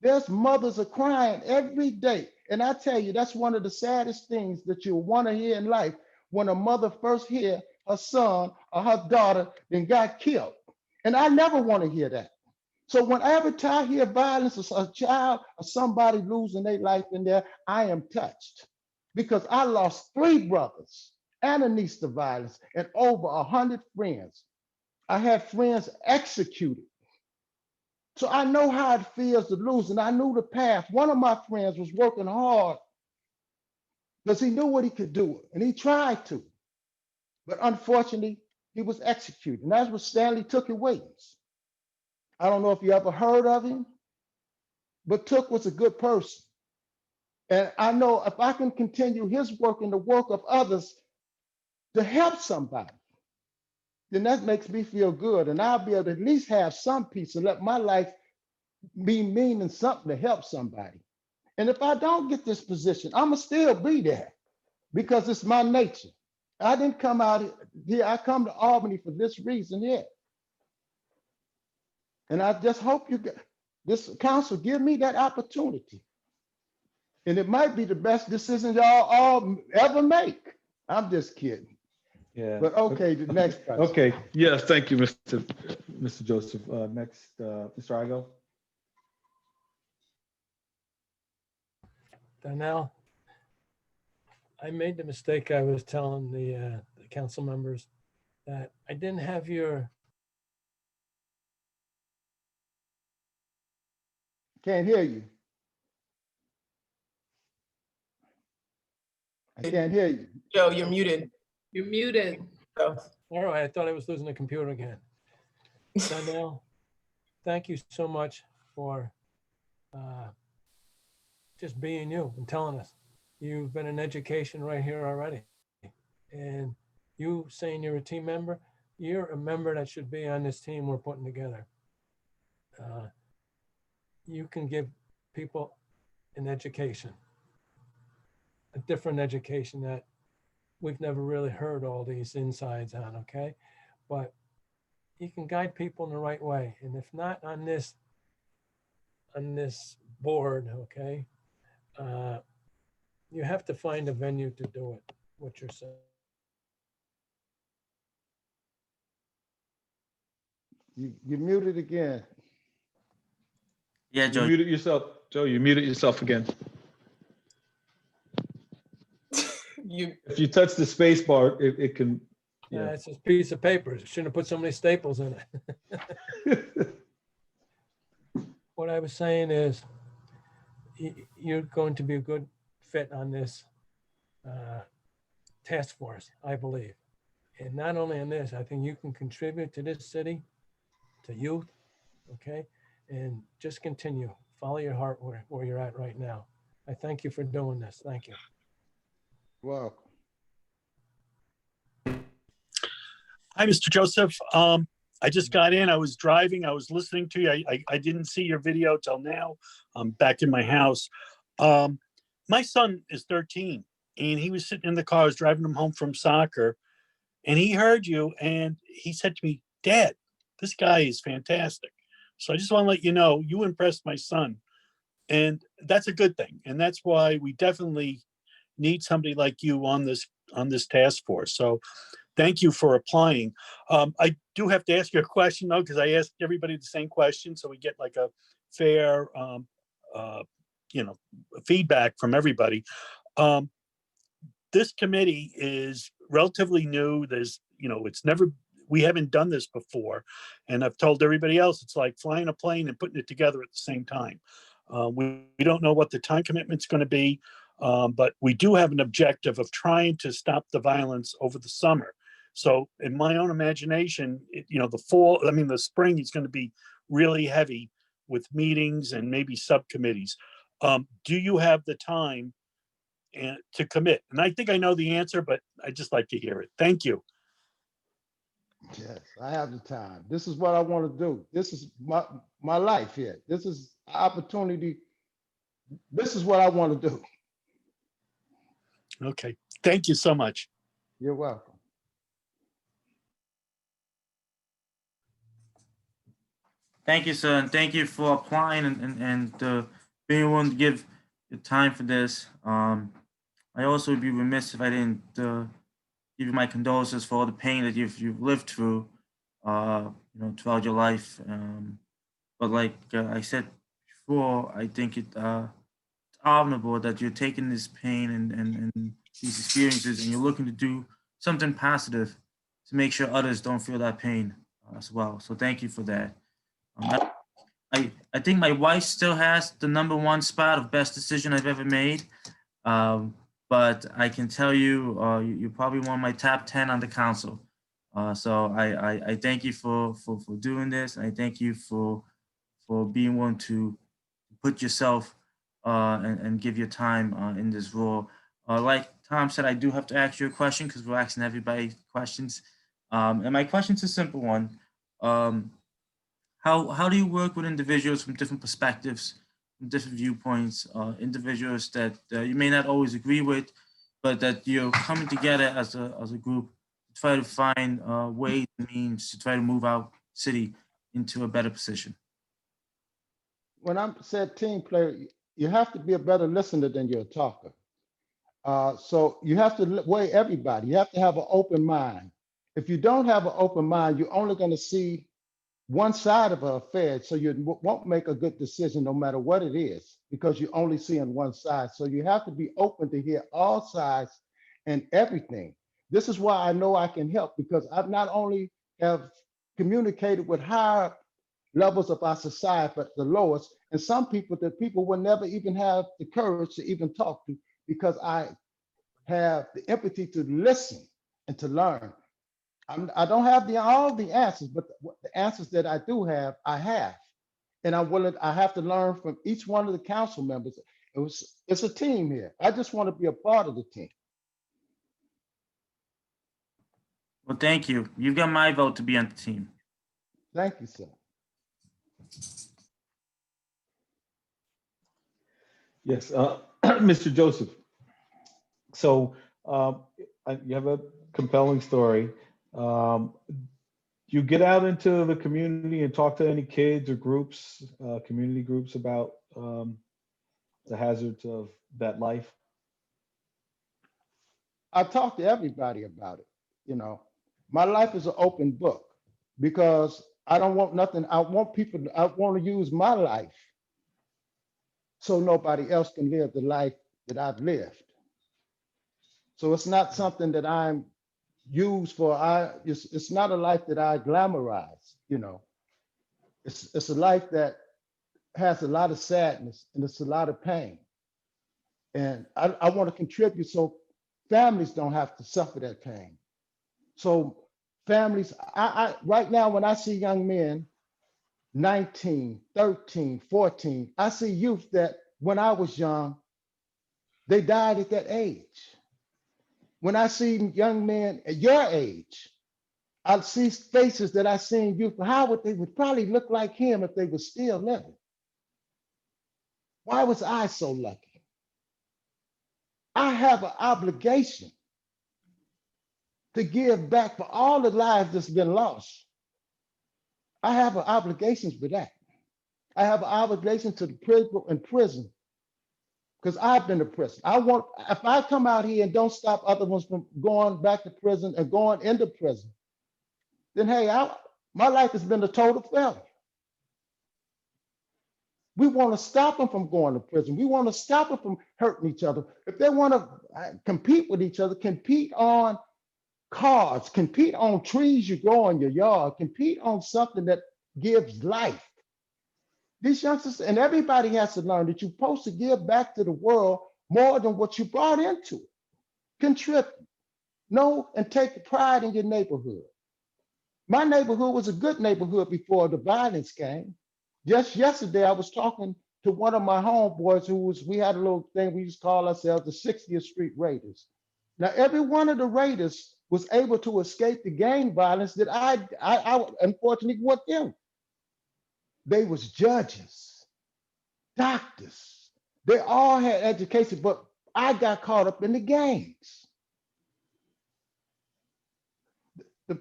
There's mothers are crying every day. And I tell you, that's one of the saddest things that you'll want to hear in life, when a mother first hear her son or her daughter then got killed. And I never want to hear that. So whenever I hear violence or a child or somebody losing their life in there, I am touched, because I lost 3 brothers and a niece to violence and over 100 friends. I had friends executed. So I know how it feels to lose, and I knew the path. One of my friends was working hard because he knew what he could do, and he tried to. But unfortunately, he was executed. And that was Stanley Tookie Williams. I don't know if you ever heard of him, but Took was a good person. And I know if I can continue his work and the work of others to help somebody, then that makes me feel good. And I'll be able to at least have some peace and let my life be meaning something to help somebody. And if I don't get this position, I'm going to still be there because it's my nature. I didn't come out here. I come to Albany for this reason here. And I just hope this council give me that opportunity. And it might be the best decision y'all all ever make. I'm just kidding. Yeah. But okay, the next person. Okay. Yes, thank you, Mr. Joseph. Next, Mr. Igo. Donnell, I made the mistake. I was telling the council members that I didn't have your. Can't hear you. I can't hear you. Joe, you're muted. You're muted. So, All right, I thought I was losing the computer again. Donnell, thank you so much for just being you and telling us. You've been an education right here already. And you saying you're a team member, you're a member that should be on this team we're putting together. You can give people an education, a different education that we've never really heard all these insides on, okay? But you can guide people in the right way. And if not on this board, okay, you have to find a venue to do it, what you're saying. You muted again. Yeah, You Joe. muted yourself. Joe, you muted yourself again. If you touch the space bar, it can. Yeah. It's a piece of paper. Shouldn't have put so many staples in it. What I was saying is, you're going to be a good fit on this task force, I believe. And not only on this, I think you can contribute to this city, to youth, okay? And just continue, follow your heart where you're at right now. I thank you for doing this. Thank you. Welcome. Hi, Mr. Joseph. I just got in. I was driving. I was listening to you. I didn't see your video till now. I'm back in my house. My son is 13, and he was sitting in the car. I was driving him home from soccer, and he heard you, and he said to me, "Dad, this guy is fantastic." So I just want to let you know, you impressed my son, and that's a good thing. And that's why we definitely need somebody like you on this task force. So thank you for applying. I do have to ask you a question though, because I asked everybody the same question, so we get like a fair, feedback from everybody. This committee is relatively new. We haven't done this before, and I've told everybody else it's like flying a plane and putting it together at the same time. We don't know what the time commitment's going to be, but we do have an objective of trying to stop the violence over the summer. So in my own imagination, the spring is going to be really heavy with meetings and maybe subcommittees. Do you have the time to commit? And I think I know the answer, but I'd just like to hear it. Thank you. Yes, I have the time. This is what I want to do. This is my life here. This is opportunity. This is what I want to do. Okay. Thank you so much. You're welcome. Thank you, sir, and thank you for applying and being willing to give your time for this. I also would be remiss if I didn't give you my condolences for all the pain that you've lived through, throughout your life. But like I said before, I think it's honorable that you're taking this pain and these experiences and you're looking to do something positive to make sure others don't feel that pain as well. So thank you for that. I think my wife still has the #1 spot of best decision I've ever made. But I can tell you, you're probably one of my top 10 on the council. So I thank you for doing this. I thank you for being willing to put yourself and give your time in this role. Like Tom said, I do have to ask you a question because we're asking everybody questions. And my question's a simple one. How do you work with individuals from different perspectives, from different viewpoints, individuals that you may not always agree with, but that you're coming together as a group to try to find ways and means to try to move our city into a better position? When I said team player, you have to be a better listener than you're a talker. So you have to weigh everybody. You have to have an open mind. If you don't have an open mind, you're only going to see one side of an affair, so you won't make a good decision no matter what it is, because you're only seeing one side. So you have to be open to hear all sides and everything. This is why I know I can help, because I've not only have communicated with higher levels of our society, but the lowest, and some people that people will never even have the courage to even talk to, because I have the empathy to listen and to learn. I don't have all the answers, but the answers that I do have, I have. And I'm willing, I have to learn from each one of the council members. It's a team here. I just want to be a part of the team. Well, thank you. You've got my vote to be on the team. Thank you, sir. Yes, Mr. Joseph. So you have a compelling story. You get out into the community and talk to any kids or groups, community groups about the hazards of that life? I talk to everybody about it. My life is an open book, because I don't want nothing. I want to use my life so nobody else can live the life that I've lived. So it's not something that I'm used for. It's not a life that I glamorize, you know. It's a life that has a lot of sadness and it's a lot of pain. And I want to contribute so families don't have to suffer that pain. So families, right now when I see young men, 19, 13, 14, I see youth that when I was young, they died at that age. When I see young men at your age, I see faces that I seen youth, they would probably look like him if they were still living. Why was I so lucky? I have an obligation to give back for all the lives that's been lost. I have an obligation for that. I have an obligation to the people in prison because I've been to prison. If I come out here and don't stop other ones from going back to prison and going into prison, then hey, my life has been a total failure. We want to stop them from going to prison. We want to stop them from hurting each other. If they want to compete with each other, compete on cars, compete on trees you grow in your yard, compete on something that gives life. These youngsters, and everybody has to learn that you're supposed to give back to the world more than what you brought into it. Contribute. Know and take pride in your neighborhood. My neighborhood was a good neighborhood before the violence came. Just yesterday, I was talking to one of my homeboys we had a little thing, we used to call ourselves the 60th Street Raiders. Now, every one of the Raiders was able to escape the gang violence that I unfortunately went through. They was judges, doctors. They all had education, but I got caught up in the gangs. The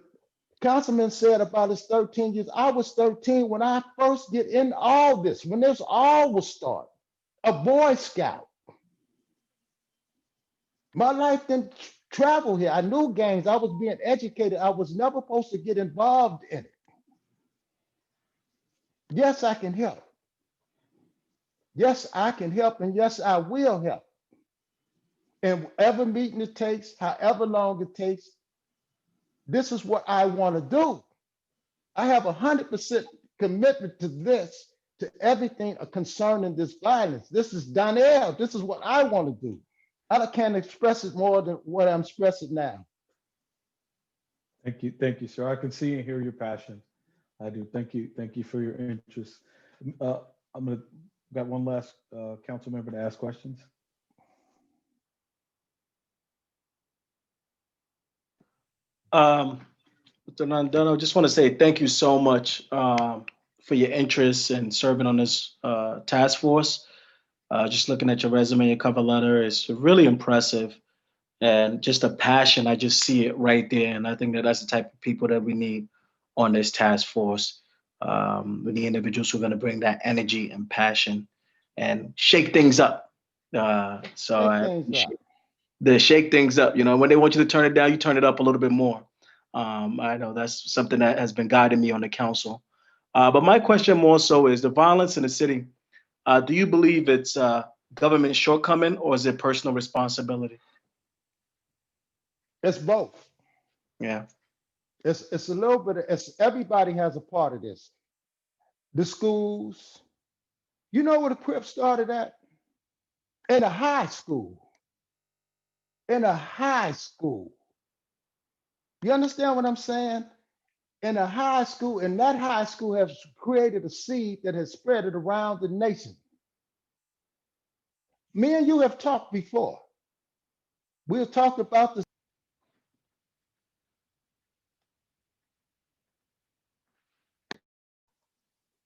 councilman said about his 13 years. I was 13 when I first get in all this, when this all was started. A Boy Scout. My life didn't travel here. I knew gangs. I was being educated. I was never supposed to get involved in it. Yes, I can help. Yes, I can help, and yes, I will help. And whatever meeting it takes, however long it takes, this is what I want to do. I have 100% commitment to this, to everything concerning this violence. This is Donnell. This is what I want to do. I can't express it more than what I'm expressing now. Thank you, sir. I can see and hear your passion. I do. Thank you for your interest. Got one last council member to ask questions. Mr. Nandano, I just want to say thank you so much for your interest in serving on this task force. Just looking at your resume, your cover letter is really impressive, and just a passion. I just see it right there, and I think that that's the type of people that we need on this task force. We need individuals who are going to bring that energy and passion and shake things up. Shake things up. You know, when they want you to turn it down, you turn it up a little bit more. I know that's something that has been guiding me on the council. But my question more so is the violence in the city. Do you believe it's government shortcoming or is it personal responsibility? It's both. Yeah. It's a little bit of, everybody has a part of this. The schools, you know where the Crips started at? In a high school. In a high school. You understand what I'm saying? In a high school, and that high school has created a seed that has spread it around the nation. Me and you have talked before. We've talked about this.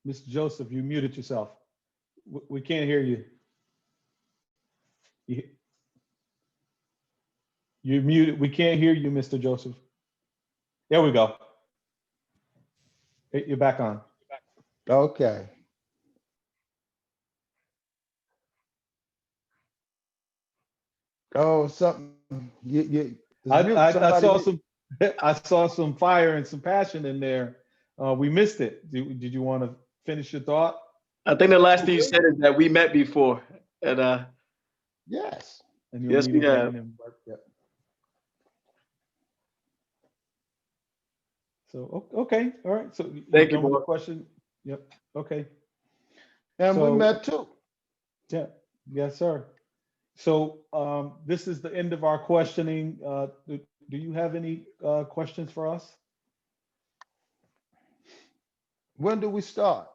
Mr. Joseph, you muted yourself. We can't hear you. You're muted. We can't hear you, Mr. Joseph. There we go. You're back on. Okay. Oh, something. I saw some fire and some passion in there. We missed it. Did you want to finish your thought? I think the last thing you said is that we met before. And Yes. And you're yes, we meeting have. again in March. Yep. So, okay, all right. So Thank you, done with the boy. question? Yep, okay. And we So- met too. Yeah, yes, sir. So this is the end of our questioning. Do you have any questions for us? When do we start?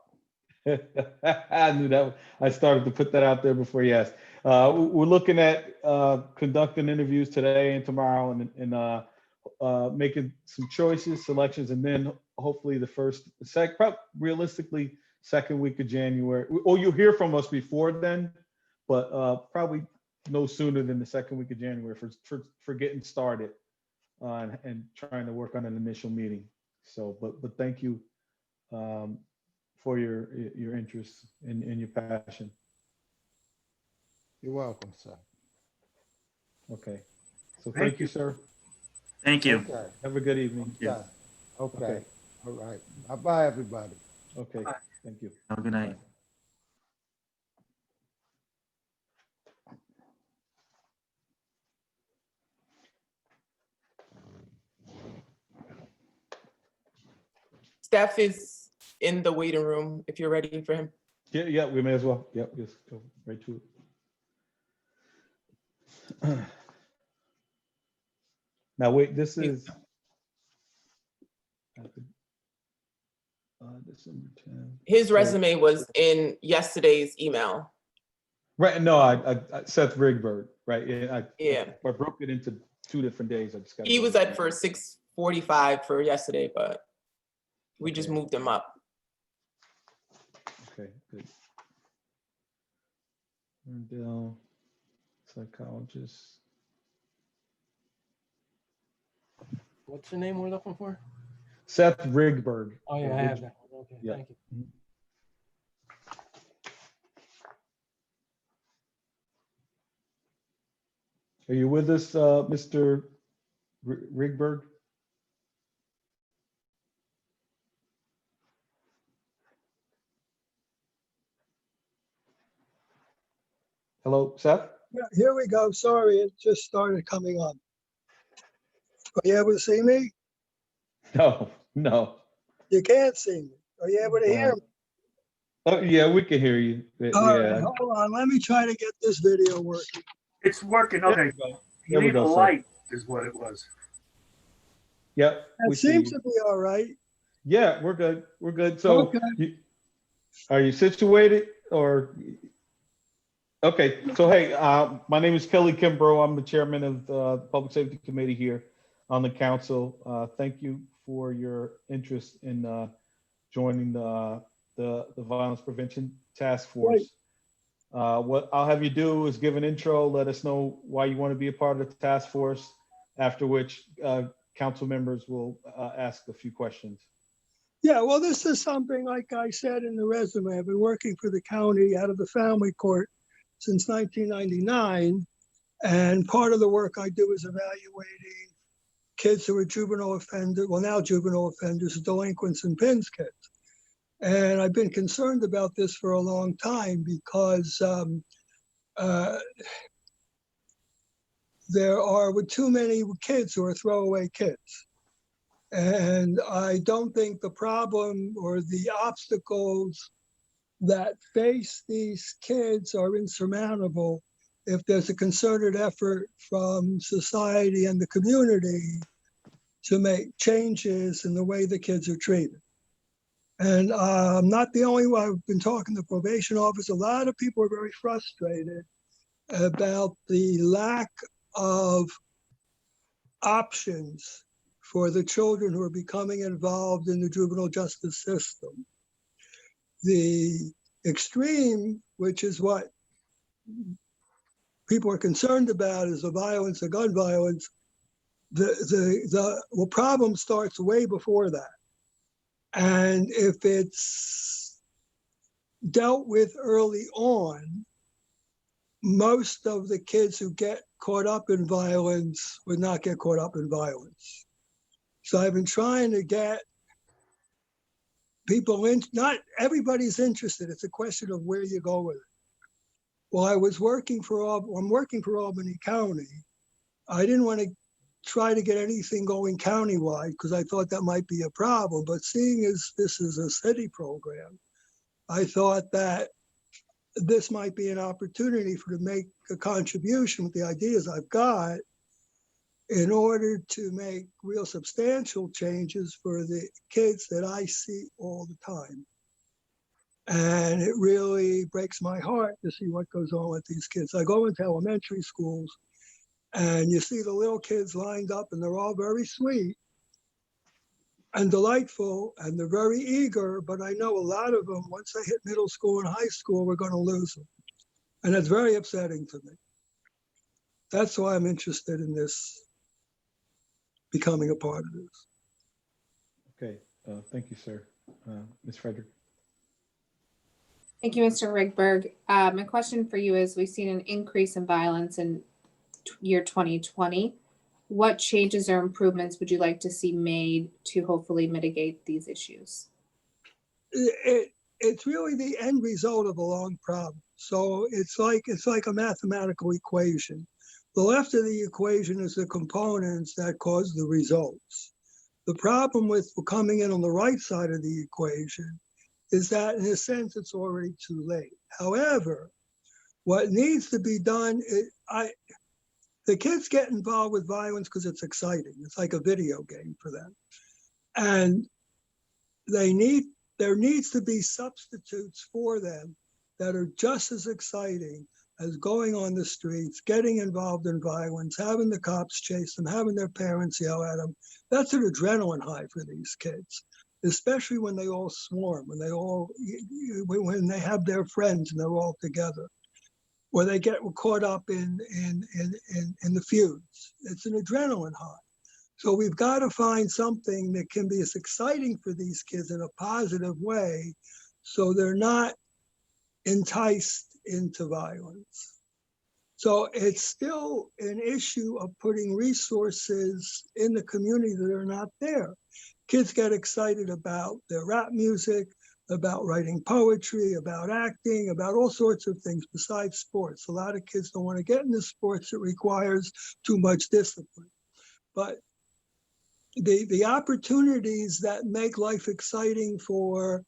I knew that. I started to put that out there before you asked. We're looking at conducting interviews today and tomorrow, and making some choices, selections, and then hopefully realistically, second week of January. Or you'll hear from us before then, but probably no sooner than the second week of January for getting started and trying to work on an initial meeting. So, but thank you for your interest and your passion. You're welcome, sir. Okay. So thank you, sir. Thank you. Okay. Have a good evening. Okay. Okay. Okay. All right. Bye, everybody. Okay. Thank you. Have a good night. Bye. Steph is in the waiting room if you're ready for him. Yeah, we may as well. Yep, just go right to it. Now, wait, this is December 10th. His So- resume was in yesterday's email. Right, no, I Seth Rigberg, right? Yeah. I broke it into 2 different days. I just got. He was at for 6:45 for yesterday, but we just Okay. moved him up. Okay, good. Rendell, psychologist. What's the name we're looking for? Seth Rigberg. Oh, yeah, I have that one. Okay, Yeah. thank you. Are you with us, Mr. Rigberg? Hello, Seth? Yeah, here we go. Sorry, it just started coming on. Are you able to see me? No. You can't see me. Are you able to hear me? Oh, yeah, we can hear you. All right, hold on. Let me try to get this video working. It's working. Okay. There You we need a go, sir. light, is what it was. Yep. It we see seems you. to be all right. Yeah, we're good. We're good. So Okay. are you situated or? Okay, so hey, my name is Kelly Kimbrough. I'm the chairman of the Public Safety Committee here on the council. Thank you for your interest in joining the Violence Prevention Task Force. What I'll have you do is give an intro, let us know why you want to be a part of the task force, after which council members will ask a few questions. Yeah, well, this is something, like I said in the resume, I've been working for the county out of the family court since 1999. And part of the work I do is evaluating kids who are juvenile offenders, well, now juvenile offenders, delinquents, and PINS kids. And I've been concerned about this for a long time because there are too many kids who are throwaway kids. And I don't think the problem or the obstacles that face these kids are insurmountable if there's a concerted effort from society and the community to make changes in the way the kids are treated. And I'm not the only one. I've been talking to the probation office. A lot of people are very frustrated about the lack of options for the children who are becoming involved in the juvenile justice system. The extreme, which is what people are concerned about, is the violence, the gun violence. The problem starts way before that. And if it's dealt with early on, most of the kids who get caught up in violence would not get caught up in violence. So I've been trying to get people in, not everybody's interested. It's a question of where you go with it. Well, I'm working for Albany County. I didn't want to try to get anything going countywide because I thought that might be a problem. But seeing as this is a city program, I thought that this might be an opportunity to make a contribution with the ideas I've got in order to make real substantial changes for the kids that I see all the time. And it really breaks my heart to see what goes on with these kids. I go into elementary schools and you see the little kids lined up and they're all very sweet and delightful and they're very eager, but I know a lot of them, once they hit middle school and high school, we're going to lose them. And it's very upsetting to me. That's why I'm interested in this, becoming a part of this. Okay, thank you, sir. Ms. Frederick. Thank you, Mr. Rigberg. My question for you is, we've seen an increase in violence in year 2020. What changes or improvements would you like to see made to hopefully mitigate these issues? It's really the end result of a long problem. So it's like a mathematical equation. The left of the equation is the components that cause the results. The problem with coming in on the right side of the equation is that, in a sense, it's already too late. However, what needs to be done, the kids get involved with violence because it's exciting. It's like a video game for them. And there needs to be substitutes for them that are just as exciting as going on the streets, getting involved in violence, having the cops chase them, having their parents yell at them. That's an adrenaline high for these kids, especially when they all swarm, when they have their friends and they're all together, or they get caught up in the feuds. It's an adrenaline high. So we've got to find something that can be as exciting for these kids in a positive way, so they're not enticed into violence. So it's still an issue of putting resources in the community that are not there. Kids get excited about their rap music, about writing poetry, about acting, about all sorts of things besides sports. A lot of kids don't want to get into sports. It requires too much discipline. But the opportunities that make life exciting for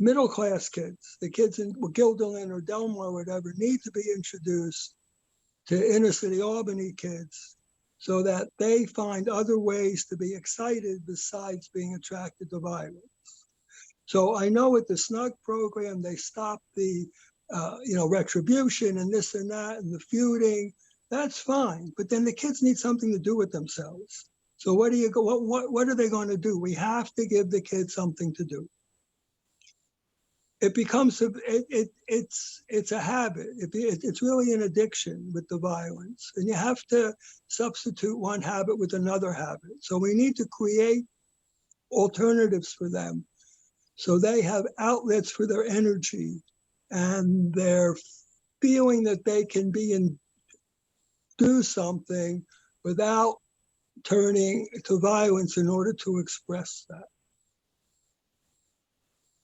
middle-class kids, the kids in Guilderland or Delmar or whatever, need to be introduced to inner city Albany kids so that they find other ways to be excited besides being attracted to violence. So I know with the SNUG program, they stopped the retribution and this and that and the feuding. That's fine, but then the kids need something to do with themselves. So what are they going to do? We have to give the kids something to do. It becomes it's a habit. It's really an addiction with the violence, and you have to substitute one habit with another habit. So we need to create alternatives for them, so they have outlets for their energy, and they're feeling that they can be and do something without turning to violence in order to express that.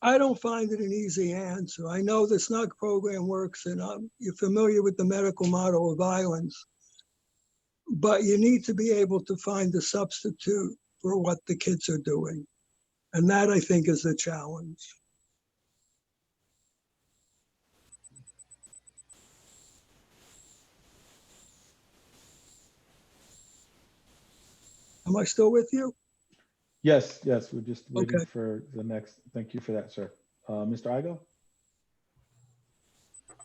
I don't find it an easy answer. I know the SNUG program works, and you're familiar with the medical model of violence, but you need to be able to find a substitute for what the kids are doing. And that, I think, is the challenge. Am I still with you? Yes, we're just waiting for the next. Thank you for that, sir. Mr. Igo?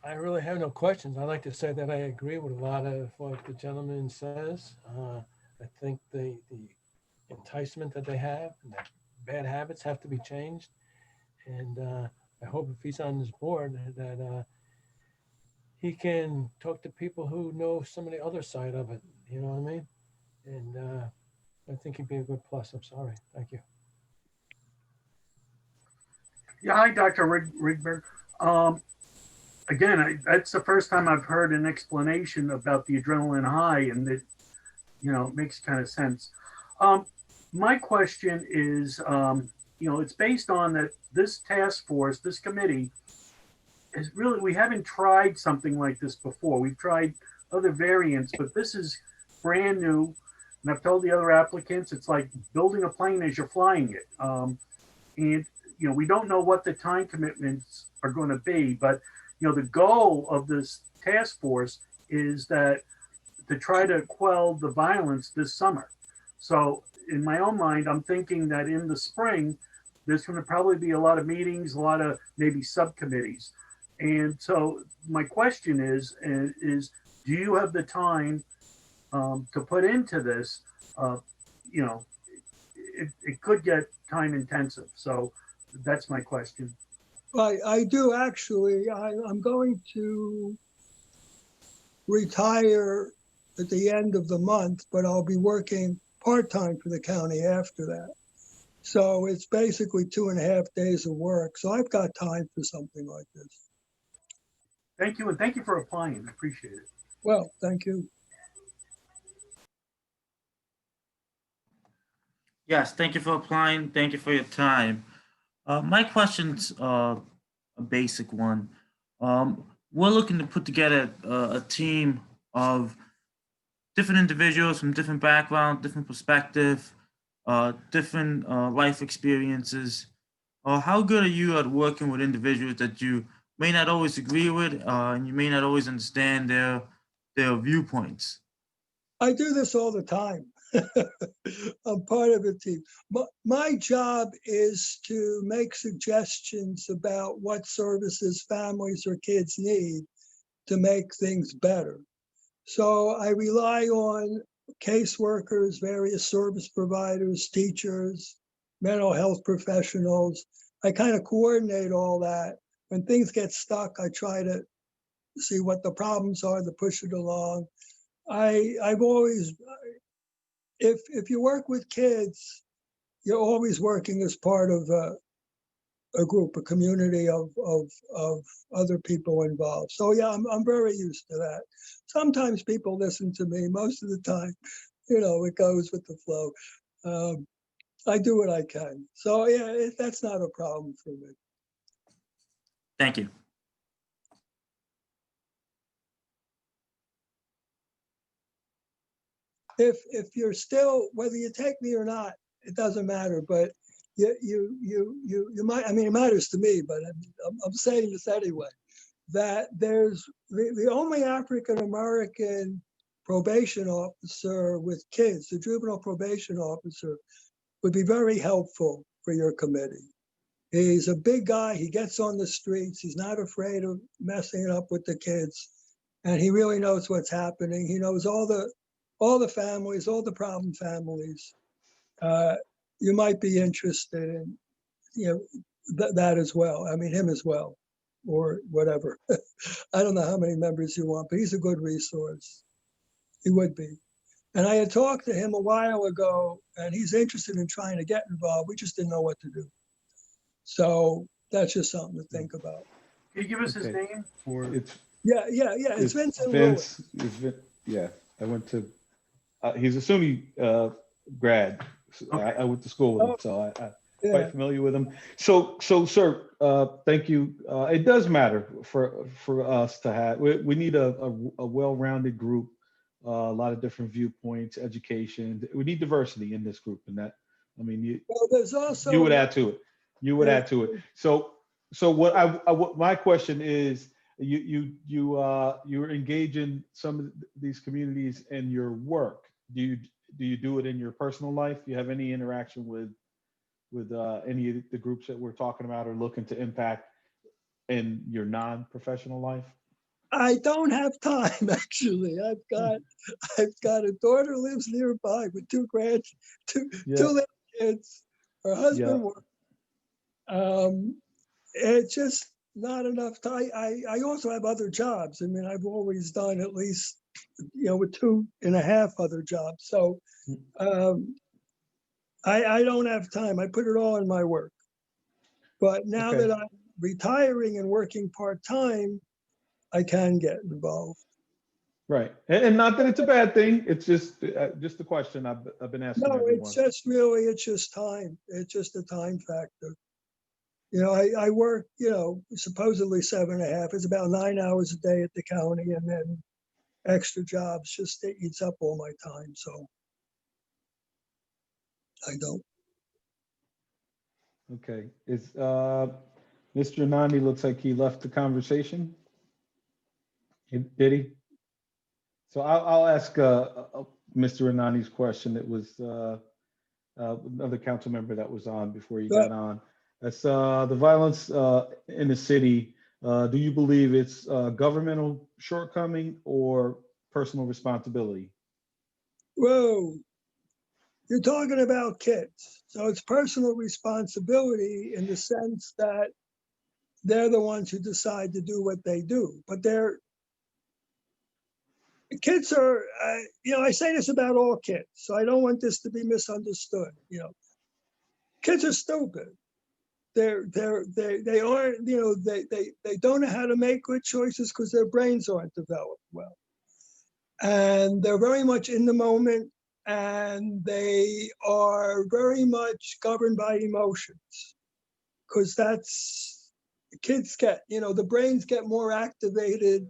I really have no questions. I'd like to say that I agree with a lot of what the gentleman says. I think the enticement that they have and that bad habits have to be changed. And I hope if he's on this board that he can talk to people who know some of the other side of it. You know what I mean? And I think he'd be a good plus. I'm sorry. Thank you. Yeah, hi, Dr. Rigberg. Again, that's the first time I've heard an explanation about the adrenaline high, and it, makes kind of sense. My question is, it's based on that this task force, this committee, is really, we haven't tried something like this before. We've tried other variants, but this is brand new. And I've told the other applicants, it's like building a plane as you're flying it. And we don't know what the time commitments are going to be, but the goal of this task force is that to try to quell the violence this summer. So in my own mind, I'm thinking that in the spring, there's going to probably be a lot of meetings, a lot of maybe subcommittees. And so my question is do you have the time to put into this? It could get time intensive. So that's my question. I do actually. I'm going to retire at the end of the month, but I'll be working part-time for the county after that. So it's basically 2.5 days of work. So I've got time for something like this. Thank you. And thank you for applying. I appreciate it. Well, thank you. Yes, thank you for applying. Thank you for your time. My question's a basic one. We're looking to put together a team of different individuals from different backgrounds, different perspective, different life experiences. How good are you at working with individuals that you may not always agree with, and you may not always understand their viewpoints? I do this all the time. I'm part of a team. My job is to make suggestions about what services families or kids need to make things better. So I rely on caseworkers, various service providers, teachers, mental health professionals. I kind of coordinate all that. When things get stuck, I try to see what the problems are to push it along. I've always, if you work with kids, you're always working as part of a group, a community of other people involved. So yeah, I'm very used to that. Sometimes people listen to me. Most of the time, it goes with the flow. I do what I can. So yeah, that's not a problem for me. Thank you. If you're still, whether you take me or not, it doesn't matter. But you might. I mean, it matters to me. But I'm saying this anyway. That there's the only African American probation officer with kids, the juvenile probation officer, would be very helpful for your committee. He's a big guy. He gets on the streets. He's not afraid of messing it up with the kids, and he really knows what's happening. He knows all the families, all the problem families. You might be interested in, that as well. I mean, him as well, or whatever. I don't know how many members you want, but he's a good resource. He would be. And I had talked to him a while ago, and he's interested in trying to get involved. We just didn't know what to do. So that's just something to think about. Can you give us his name? Or Yeah. It's Vincent Lewis. Yeah, I went to. He's a SUNY grad. Okay. I went to school with him, so I'm quite familiar with him. So, sir, thank you. It does matter for us to have. We need a well-rounded group, a lot of different viewpoints, education. We need diversity in this group, and that. I mean, there's also you would add to it. You would add to it. So what my question is, you're engaging some of these communities in your work. Do you do it in your personal life? Do you have any interaction with any of the groups that we're talking about or looking to impact in your non-professional life? I don't have time, actually. I've got a daughter who lives nearby with two little kids. Her husband works. It's just not enough time. I also have other jobs. I mean, I've always done at least, with 2.5 other jobs. So I don't have time. I put it all in my work. But now that I'm retiring and working part-time, I can get involved. Right, and not that it's a bad thing. It's just a question I've been asking No, everyone. it's just really, it's just time. It's just a time factor. You know, I work, you know, supposedly 7.5. It's about 9 hours a day at the county, and then extra jobs. Just it eats up all my time. So I don't. Okay, is Mr. Nandi looks like he left the conversation? Did he? So I'll ask Mr. Anani's question. It was another council member that was on before you got on. That's the violence in the city. Do you believe it's governmental shortcoming or personal responsibility? Whoa, you're talking about kids. So it's personal responsibility in the sense that they're the ones who decide to do what they do. But kids are, you know, I say this about all kids, so I don't want this to be misunderstood. You know, kids are stupid. They aren't, you know, they don't know how to make good choices because their brains aren't developed well. And they're very much in the moment, and they are very much governed by emotions, because that's, kids get, you know, the brains get more activated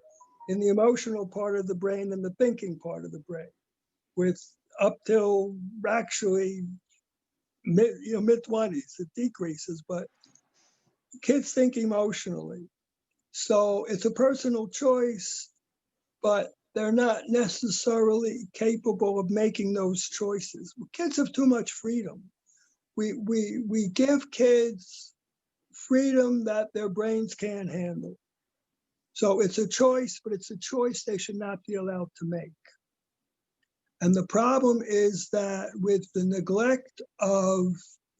in the emotional part of the brain than the thinking part of the brain, with up till actually mid-20s, it decreases, but kids think emotionally. So it's a personal choice, but they're not necessarily capable of making those choices. Kids have too much freedom. We give kids freedom that their brains can't handle. So it's a choice, but it's a choice they should not be allowed to make. And the problem is that with the neglect of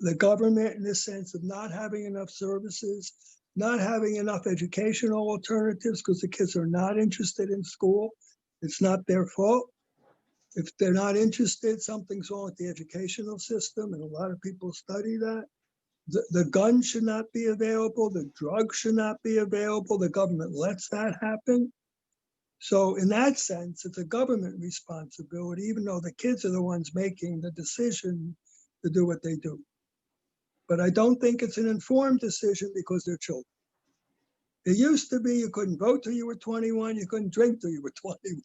the government, in the sense of not having enough services, not having enough educational alternatives, because the kids are not interested in school, it's not their fault. If they're not interested, something's wrong with the educational system, and a lot of people study that. The gun should not be available, the drugs should not be available, the government lets that happen. So in that sense, it's a government responsibility, even though the kids are the ones making the decision to do what they do. But I don't think it's an informed decision because they're children. It used to be you couldn't vote till you were 21, you couldn't drink till you were 21.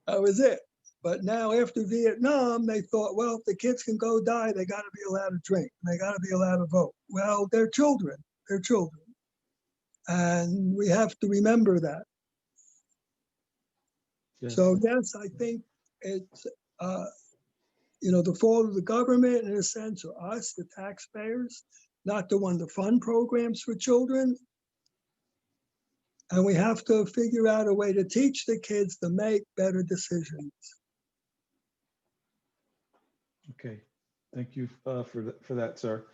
That was it. But now after Vietnam, they thought, well, if the kids can go die, they got to be allowed to drink. They got to be allowed to vote. Well, they're children. They're children. And we have to remember that. Yeah. So yes, I think it's, you know, the fault of the government, in a sense, or us, the taxpayers, not to want to fund programs for children. And we have to figure out a way to teach the kids to make better decisions. Okay, thank you for that, sir.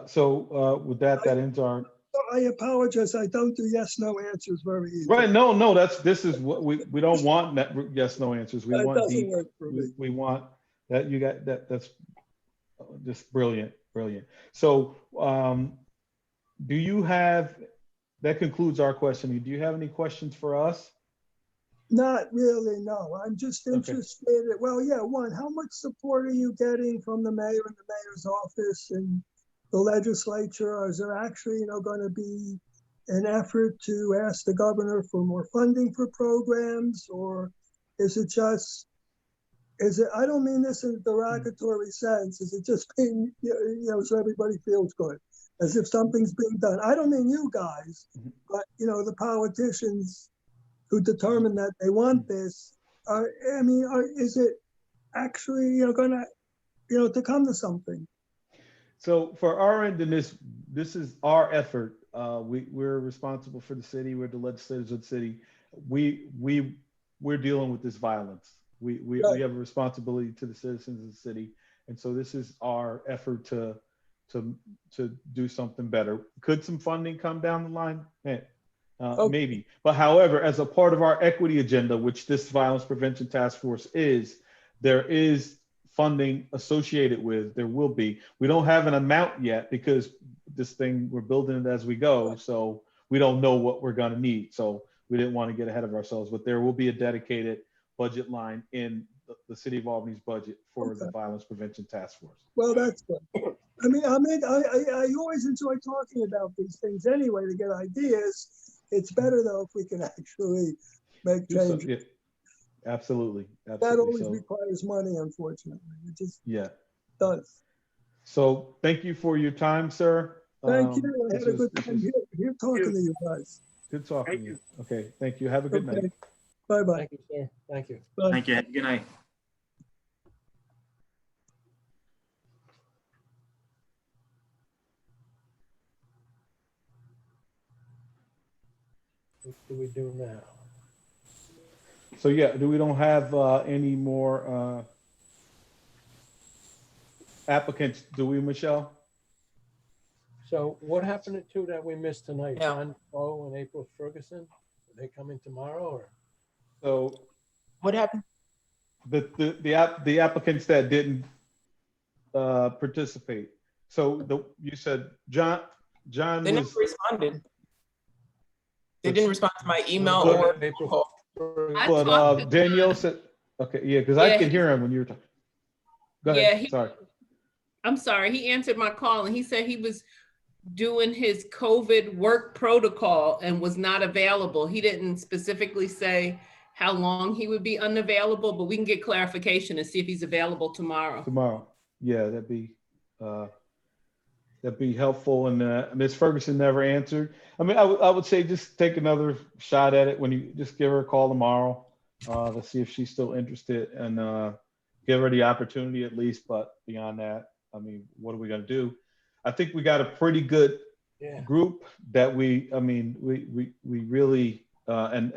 So with that ends our. I apologize. I don't do yes/no answers very easily. Right. No. This is what we don't want. That yes/no answers. We want deep. Work for me. We want that. You got that. That's just brilliant. So, do you have? That concludes our questioning. Do you have any questions for us? Not really, no. I'm just interested. Okay. Well, yeah, one, how much support are you getting from the mayor and the mayor's office and the legislature? Or is there actually, you know, going to be an effort to ask the governor for more funding for programs? Or is it just, I don't mean this in a derogatory sense, is it just being, you know, so everybody feels good, as if something's being done? I don't mean you guys, but, you know, the politicians who determine that they want this. Is it actually, you know, going to, you know, to come to something? So for our end, in this is our effort. We're responsible for the city. We're the legislators of the city. We're dealing with this violence. We have a responsibility to the citizens of the city, and so this is our effort to do something better. Could some funding come down the line? Maybe. But however, as a part of our equity agenda, which this Violence Prevention Task Force is, there is funding associated with, there will be. We don't have an amount yet because this thing, we're building it as we go. So we don't know what we're going to need. So we didn't want to get ahead of ourselves, but there will be a dedicated budget line in the city of Albany's budget for the Violence Prevention Task Force. Well, that's good. I always enjoy talking about these things anyway to get ideas. It's better though if we can actually make changes. Yeah, absolutely. That always requires money, unfortunately. It just does. So thank you for your time, sir. Thank you. I had a good time here talking to you guys. Good talking to you. Okay, thank you. Have a good night. Bye-bye. Thank you, sir. Thank you. Bye. Thank you. Good night. What do we do now? So yeah, we don't have any more applicants, do we, Michelle? So what happened to two that we missed tonight? John Poe and April Ferguson? Are they coming tomorrow or? So what happened? The applicants that didn't participate. So you said John They never responded. They didn't respond to my email or call. But Danielle said, okay, yeah, because I could hear him when you were talking. Go ahead. Sorry. I'm sorry. He answered my call and he said he was doing his COVID work protocol and was not available. He didn't specifically say how long he would be unavailable, but we can get clarification and see if he's available tomorrow. Tomorrow. Yeah, that'd be helpful. And Ms. Ferguson never answered. I mean, I would say just take another shot at it when you just give her a call tomorrow to see if she's still interested and give her the opportunity at least. But beyond that, I mean, what are we going to do? I think we got a pretty good group that we really, and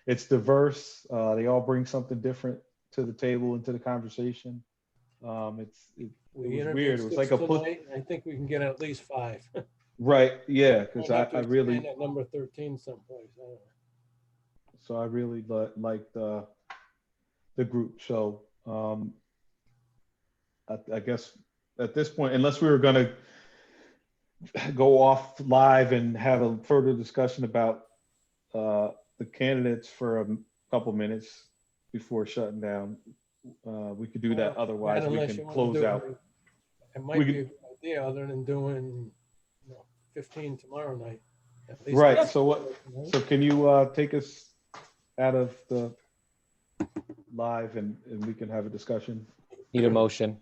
it's diverse. They all bring something different to the table and to the conversation. It was weird. It was like I think we can get at least 5. Right. Yeah. Because I really at number 13 someplace. I don't know. So I really liked the group. So I guess at this point, unless we were going to go off live and have a further discussion about the candidates for a couple minutes before shutting down, we could do that. Otherwise, we can close out. It might be a good idea other than doing 15 tomorrow night. At least right. So can you take us out of the live and we can have a discussion? Need a motion.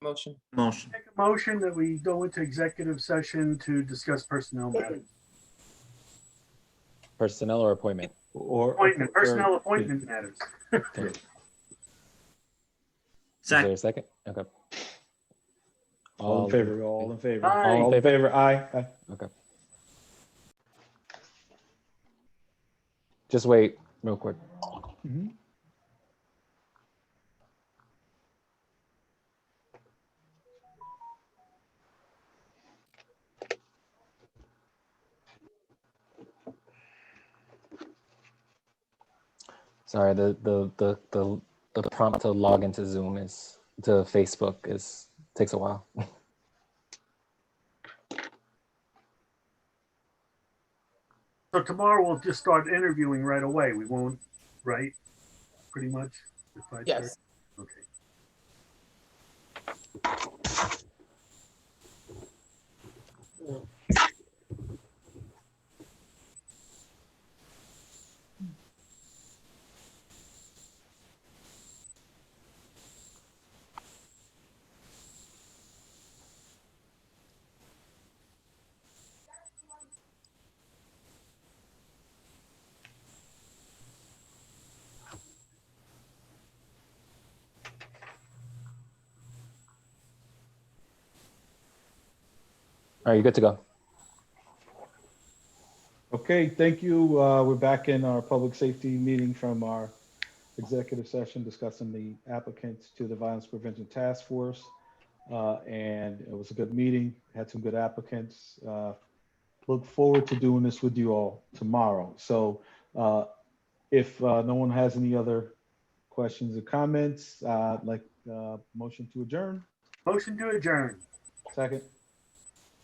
Motion. Make a motion that we go into executive session to discuss personnel matters. Personnel or appointment? Or appointment. Personnel appointment matters. Okay. Is there a second? Okay. All in favor. All in favor. Aye. All in favor. Aye. Aye. Okay. Just wait real quick. Mm-hmm. Sorry, the prompt to log into Zoom to Facebook takes a while. So tomorrow we'll just start interviewing right away. We won't, right? Pretty much. Yes. Okay. All right, you're good to go. Okay, thank you. We're back in our public safety meeting from our executive session discussing the applicants to the Violence Prevention Task Force. And it was a good meeting, had some good applicants. Look forward to doing this with you all tomorrow. So if no one has any other questions or comments, I'd like motion to adjourn. Motion to adjourn. Second.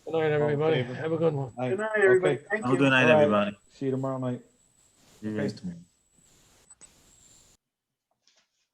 Good night, everybody. Have a good one. Good night, everybody. Okay. Thank Have a you. good night, All right. everybody. See you tomorrow night. See you guys tomorrow.